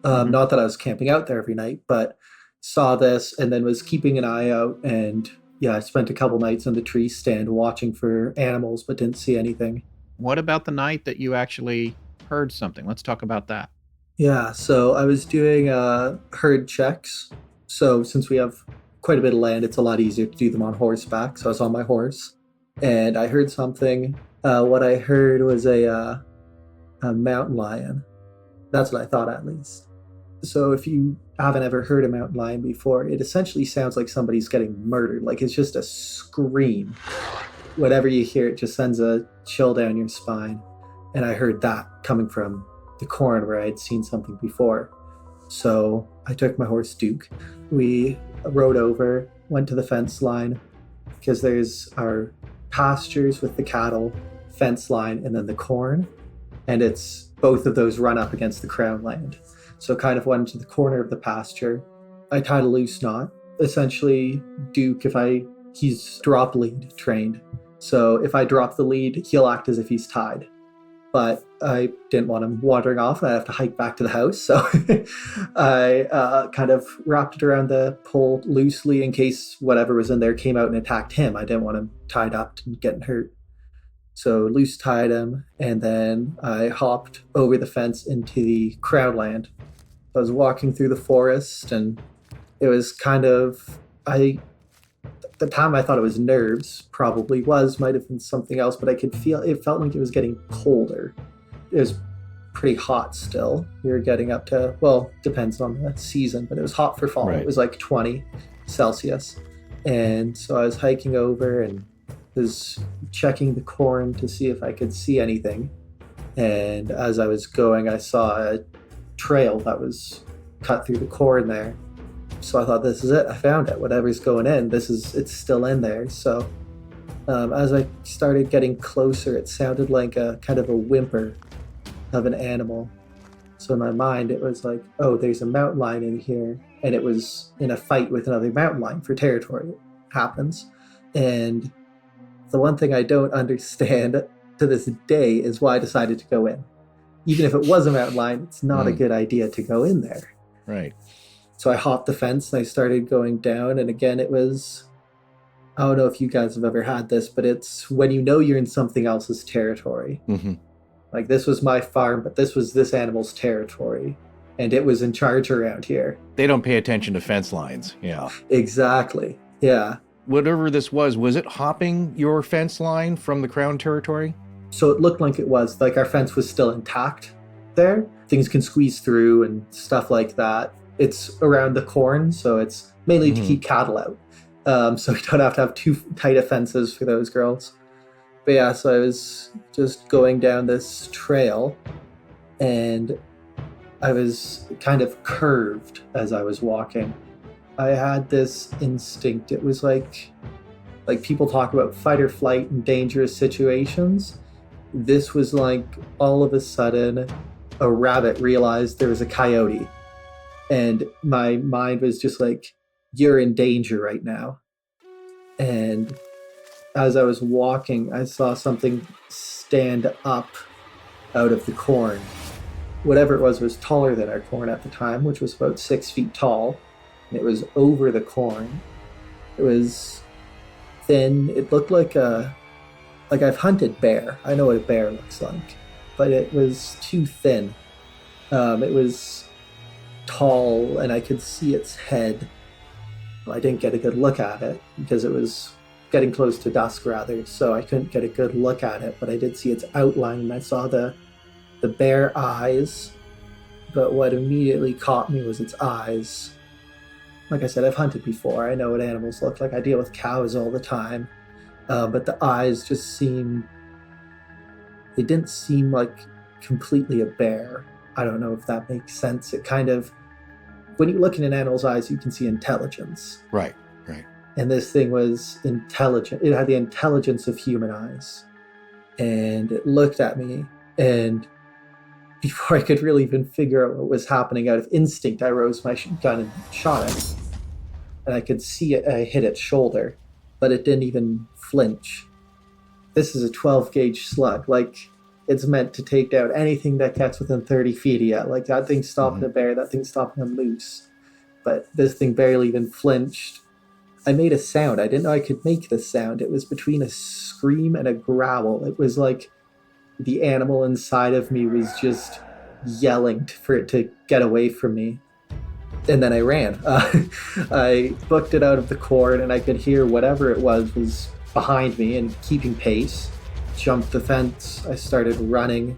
Not that I was camping out there every night, but saw this and then was keeping an eye out. And yeah, I spent a couple nights on the tree stand watching for animals, but didn't see anything. What about the night that you actually heard something? Let's talk about that. Yeah, so I was doing herd checks. So since we have quite a bit of land, it's a lot easier to do them on horseback. So I was on my horse and I heard something. What I heard was a mountain lion. That's what I thought, at least. So if you haven't ever heard a mountain lion before, it essentially sounds like somebody's getting murdered. Like it's just a scream. whenever you hear it, just sends a chill down your spine. And I heard that coming from the corn where I'd seen something before. So I took my horse Duke. We rode over, went to the fence line, because there's our pastures with the cattle, fence line, and then the corn. And it's both of those run up against the crown land. So kind of went to the corner of the pasture. I tied a loose knot. Essentially, Duke, he's drop lead trained. So if I drop the lead, he'll act as if he's tied. But I didn't want him wandering off and I have to hike back to the house. So I kind of wrapped it around the pole loosely in case whatever was in there came out and attacked him. I didn't want him tied up and getting hurt. So loose tied him, and then I hopped over the fence into the crown land. I was walking through the forest, and it was kind of, at the time I thought it was nerves, probably might have been something else, but I could feel, it felt like it was getting colder. It was pretty hot still. We were getting up to, well, depends on the season, but it was hot for fall. Right. It was like 20 Celsius. And so I was hiking over and was checking the corn to see if I could see anything. And as I was going, I saw a trail that was cut through the corn there. So I thought, this is it. I found it. Whatever's going in, it's still in there. So as I started getting closer, it sounded like a kind of a whimper of an animal. So in my mind, it was like, oh, there's a mountain lion in here. And it was in a fight with another mountain lion for territory. It happens. And the one thing I don't understand to this day is why I decided to go in. Even if it was a mountain lion, it's not a good idea to go in there. Right. So I hopped the fence and I started going down. And again, it was, I don't know if you guys have ever had this, but it's when you know you're in something else's territory. Mm-hmm. Like this was my farm, but this was this animal's territory. And it was in charge around here. They don't pay attention to fence lines. Yeah. Exactly. Yeah. Whatever this was it hopping your fence line from the crown territory? So it looked like it was. Like our fence was still intact there. Things can squeeze through and stuff like that. It's around the corn, so it's mainly to keep cattle out. So we don't have to have too tight of fences for those girls. But yeah, so I was just going down this trail, and I was kind of curved as I was walking. I had this instinct. It was like people talk about fight or flight in dangerous situations. This was like all of a sudden a rabbit realized there was a coyote. And my mind was just like, you're in danger right now. And as I was walking, I saw something stand up out of the corn. Whatever it was taller than our corn at the time, which was about 6 feet tall. And it was over the corn. It was thin. It looked like I've hunted bear. I know what a bear looks like. But it was too thin. It was tall, and I could see its head. Well, I didn't get a good look at it because it was getting close to dusk, rather, so I couldn't get a good look at it, but I did see its outline, and I saw the bare eyes, but what immediately caught me was its eyes. Like I said, I've hunted before. I know what animals look like. I deal with cows all the time, but the eyes just they didn't seem like completely a bear. I don't know if that makes sense. It kind of, when you look in an animal's eyes, you can see intelligence. Right. And this thing was intelligent. It had the intelligence of human eyes. And it looked at me, and before I could really even figure out what was happening, out of instinct, I rose my gun and shot it. And I could see it, I hit its shoulder, but it didn't even flinch. This is a 12-gauge slug. Like, it's meant to take down anything that gets within 30 feet of you. Like, that thing's stopping a bear, that thing's stopping a moose. But this thing barely even flinched. I made a sound. I didn't know I could make this sound. It was between a scream and a growl. It was like the animal inside of me was just yelling for it to get away from me. And then I ran. I booked it out of the corn, and I could hear whatever it was behind me and keeping pace. Jumped the fence. I started running,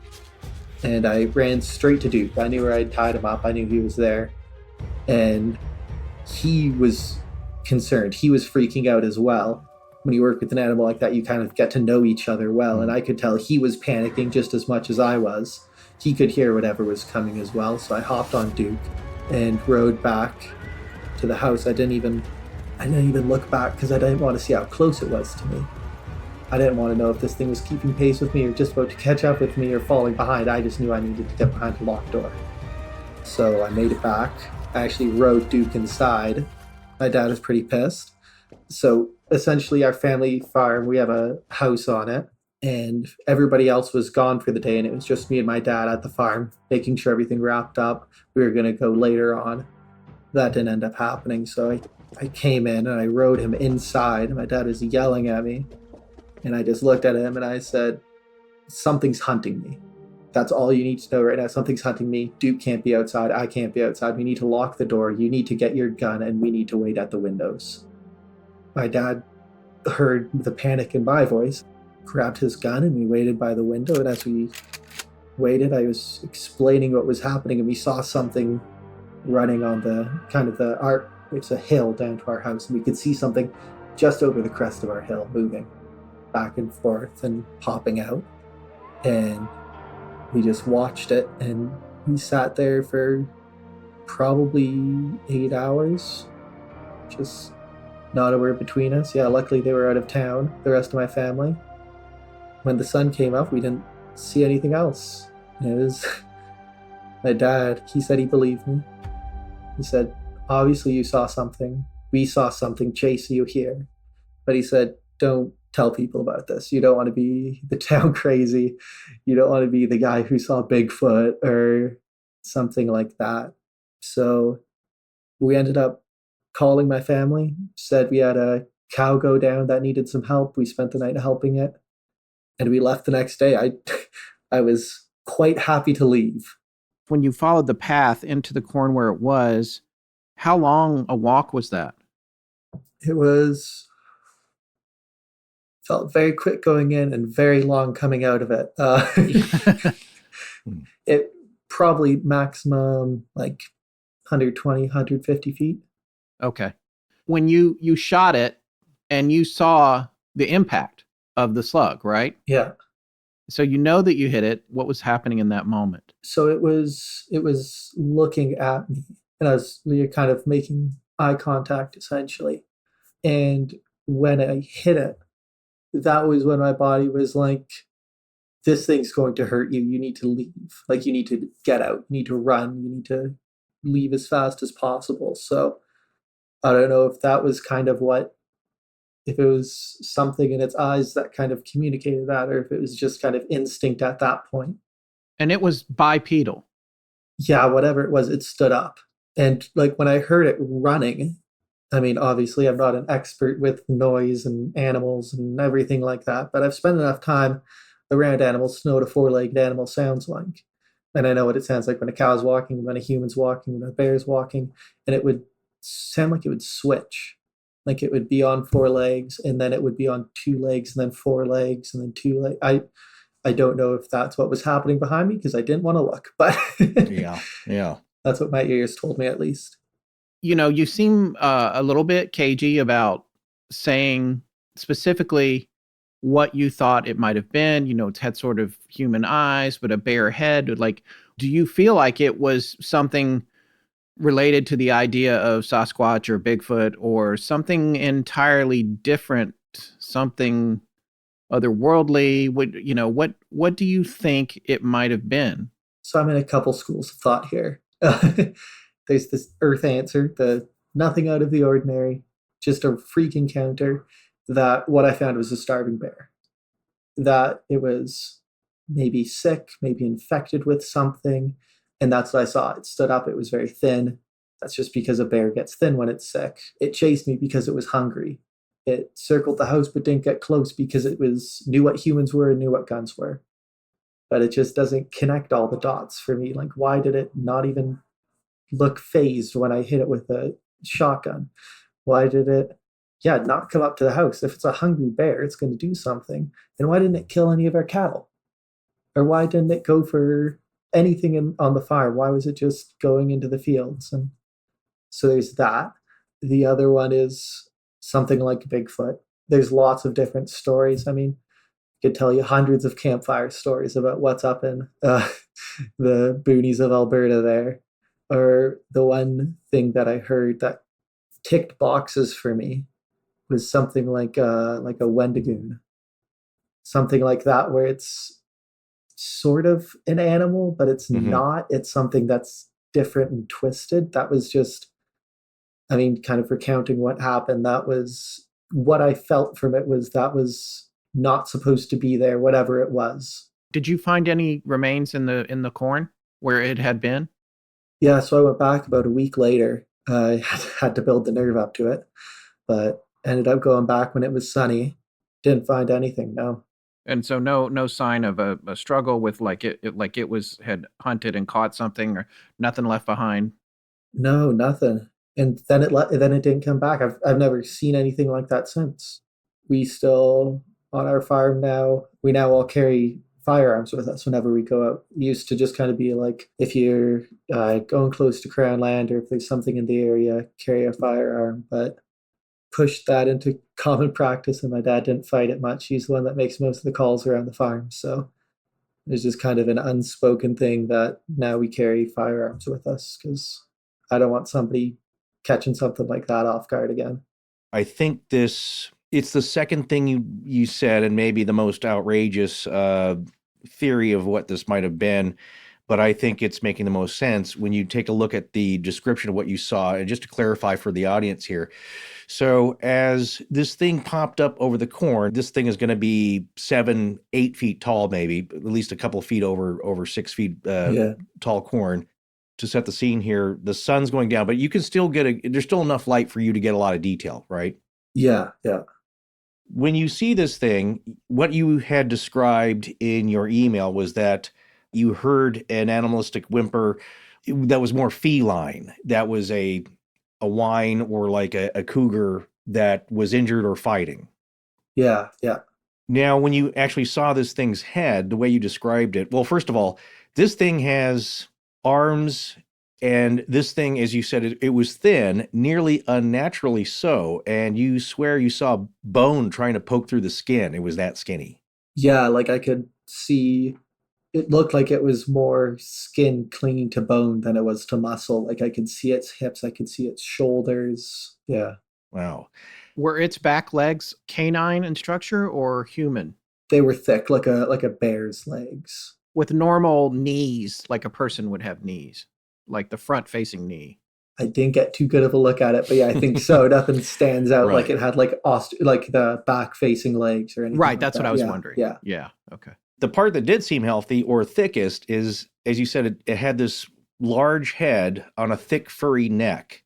and I ran straight to Duke. I knew where I'd tied him up. I knew he was there. And he was concerned. He was freaking out as well. when you work with an animal like that, you kind of get to know each other well. And I could tell he was panicking just as much as I was. He could hear whatever was coming as well. So I hopped on Duke and rode back to the house. I didn't even look back because I didn't want to see how close it was to me. I didn't want to know if this thing was keeping pace with me or just about to catch up with me or falling behind. I just knew I needed to get behind the locked door. So I made it back. I actually rode Duke inside. My dad was pretty pissed. So essentially our family farm, we have a house on it, and everybody else was gone for the day, and it was just me and my dad at the farm, making sure everything wrapped up. We were going to go later on. That didn't end up happening. So I came in and I rode him inside, and my dad was yelling at me. And I just looked at him and I said, something's hunting me. That's all you need to know right now. Something's hunting me. Duke can't be outside. I can't be outside. We need to lock the door. You need to get your gun, and we need to wait at the windows. My dad heard the panic in my voice, grabbed his gun, and we waited by the window. And as we waited, I was explaining what was happening, and we saw something running on it's a hill down to our house, and we could see something just over the crest of our hill moving back and forth and popping out. And we just watched it, and we sat there for probably 8 hours, just not a word between us. Yeah, luckily they were out of town, the rest of my family. When the sun came up, we didn't see anything else. It was my dad. He said he believed me. He said, obviously you saw something. We saw something chase you here. But he said, don't tell people about this. You don't want to be the town crazy. You don't want to be the guy who saw Bigfoot or something like that. So we ended up calling my family, said we had a cow go down that needed some help. We spent the night helping it, and we left the next day. I was quite happy to leave. When you followed the path into the corn where it was, how long a walk was that? It felt very quick going in and very long coming out of it. It probably maximum like 120, 150 feet. Okay. When you shot it and you saw the impact of the slug, right? Yeah. So you know that you hit it. What was happening in that moment? So it was looking at me, and we were kind of making eye contact essentially. And when I hit it, that was when my body was like, this thing's going to hurt you. You need to leave. Like, you need to get out. You need to run. You need to leave as fast as possible. So I don't know if that was kind of if it was something in its eyes that kind of communicated that, or if it was just kind of instinct at that point. And it was bipedal. Yeah, whatever it was, it stood up. And like when I heard it running, I mean, obviously I'm not an expert with noise and animals and everything like that, but I've spent enough time around animals to know what a four-legged animal sounds like. And I know what it sounds like when a cow's walking, when a human's walking, when a bear's walking, and it would sound like it would switch. Like it would be on 4 legs, and then it would be on 2 legs, and then 4 legs, and then 2 legs. I don't know if that's what was happening behind me because I didn't want to look, but yeah. That's what my ears told me at least. You know, you seem a little bit cagey about saying specifically what you thought it might have been. You know, it's had sort of human eyes, but a bare head. Like, do you feel like it was something related to the idea of Sasquatch or Bigfoot, or something entirely different, something otherworldly? What do you think it might have been? So I'm in a couple schools of thought here. There's this Earth answer, the nothing out of the ordinary, just a freak encounter, that what I found was a starving bear. That it was maybe sick, maybe infected with something, and that's what I saw. It stood up, it was very thin. That's just because a bear gets thin when it's sick. It chased me because it was hungry. It circled the house but didn't get close because it knew what humans were and knew what guns were. But it just doesn't connect all the dots for me. Like, why did it not even look phased when I hit it with a shotgun? Why did it, not come up to the house? If it's a hungry bear, it's going to do something. And why didn't it kill any of our cattle? Or why didn't it go for anything on the farm? Why was it just going into the fields? And so there's that. The other one is something like Bigfoot. there's lots of different stories. I mean, I could tell you hundreds of campfire stories about what's up in the boonies of Alberta there. Or the one thing that I heard that ticked boxes for me was something like a Wendigoon, something like that, where it's sort of an animal, but it's not. It's something that's different and twisted. That was just, I mean, kind of recounting what happened. That was what I felt from it, was that was not supposed to be there, whatever it was. Did you find any remains in the corn where it had been? Yeah, so I went back about a week later. I had to build the nerve up to it, but ended up going back when it was sunny. Didn't find anything, no. And so no sign of a struggle with like it was had hunted and caught something, or nothing left behind. No, nothing. And then it didn't come back. I've never seen anything like that since. We still, on our farm now, we now all carry firearms with us whenever we go out. It used to just kind of be like, if you're going close to Crown land, or if there's something in the area, carry a firearm. But pushed that into common practice, and my dad didn't fight it much. He's the one that makes most of the calls around the farm. So it's just kind of an unspoken thing that now we carry firearms with us, because I don't want somebody catching something like that off guard again. I think it's the second thing you said, and maybe the most outrageous theory of what this might have been, but I think it's making the most sense when you take a look at the description of what you saw. And just to clarify for the audience here, so as this thing popped up over the corn, this thing is going to be 7-8 feet tall, maybe at least a couple feet over 6 feet tall corn. To set the scene here, the sun's going down, but you can still there's still enough light for you to get a lot of detail, right? Yeah. When you see this thing, what you had described in your email was that you heard an animalistic whimper that was more feline. That was a whine, or like a cougar that was injured or fighting. Yeah. Now, when you actually saw this thing's head, the way you described it, well, first of all, this thing has arms, and this thing, as you said, it was thin, nearly unnaturally so, and you swear you saw bone trying to poke through the skin. It was that skinny. Yeah, like I could see, it looked like it was more skin clinging to bone than it was to muscle. Like I could see its hips, I could see its shoulders. Yeah. Wow. Were its back legs canine in structure or human? They were thick, like a bear's legs. With normal knees, like a person would have knees, like the front-facing knee. I didn't get too good of a look at it, but yeah, I think so. Nothing stands out like it had like the back-facing legs or anything. Right, like that's that. what I was wondering. Yeah, okay. The part that did seem healthy or thickest is, as you said, it had this large head on a thick furry neck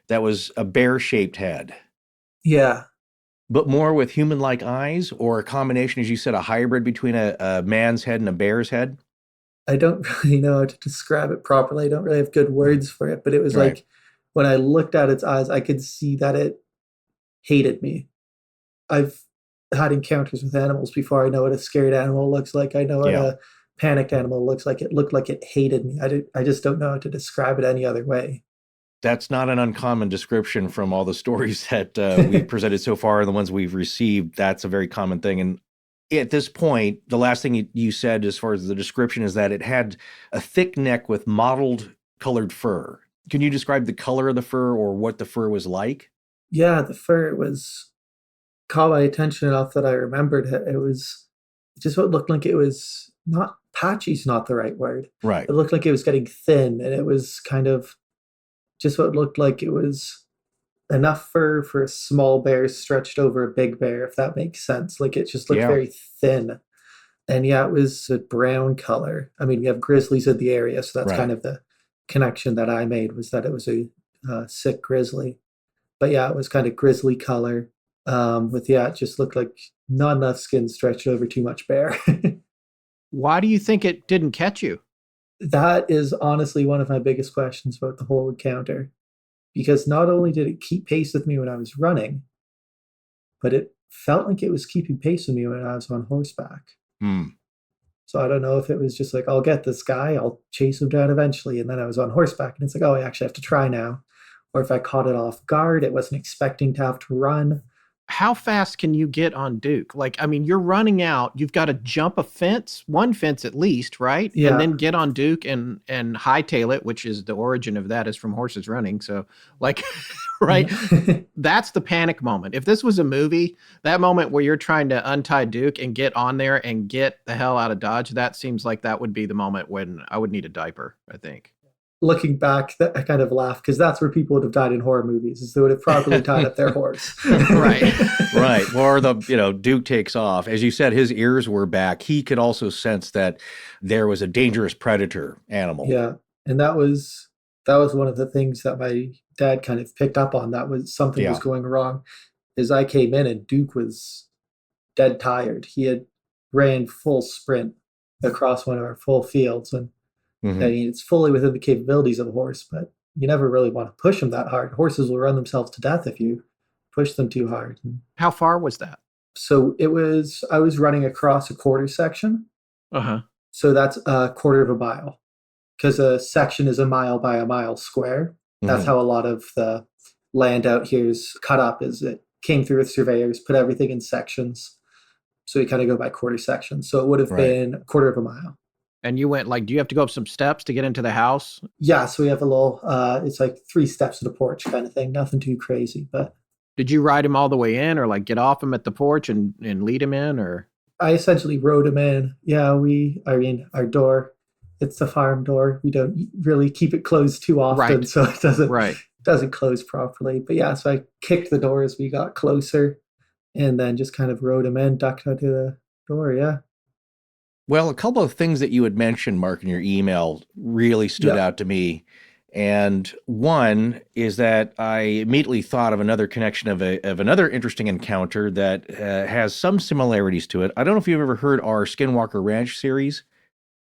that was a bear-shaped head. Yeah. But more with human-like eyes, or a combination, as you said, a hybrid between a man's head and a bear's head? I don't really know how to describe it properly. I don't really have good words for it, but it was like, when I looked at its eyes, I could see that it hated me. I've had encounters with animals before. I know what a scared animal looks like. I know what a panicked animal looks like. It looked like it hated me. I just don't know how to describe it any other way. That's not an uncommon description from all the stories that we've presented so far and the ones we've received. That's a very common thing. And at this point, the last thing you said as far as the description is that it had a thick neck with mottled colored fur. Can you describe the color of the fur or what the fur was like? Yeah, the fur caught my attention enough that I remembered it. It was just what looked like it was not patchy's not the right word. Right. It looked like it was getting thin, and it was kind of just what looked like it was enough fur for a small bear stretched over a big bear, if that makes sense. Like it just looked very thin. And yeah, it was a brown color. I mean, we have grizzlies in the area, so that's kind of the connection that I made, was that it was a sick grizzly. But yeah, it was kind of grizzly color. It just looked like not enough skin stretched over too much bear. Why do you think it didn't catch you? That is honestly one of my biggest questions about the whole encounter. Because not only did it keep pace with me when I was running, but it felt like it was keeping pace with me when I was on horseback. So I don't know if it was just like, I'll get this guy, I'll chase him down eventually. And then I was on horseback and it's like, oh, I actually have to try now. Or if I caught it off guard, it wasn't expecting to have to run. how fast can you get on Duke? Like, I mean, you're running out. You've got to jump a fence, one fence at least, right? Yeah. And then get on Duke and hightail it, which is the origin of that is from horses running. So, like, right? That's the panic moment. If this was a movie, that moment where you're trying to untie Duke and get on there and get the hell out of Dodge, that seems like that would be the moment when I would need a diaper, I think. Looking back, I kind of laugh because that's where people would have died in horror movies, is they would have probably tied up their horse. Right. Right. Or Duke takes off. As you said, his ears were back. He could also sense that there was a dangerous predator animal. Yeah. And that was one of the things that my dad kind of picked up on. That was something was going wrong. As I came in and Duke was dead tired. He had ran full sprint across one of our full fields. And I mean, it's fully within the capabilities of a horse, but you never really want to push them that hard. Horses will run themselves to death if you push them too hard. How far was that? So I was running across a quarter section. Uh-huh. So that's a quarter of a mile, because a section is a mile by a mile square. That's how a lot of the land out here is cut up, is it came through with surveyors, put everything in sections. So we kind of go by quarter sections. So it would have been a quarter of a mile. And you went, like, do you have to go up some steps to get into the house? Yeah, so we have a little, it's like 3 steps to the porch kind of thing. Nothing too crazy, but. Did you ride him all the way in, or like get off him at the porch and lead him in, or? I essentially rode him in. Yeah, our door, it's the farm door. We don't really keep it closed too often, so it doesn't close properly. But yeah, so I kicked the door as we got closer and then just kind of rode him in, ducked out to the door, yeah. Well, a couple of things that you had mentioned, Mark, in your email really stood out to me. And one is that I immediately thought of another connection of another interesting encounter that has some similarities to it. I don't know if you've ever heard our Skinwalker Ranch series.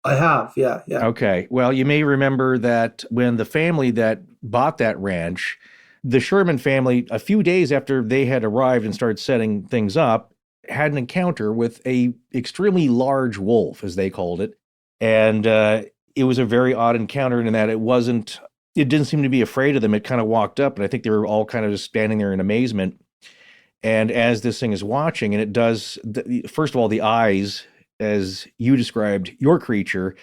I have, yeah. Okay. Well, you may remember that when the family that bought that ranch, the Sherman family, a few days after they had arrived and started setting things up, had an encounter with a extremely large wolf, as they called it. And it was a very odd encounter in that it didn't seem to be afraid of them. It kind of walked up, and I think they were all kind of just standing there in amazement. And as this thing is watching, and it does, first of all, the eyes, as you described your creature,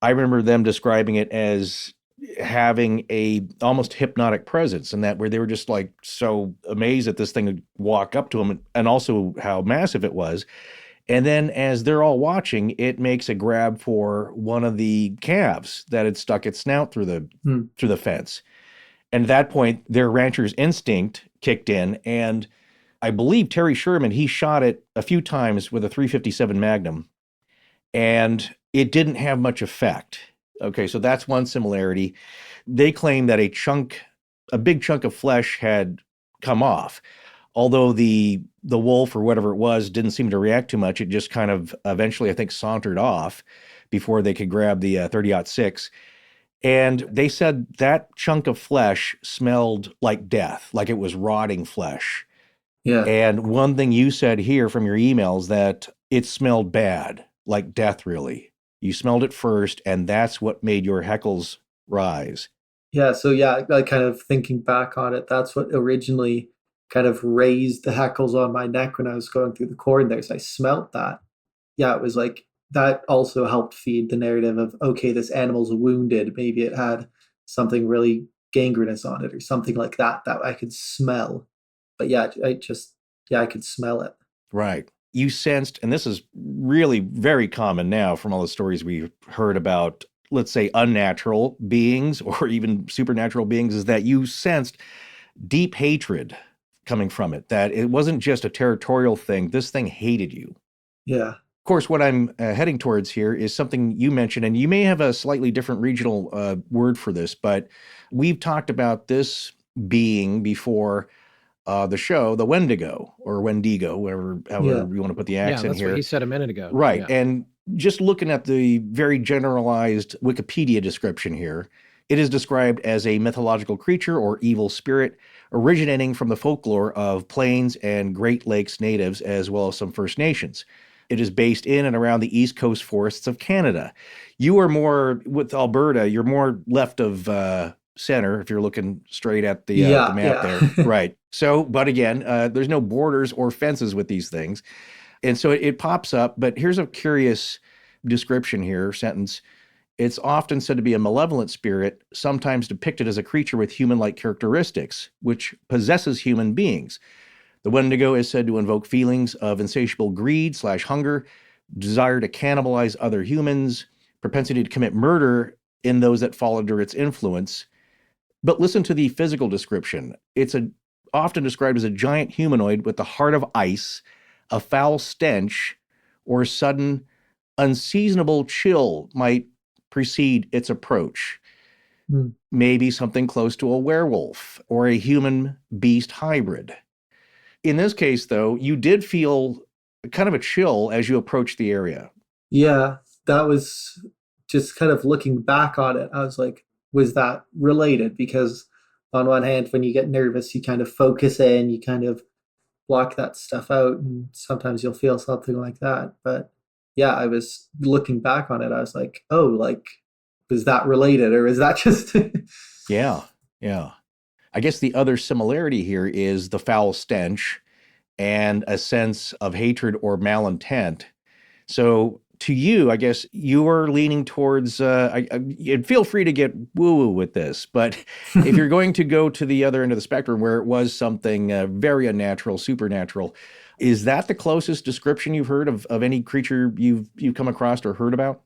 I remember them describing it as having a almost hypnotic presence, and that where they were just like so amazed that this thing would walk up to them, and also how massive it was. And then as they're all watching, it makes a grab for one of the calves that had stuck its snout through the fence. And at that point, their rancher's instinct kicked in, and I believe Terry Sherman, he shot it a few times with a .357 Magnum, and it didn't have much effect. Okay, so that's one similarity. They claim that a big chunk of flesh had come off. Although the wolf or whatever it was didn't seem to react too much, it just kind of eventually, I think, sauntered off before they could grab the .30-06. And they said that chunk of flesh smelled like death, like it was rotting flesh. Yeah. And one thing you said here from your emails that it smelled bad, like death, really. You smelled it first, and that's what made your heckles rise. Yeah, so like kind of thinking back on it, that's what originally kind of raised the heckles on my neck when I was going through the cord there. So I smelt that. Yeah, it was like that also helped feed the narrative of, okay, this animal's wounded. Maybe it had something really gangrenous on it or something like that I could smell. But yeah, I could smell it. Right. You sensed, and this is really very common now from all the stories we've heard about, let's say, unnatural beings or even supernatural beings, is that you sensed deep hatred coming from it, that it wasn't just a territorial thing. This thing hated you. Yeah. Of course, what I'm heading towards here is something you mentioned, and you may have a slightly different regional word for this, but we've talked about this being before the show, the Wendigo or Wendigo, however you want to put the accent that's here. what he said a minute ago. Right. Yeah. And just looking at the very generalized Wikipedia description here, it is described as a mythological creature or evil spirit originating from the folklore of Plains and Great Lakes natives, as well as some First Nations. It is based in and around the East Coast forests of Canada. You are more, with Alberta, you're more left of center if you're looking straight at the map there. Right. So, but again, there's no borders or fences with these things. And so it pops up. But here's a curious description here, sentence. It's often said to be a malevolent spirit, sometimes depicted as a creature with human-like characteristics, which possesses human beings. The Wendigo is said to invoke feelings of insatiable greed/hunger, desire to cannibalize other humans, propensity to commit murder in those that fall under its influence. But listen to the physical description. It's often described as a giant humanoid with the heart of ice, a foul stench, or sudden unseasonable chill might precede its approach. Maybe something close to a werewolf or a human-beast hybrid. In this case, though, you did feel kind of a chill as you approached the area. Yeah, that was just kind of looking back on it. I was like, was that related? Because on one hand, when you get nervous, you kind of focus in, you kind of block that stuff out, and sometimes you'll feel something like that. But yeah, I was looking back on it. I was like, oh, like, was that related, or is that just... Yeah. I guess the other similarity here is the foul stench and a sense of hatred or malintent. So to you, I guess you are leaning towards, you'd feel free to get woo-woo with this, but if you're going to go to the other end of the spectrum where it was something very unnatural, supernatural, is that the closest description you've heard of any creature you've come across or heard about?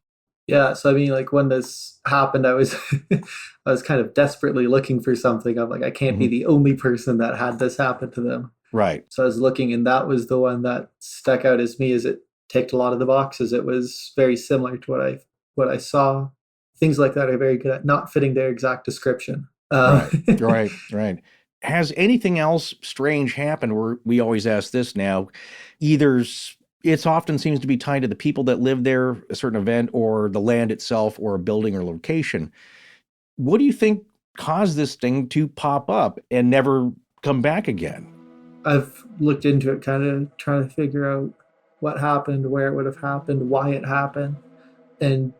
Yeah, so I mean, like when this happened, I was I was kind of desperately looking for something. I'm like, I can't be the only person that had this happen to them. Right. So I was looking, and that was the one that stuck out as me, as it ticked a lot of the boxes. It was very similar to what I saw. Things like that are very good at not fitting their exact description. Right. Has anything else strange happened? We always ask this now. Either it often seems to be tied to the people that live there, a certain event, or the land itself, or a building or location. What do you think caused this thing to pop up and never come back again? I've looked into it, kind of trying to figure out what happened, where it would have happened, why it happened. And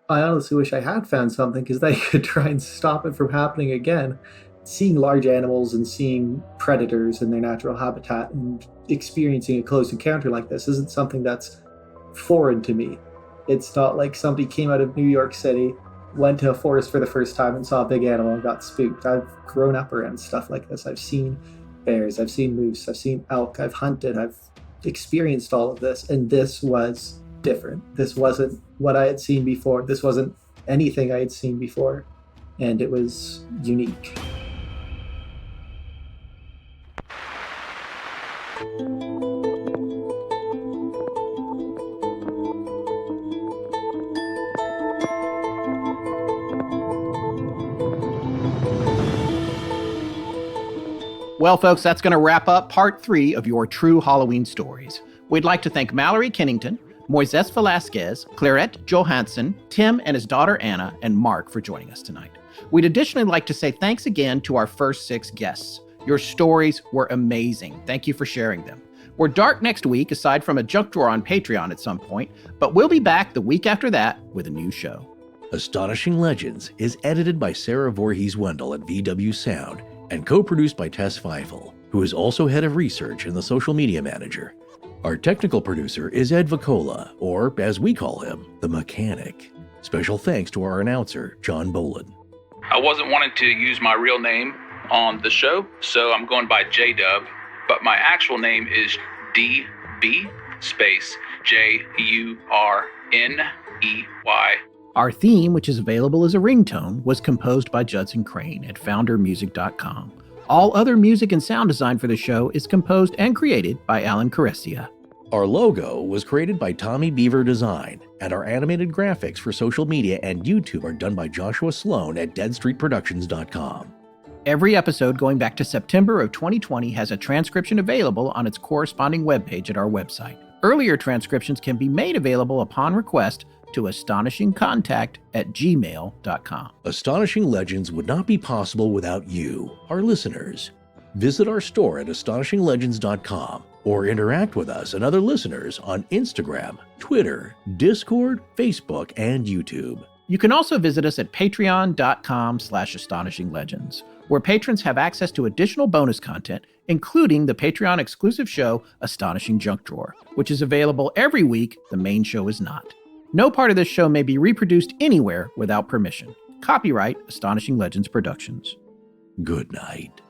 I honestly wish I had found something, because they could try and stop it from happening again. Seeing large animals and seeing predators in their natural habitat and experiencing a close encounter like this isn't something that's foreign to me. It's not like somebody came out of New York City, went to a forest for the first time and saw a big animal and got spooked. I've grown up around stuff like this. I've seen bears, I've seen moose, I've seen elk, I've hunted, I've experienced all of this, and this was different. This wasn't what I had seen before. This wasn't anything I had seen before, and it was unique. Well, folks, that's going to wrap up part 3 of your True Halloween Stories. We'd like to thank Mallory Kennington, Moises Velasquez, Clarette Johansson, Tim and his daughter Anna, and Mark for joining us tonight. We'd additionally like to say thanks again to our first 6 guests. Your stories were amazing. Thank you for sharing them. We're dark next week, aside from a junk drawer on Patreon at some point, but we'll be back the week after that with a new show. Astonishing Legends is edited by Sarah Voorhees-Wendell at VW Sound and co-produced by Tess Feifel, who is also head of research and the social media manager. Our technical producer is Ed Vicola, or as we call him, the Mechanic. Special thanks to our announcer, John Boland. I wasn't wanting to use my real name on the show, so I'm going by J-Dub, but my actual name is DB space JURNEY. Our theme, which is available as a ringtone, was composed by Judson Crane at foundermusic.com. All other music and sound design for the show is composed and created by Alan Caressia. Our logo was created by Tommy Beaver Design, and our animated graphics for social media and YouTube are done by Joshua Sloan at deadstreetproductions.com. Every episode going back to September of 2020 has a transcription available on its corresponding webpage at our website. Earlier transcriptions can be made available upon request to astonishingcontact@gmail.com. Astonishing Legends would not be possible without you, our listeners. Visit our store at astonishinglegends.com or interact with us and other listeners on Instagram, Twitter, Discord, Facebook, and YouTube. You can also visit us at patreon.com/astonishinglegends, where patrons have access to additional bonus content, including the Patreon exclusive show, Astonishing Junk Drawer, which is available every week. The main show is not. No part of this show may be reproduced anywhere without permission. Copyright Astonishing Legends Productions. Good night.